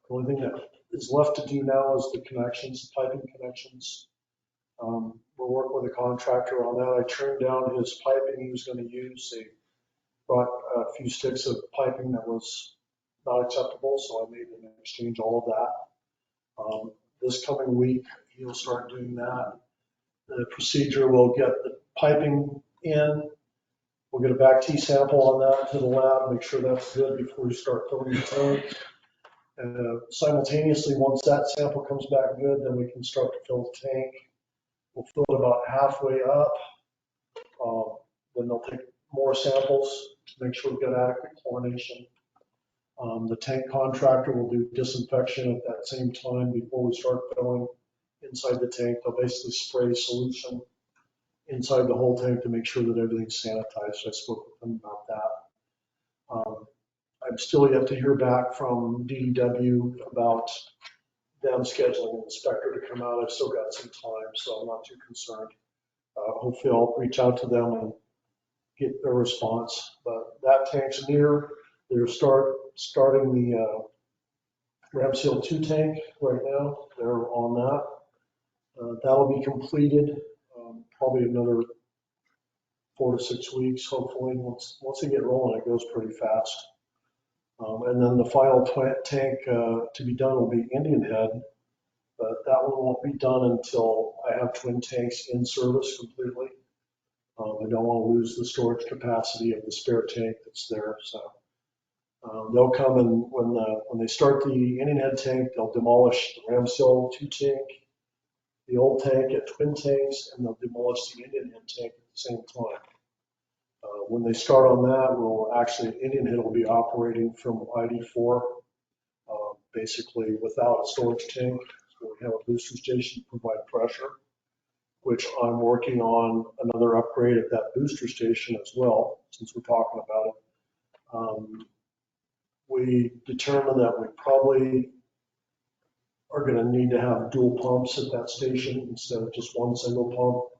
The only thing that is left to do now is the connections, piping connections. We're working with a contractor on that. I turned down his piping he was going to use. They brought a few sticks of piping that was not acceptable, so I made them exchange all of that. This coming week, he'll start doing that. The procedure will get the piping in. We'll get a back T sample on that to the lab, make sure that's good before we start filling the tank. Simultaneously, once that sample comes back good, then we can start to fill the tank. We'll fill it about halfway up. Then they'll take more samples to make sure we've got adequate chlorination. The tank contractor will do disinfection at that same time before we start filling inside the tank. They'll basically spray solution inside the whole tank to make sure that everything's sanitized. I spoke with them about that. I'm still yet to hear back from DEW about them scheduling an inspector to come out. I've still got some time, so I'm not too concerned. Hopefully I'll reach out to them and get their response. But that tank's near. They're starting the Ramshill 2 tank right now. They're on that. That'll be completed probably another 4 to 6 weeks, hopefully. Once they get rolling, it goes pretty fast. And then the final tank to be done will be Indian Head, but that one won't be done until I have twin tanks in service completely. I don't want to lose the storage capacity of the spare tank that's there. So they'll come and when they start the Indian Head tank, they'll demolish the Ramshill 2 tank, the old tank at twin tanks, and they'll demolish the Indian Head tank at the same time. When they start on that, Indian Head will be operating from ID4, basically without a storage tank. So we have a booster station to provide pressure, which I'm working on another upgrade at that booster station as well, since we're talking about it. We determined that we probably are going to need to have dual pumps at that station instead of just one single pump.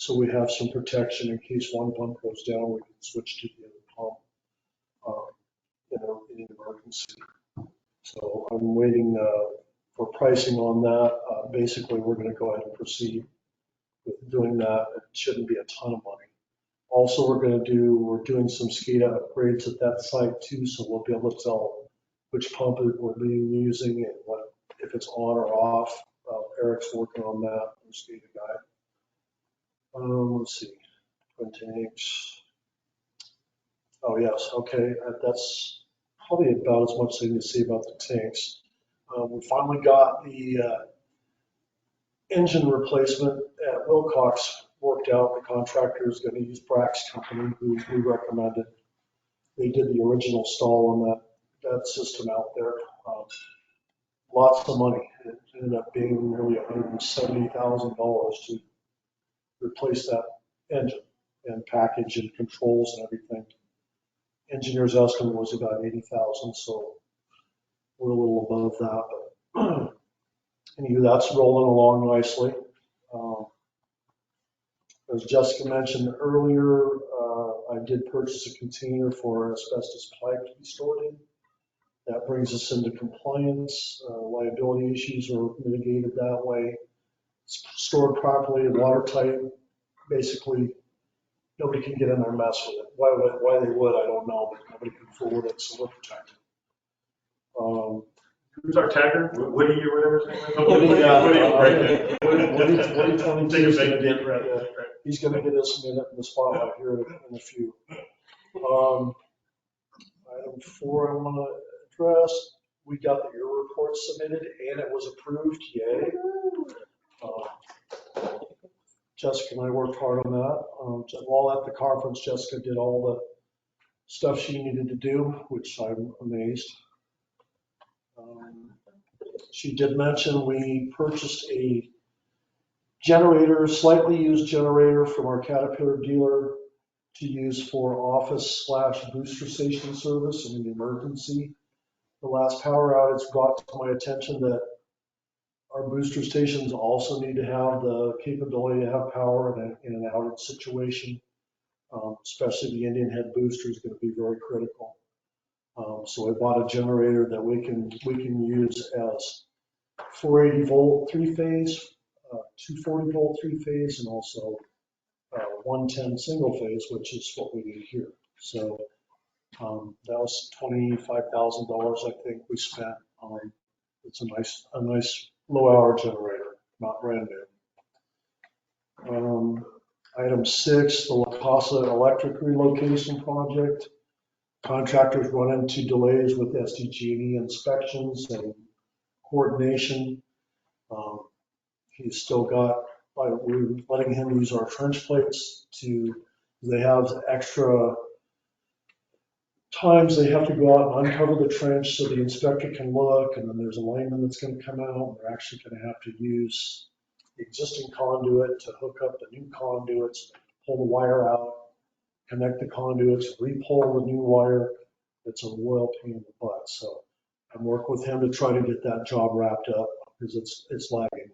So we have some protection in case one pump goes down, we can switch to the other pump, in an emergency. So I'm waiting for pricing on that. Basically, we're going to go ahead and proceed with doing that. It shouldn't be a ton of money. Also, we're doing some SCADA upgrades at that site too, so we'll be able to tell which pump we're using and what, if it's on or off. Eric's working on that, the SCADA guy. Let's see, twin tanks. Oh yes, okay, that's probably about as much as I can say about the tanks. We finally got the engine replacement at Wilcox worked out. The contractor is going to use Brack's company, who we recommended. They did the original stall on that system out there. lots of money. It ended up being nearly $170,000 to replace that engine and package and controls and everything. Engineer's estimate was about 80,000, so we're a little above that. But anyway, that's rolling along nicely. As Jessica mentioned earlier, I did purchase a container for asbestos pipe to be stored in. That brings us into compliance. Liability issues are mitigated that way. It's stored properly, watertight. Basically, nobody can get in there and mess with it. Why they would, I don't know, but nobody can fool with it, so we're protected. Who's our tagger? Woody or whatever his name is? Woody 22 is going to get, he's going to get us in the spotlight here in a few. Item 4 I want to address, we got the year report submitted and it was approved, yay. Jessica and I worked hard on that. While at the conference, Jessica did all the stuff she needed to do, which I'm amazed. She did mention we purchased a generator, slightly used generator from our Caterpillar dealer to use for office/booster station service in an emergency. The last power outage brought to my attention that our booster stations also need to have the capability to have power in an outage situation, especially the Indian Head booster is going to be very critical. So I bought a generator that we can use as 480 volt 3-phase, 240 volt 3-phase, and also 110 single phase, which is what we need here. So that was $25,000 I think we spent on. It's a nice low hour generator, not brand new. Item 6, the La Casa electric relocation project. Contractors run into delays with SDG&E inspections and coordination. He's still got, we're letting him use our trench plates they have extra times they have to go out and uncover the trench so the inspector can look, and then there's a lineman that's going to come out, and they're actually going to have to use the existing conduit to hook up the new conduits, pull the wire out, connect the conduits, re-pull the new wire. It's a royal pain in the butt. So I'm working with him to try to get that job wrapped up because it's lagging.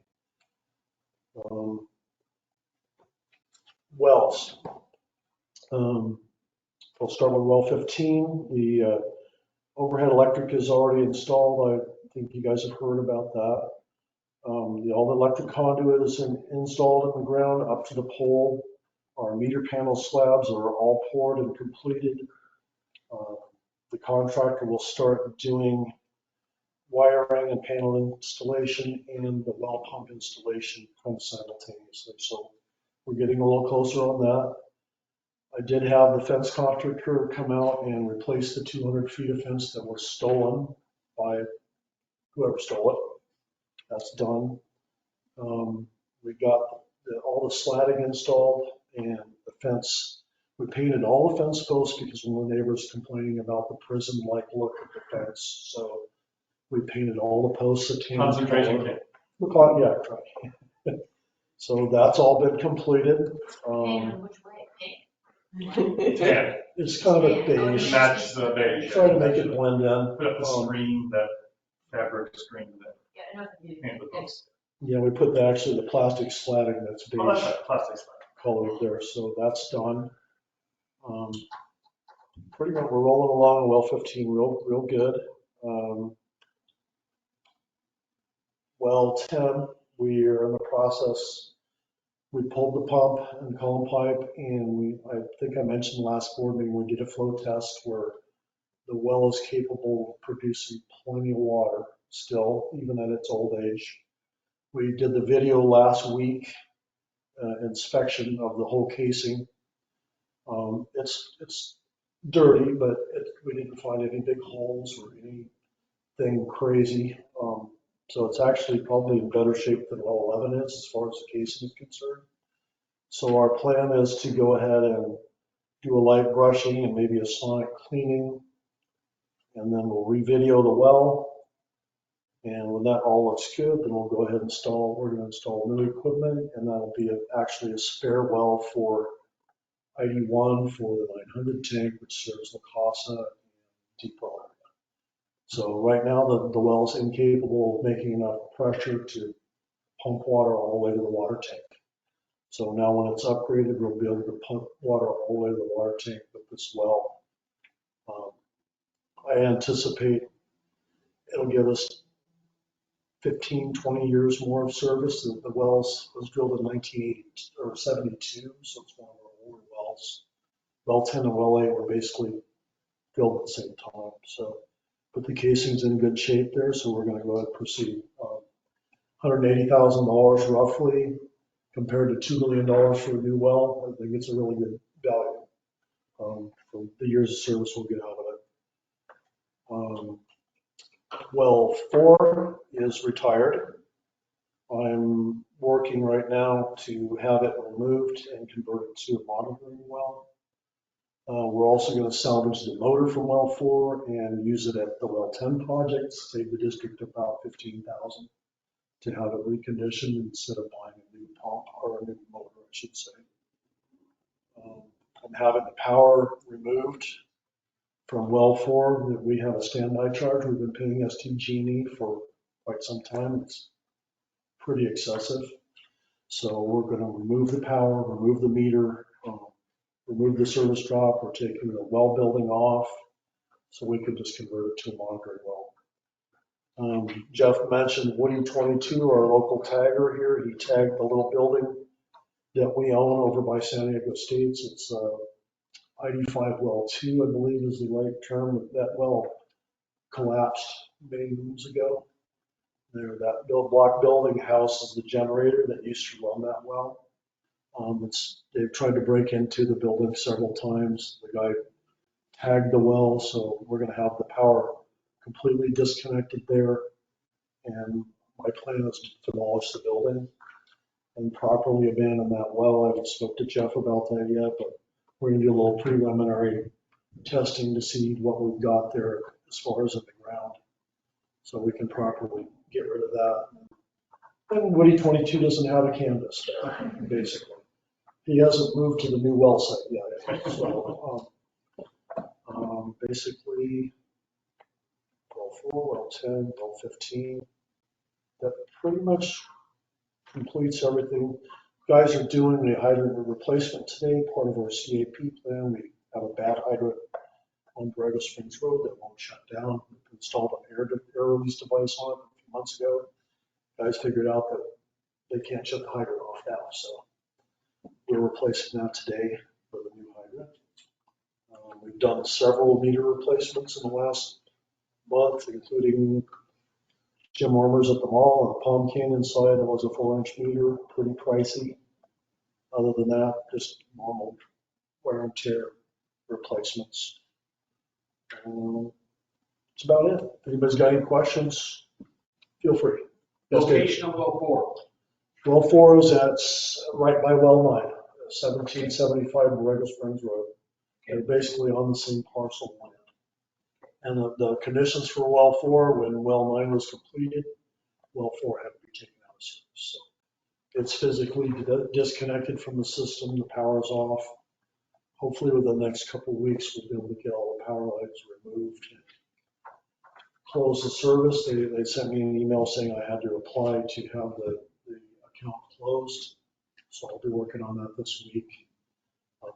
Wells. I'll start with well 15. The overhead electric is already installed. I think you guys have heard about that. All the electric conduit is installed in the ground up to the pole. Our meter panel slabs are all poured and completed. The contractor will start doing wiring and panel installation and the well pump installation kind of simultaneously. So we're getting a little closer on that. I did have the fence contractor come out and replace the 200 feet of fence that was stolen by whoever stole it. That's done. We got all the slatting installed and the fence. We painted all the fence posts because one of the neighbors complaining about the prison-like look of the fence. So we painted all the posts a tan Concentration color. Yeah, so that's all been completed. Which way? Tan. It's kind of a beige. Match the beige. Try to make it blend in. Put up the screen, the fabric screen that. Yeah, enough of you. And the post. Yeah, we put actually the plastic slatting that's beige Oh, that's right, plastic slab. colored there, so that's done. Pretty much we're rolling along well 15 real good. Well 10, we are in the process. We pulled the pump and column pipe, and I think I mentioned last board meeting, we did a flow test where the well is capable of producing plenty of water still, even at its old age. We did the video last week, inspection of the whole casing. It's dirty, but we didn't find any big holes or anything crazy. So it's actually probably in better shape than well 11 is as far as the casing is concerned. So our plan is to go ahead and do a light brushing and maybe a sonic cleaning, and then we'll re-video the well. And when that all looks good, then we'll go ahead and we're going to install new equipment, and that'll be actually a spare well for ID1 for the 900 tank, which serves La Casa and deep well area. So right now, the well is incapable of making enough pressure to pump water all the way to the water tank. So now when it's upgraded, we'll be able to pump water all the way to the water tank with this well. I anticipate it'll give us 15, 20 years more of service. The wells was drilled in 1980 or 72, so it's one of our older wells. Well 10 and well 8 were basically drilled at the same time. So, but the casing's in good shape there, so we're going to go ahead and proceed. $180,000 roughly compared to $2 million for a new well. I think it's a really good value for the years of service we'll get out of it. Well 4 is retired. I'm working right now to have it removed and converted to a monitoring well. We're also going to salvage the motor from well 4 and use it at the well 10 project, save the district about $15,000 to have it reconditioned instead of buying a new pump or a new motor, I should say. I'm having the power removed from well 4. That we have a standby charge. We've been paying SDG&E for quite some time. It's pretty excessive. So we're going to remove the power, remove the meter, remove the service drop. We're taking the well building off so we can just convert it to a monitoring well. Jeff mentioned Woody 22, our local tagger here. He tagged the little building that we own over by San Diego States. It's ID5 well 2, I believe is the right term. That well collapsed many moons ago. There, that block building houses the generator that used to run that well. They've tried to break into the building several times. The guy tagged the well, so we're going to have the power completely disconnected there. And my plan is to demolish the building and properly abandon that well. I haven't spoke to Jeff about that yet, but we're going to do a little preliminary testing to see what we've got there as far as in the ground, so we can properly get rid of that. And Woody 22 doesn't have a canvas there, basically. He hasn't moved to the new well site yet. So basically, well 4, well 10, well 15, that pretty much completes everything. Guys are doing the hydrant replacement today, part of our CAP plan. We have a bad hydrant on Borrego Springs Road that won't shut down. We installed an air release device on it a few months ago. Guys figured out that they can't shut the hydrant off now, so we're replacing that today for the new hydrant. We've done several meter replacements in the last month, including Jim Armour's at the mall on the Palm Canyon side. That was a 4-inch meter, pretty pricey. Other than that, just normal wear and tear replacements. That's about it. If anybody's got any questions, feel free. Location of well 4. Well 4 is at right by well 9, 1775 Borrego Springs Road. They're basically on the same parcel land. And the conditions for well 4, when well 9 was completed, well 4 had to be taken out of service. So it's physically disconnected from the system. The power's off. Hopefully within the next couple of weeks, we'll be able to get all the power lines removed and close the service. They sent me an email saying I had to apply to have the account closed. So I'll be working on that this week.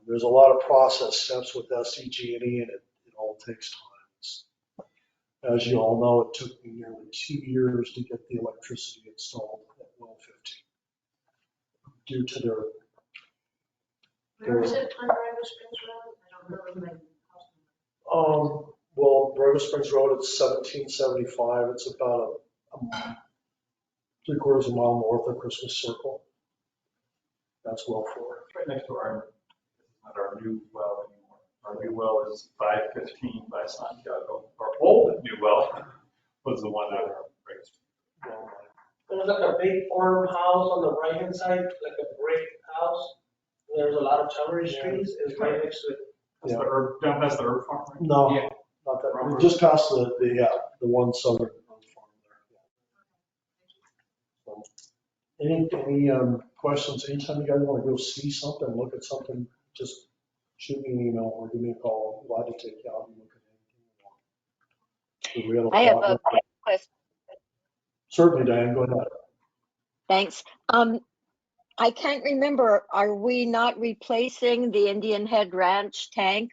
There's a lot of process steps with SDG&E, and it all takes time. As you all know, it took me nearly 2 years to get the electricity installed at well 15 due to their. Where is it on Borrego Springs Road? I don't know my house. Well, Borrego Springs Road, it's 1775. It's about a 3/4 mile north of Christmas Circle. That's well 4. Right next to not our new well anymore. Our new well is 515 by Santiago. Our old new well was the one out of Borrego. There's like a big farmhouse on the right-hand side, like a brick house. There's a lot of cherry trees. It's right next to it. That's the herb, down past the herb farm, right? No, Yeah. not that. Just past the one southern farm there. Any questions? Anytime you guys want to go see something, look at something, just shoot me an email or give me a call. I'm glad to take you out and look at anything you want. So we have a I have plot. a question. Certainly, Diane, go ahead. Thanks. I can't remember, are we not replacing the Indian Head Ranch tank?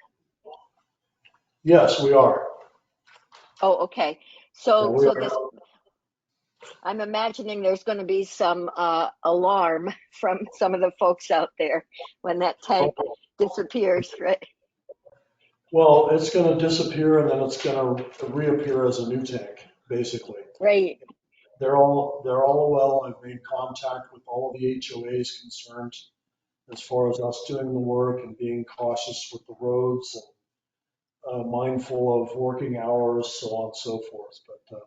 Yes, we are. Oh, okay. Yeah, So, we so are. this, I'm imagining there's going to be some alarm from some of the folks out there when that tank disappears, right? Well, it's going to disappear and then it's going to reappear as a new tank, basically. Right. They're all well. I've made contact with all of the HOAs concerned as far as us doing the work and being cautious with the roads and mindful of working hours, so on and so forth. But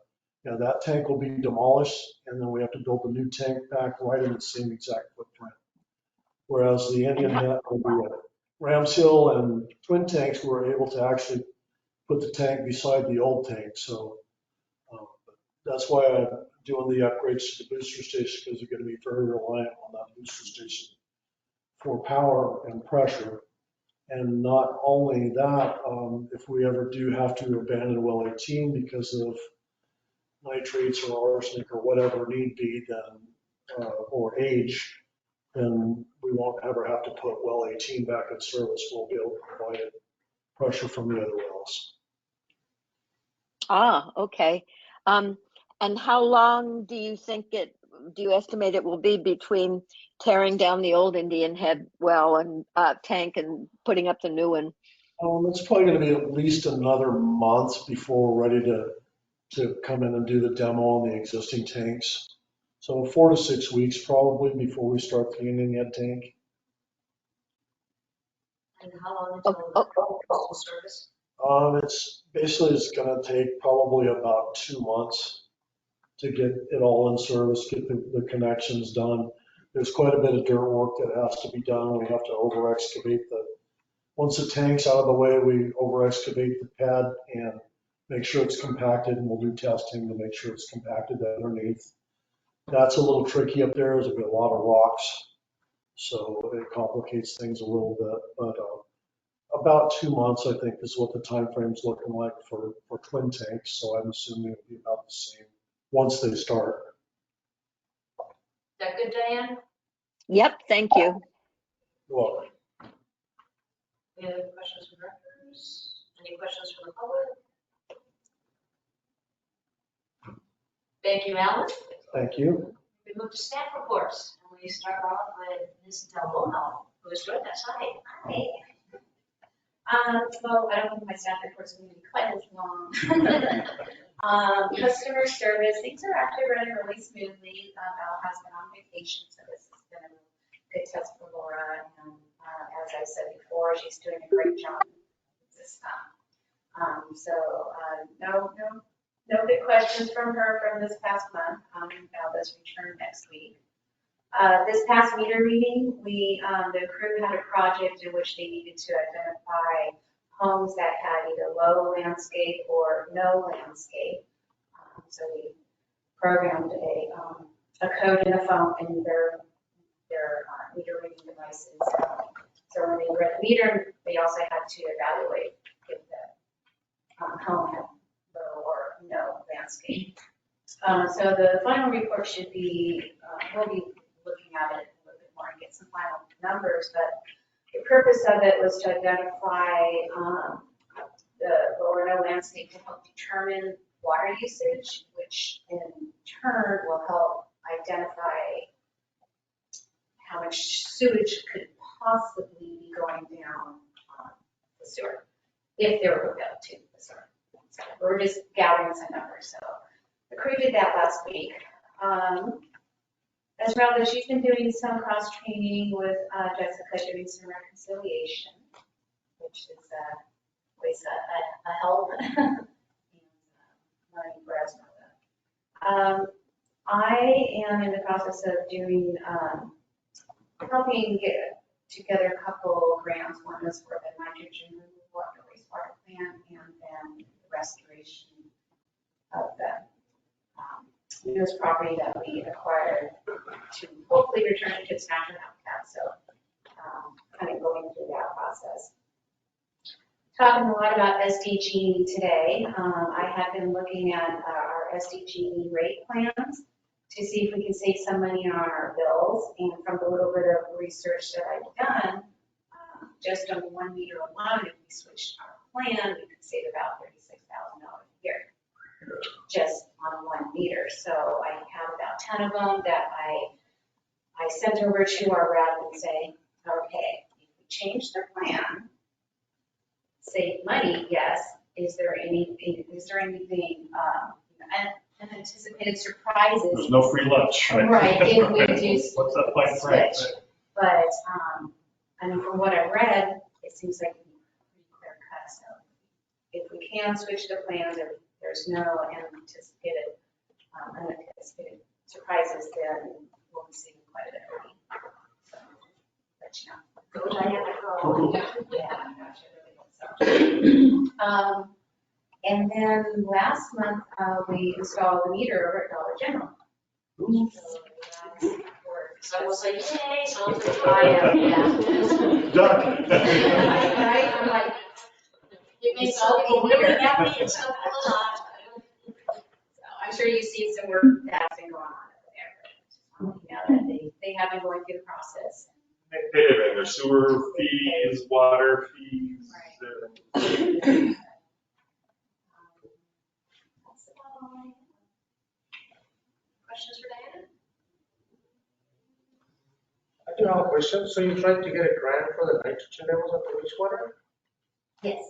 yeah, that tank will be demolished and then we have to build a new tank back right in the same exact footprint. Whereas the Indian Head will be at Rams Hill and Twin Tanks, we were able to actually put the tank beside the old tank. So that's why I'm doing the upgrades to the booster station, because they're going to be very reliant on that booster station for power and pressure. And not only that, if we ever do have to abandon well 18 because of nitrates or arsenic or whatever need be, then or age, then we won't ever have to put well 18 back in service. We'll be able to provide pressure from the other wells. Ah, okay. And how long do you estimate it will be between tearing down the old Indian Head well and tank and putting up the new one? It's probably going to be at least another month before we're ready to come in and do the demo on the existing tanks. So 4 to 6 weeks probably before we start the Indian Head tank. And how long until the full service? It's going to take probably about 2 months to get it all in service, get the connections done. There's quite a bit of dirt work that has to be done. We have to over excavate once the tank's out of the way, we over excavate the pad and make sure it's compacted, and we'll do testing to make sure it's compacted underneath. That's a little tricky up there. There's a lot of rocks, so it complicates things a little bit. But about 2 months, I think, is what the time frame's looking like for twin tanks. So I'm assuming it'll be about the same once they start. Is that good, Diane? Yep, thank you. You're welcome. Any other questions from directors? Any questions from the public? Thank you, Alan. Thank you. We move to staff reports, and we start off with Ms. Del Bono, who is with us. Hi. Well, I don't think my staff report's going to be quite as long. Customer service, things are actually running really smoothly. Val has been on vacation, so this has been a good test for Laura. And as I said before, she's doing a great job this time. No big questions from her from this past month. Val does return next week. This past meter reading, the crew had a project in which they needed to identify homes that had either low landscape or no landscape. So we programmed a code in the phone in their meter reading devices. So when they read the meter, they also had to evaluate if the home had low or no landscape. So the final report should be, we'll be looking at it a little bit more and get some final numbers, but the purpose of it was to identify the low or no landscape to help determine water usage, which in turn will help identify how much sewage could possibly be going down the sewer if they were hooked up to the sewer. So we're just gathering some numbers. So the crew did that last week. Esmeralda, she's been doing some cross training with Jessica, doing some reconciliation, which is always a help learning for Esmeralda. I am in the process of doing, helping get together a couple grants. One is for the nitrogen removal at the wastewater plant, and then the restoration of the newest property that we acquired to hopefully return it to its natural habitat. So kind of going through that process. Talking a lot about SDG today. I have been looking at our SDG rate plans to see if we can save some money on our bills. And from the little bit of research that I've done, just on 1 meter alone, if we switched our plan, we could save about $36,000 a year, just on 1 meter. So I have about 10 of them that I sent over to our rep and say, okay, if we change the plan, save money, yes. Is there anything unanticipated surprises? There's no free lunch, right? Right, if we do What's that plan for? switch. But, I mean, from what I've read, it seems like a pretty clear cut. So if we can switch the plans, or there's no unanticipated surprises, then we'll be seeing quite a bit of money. So, but you know, go Diana, go. Yeah, so. And then last month, we installed the meter over at Dollar General. So I was like, yay, so I'm going to buy it. Done. Right? I'm like, it makes all people really happy and stuff a lot. So I'm sure you've seen some work that's been going on over there. But, you know, that they have been going through the process. They have their sewer fees, water fees. Right. Questions for Diana? I do have a question. So you tried to get a grant for the nitrogen levels of the wastewater Yes.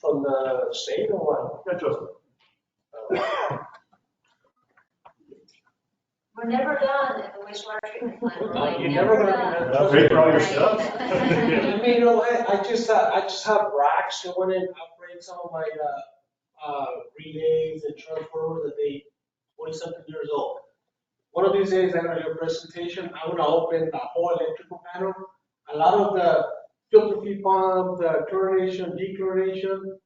from the state or what? Yeah, Joseph. We're never done at the wastewater treatment plant. We're like, You're never never done. gonna Pay for all your stuff. I mean, you know, I just have racks. I want to upgrade some of my relays and transformers that they 40-something years old. One of these days, I'm gonna do a presentation. I'm gonna open the whole electrical panel. A lot of the filter feed pump, the chlorination, dechlorination.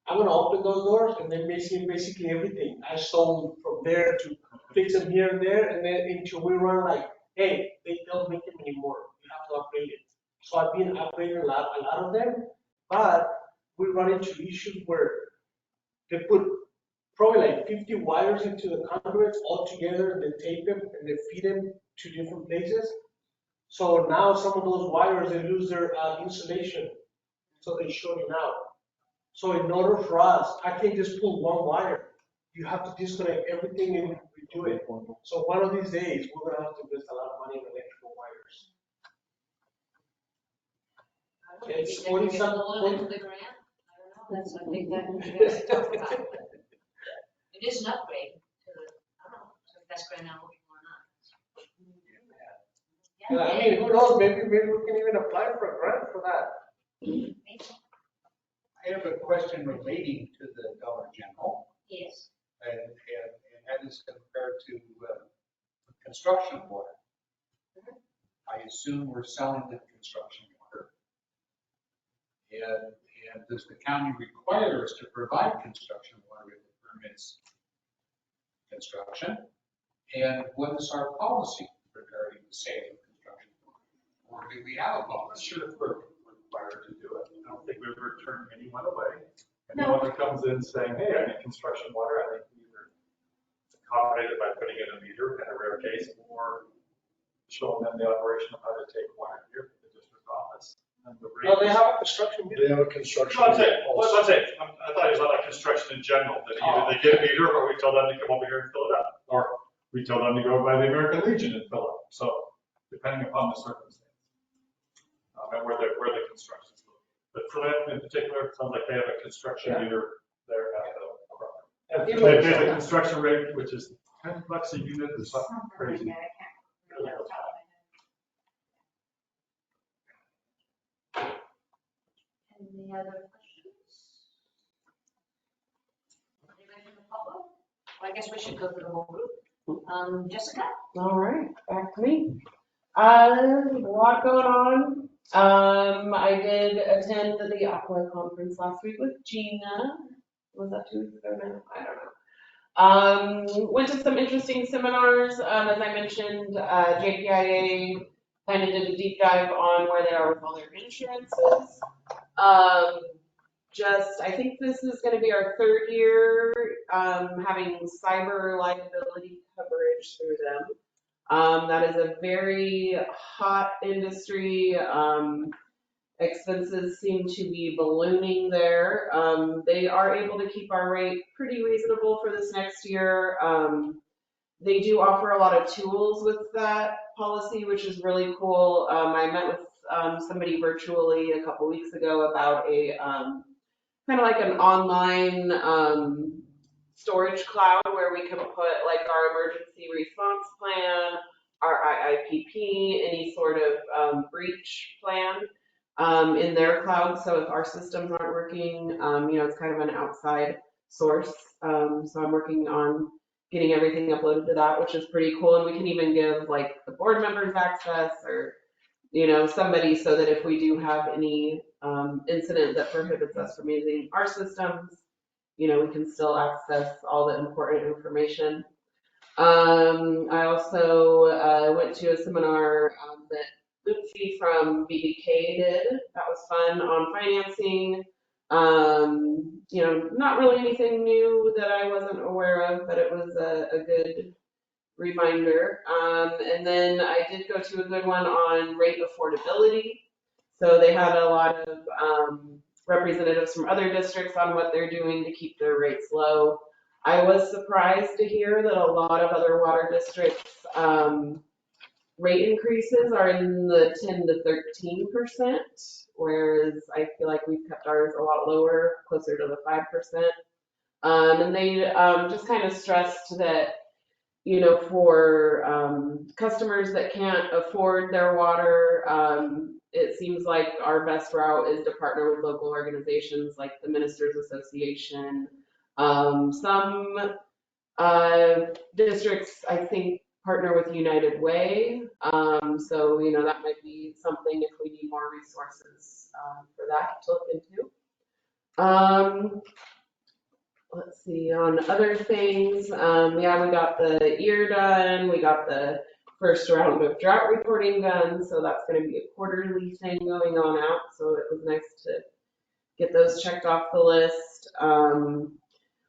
I'm gonna open those doors and then basically everything. I sold from there to fix them here and there, and then until we run like, hey, they don't make them anymore. You have to upgrade it. So I've been upgrading a lot of them, but we run into issues where they put probably like 50 wires into the conduits all together, and they tape them and they feed them to different places. So now some of those wires, they lose their insulation, so they shorting out. So in order for us, I can't just pull one wire. You have to disconnect everything and redo it. So one of these days, we're gonna have to invest a lot of money in electrical wires. It's 40 something. Into the grant? I don't know, that's something that you guys talk about. It is an upgrade to the, I don't know, if that's grant eligible or not. Yeah, I mean, who knows, maybe we can even apply for a grant for that. I have a question relating to the Dollar General, Yes. and that is compared to construction water. I assume we're selling the construction water. And does the county require us to provide construction water if it permits construction? And what is our policy regarding the sale of construction water? Or do we have a policy? Sure, if we're required to do it. I don't think we've ever turned anyone away. Anyone that comes in saying, hey, I need construction water, I think we either accommodate it by putting in a meter in a rare case, or showing them the operation of how to take water here from the district office. And the No, they have a construction meter. They have a construction. That's what I'm saying. I thought it was like construction in general, that either they get a meter or we tell them to come over here and fill it up. Or we tell them to go by the American Legion and fill up. So depending upon the circumstance. And where the construction is located. But for them in particular, it sounds like they have a construction meter there at the property. They pay the construction rate, which is $10 a unit or something crazy. Any other questions? Anybody from the public? Well, I guess we should go through the whole group. Jessica? All right, back to me. A lot going on. I did attend the Aqua conference last week with Gina. Was that 2 weeks ago now? I don't Went to some interesting seminars. As I mentioned, JPIA kind of did a deep dive on where they are with all their insurances. I think this is going to be our third year having cyber liability coverage through them. That is a very hot industry. Expenses seem to be ballooning there. They are able to keep our rate pretty reasonable for this next year. They do offer a lot of tools with that policy, which is really cool. I met with somebody virtually a couple weeks ago about a kind of like an online storage cloud where we can put like our emergency response plan, our IIPP, any sort of breach plan in their cloud. So if our systems aren't working, it's kind of an outside source. So I'm working on getting everything uploaded to that, which is pretty cool. And we can even give like the board members access or, somebody, so that if we do have any incident that prohibits us from using our systems, we can still access all the important information. I also went to a seminar that Lucy from BBK did. That was fun on financing. Not really anything new that I wasn't aware of, but it was a good reminder. And then I did go to a good one on rate affordability. So they had a lot of representatives from other districts on what they're doing to keep their rates low. I was surprised to hear that a lot of other water districts rate increases are in the 10 to 13%, whereas I feel like we've kept ours a lot lower, closer to the 5%. And they just kind of stressed that, for customers that can't afford their water, it seems like our best route is to partner with local organizations like the Ministers Association. Some districts, I think, partner with United Way. So, that might be something if we need more resources for that to look into. Let's see, on other things, we got the ear done. We got the first round of drought reporting done. So that's going to be a quarterly thing going on out. So it was nice to get those checked off the list.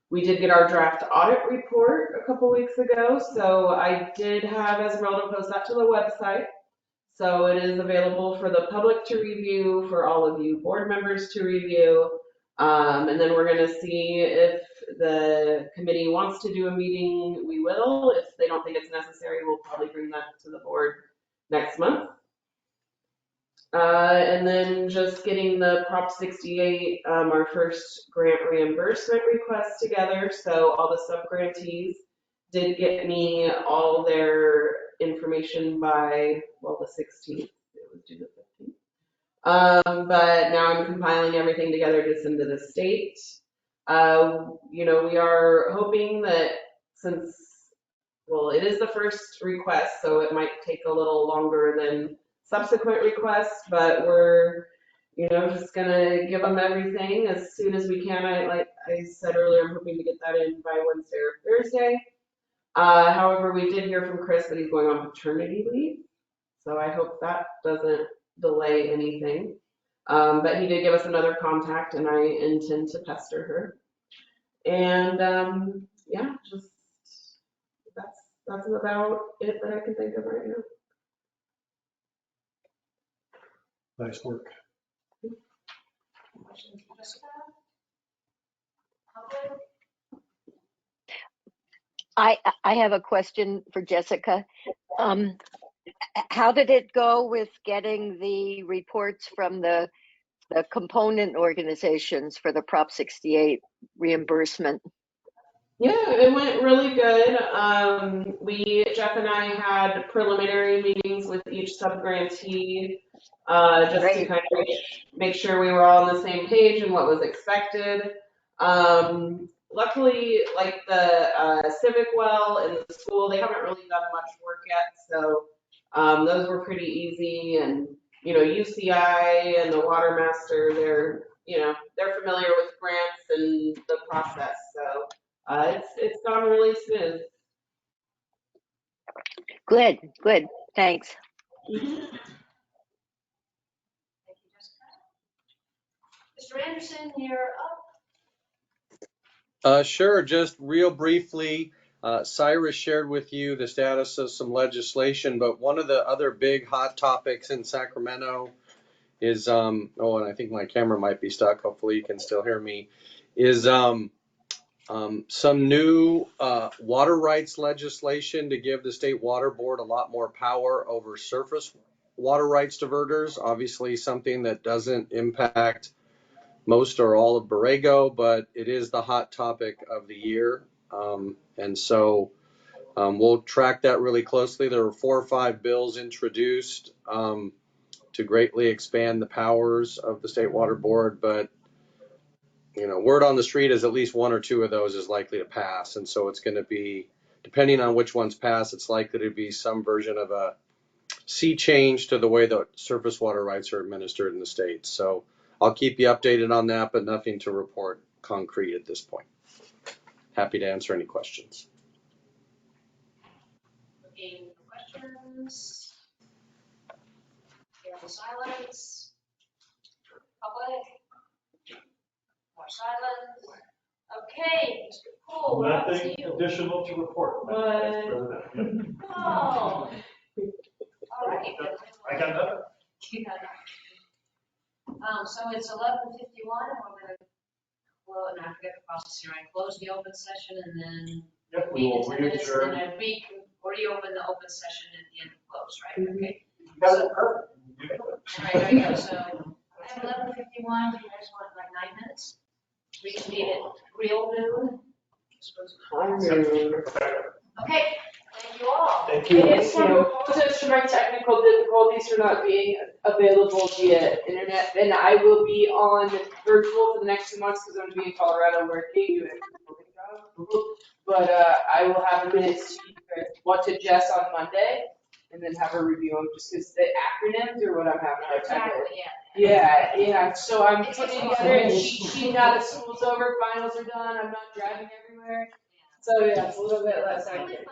We did get our draft audit report a couple weeks ago. So I did have Esmeralda post that to the website. So it is available for the public to review, for all of you board members to review. And then we're going to see if the committee wants to do a meeting, we will. If they don't think it's necessary, we'll probably bring that to the board next month. And then just getting the Prop 68, our first grant reimbursement request together. So all the sub-grantees did get me all their information by, the 16th. It was due the 15th. But now I'm compiling everything together to send to the state. We are hoping that since, it is the first request, so it might take a little longer than subsequent requests, but we're, just gonna give them everything as soon as we can. Like I said earlier, I'm hoping to get that in by Wednesday or Thursday. However, we did hear from Chris that he's going on paternity leave, so I hope that doesn't delay anything. But he did give us another contact, and I intend to pester her. And just that's about it that I can think of right now. Nice work. I have a question for Jessica. How did it go with getting the reports from the component organizations for the Prop 68 reimbursement? Yeah, it went really good. Jeff and I had preliminary meetings with each sub-grantee just to kind of make sure we were all on the same page and what was expected. Luckily, like the Civic Well and the school, they haven't really done much work yet, so those were pretty easy. And UCI and the Water Master, they're familiar with grants and the process, so It's gone really smooth. Good, good. Thanks. Thank you, Jessica. Mr. Anderson, you're up. Sure, just real briefly, Cyrus shared with you the status of some legislation, but one of the other big hot topics in Sacramento is, and I think my camera might be stuck, hopefully you can still hear me, is some new water rights legislation to give the State Water Board a lot more power over surface water rights diverters. Obviously something that doesn't impact most or all of Borrego, but it is the hot topic of the year. And so we'll track that really closely. There were 4 or 5 bills introduced to greatly expand the powers of the State Water Board, but word on the street is at least 1 or 2 of those is likely to pass. And so it's going to be, depending on which ones pass, it's likely to be some version of a sea change to the way that surface water rights are administered in the state. So I'll keep you updated on that, but nothing to report concrete at this point. Happy to answer any questions. Looking for questions. Hearing silence. Public. More silence. Okay, Mr. Poole, up to Nothing you. additional to report. Vice President. Oh, all right. I got nothing. You got it. So it's 11:51, and we're going to close, and I forget the process here. I close the open session and then Yep, we will re-adjourn. and then reopen the open session at the end of close, right? Okay. You got it perfect. All right, there you go. So I have 11:51. You guys want like 9 minutes? We can meet at real noon. Okay. Thank you all. Thank you. I just want to apologize for my technical difficulties for not being available via internet. And I will be on virtual for the next 2 months because I'm going to be in Colorado working doing a consulting job. But I will have minutes to Jess on Monday and then have her review them just because the acronyms are what I'm having a hard time with. Yeah. So I'm putting together a cheat sheet now that school's over, finals are done, I'm not driving everywhere. So yeah, it's a little bit less accurate.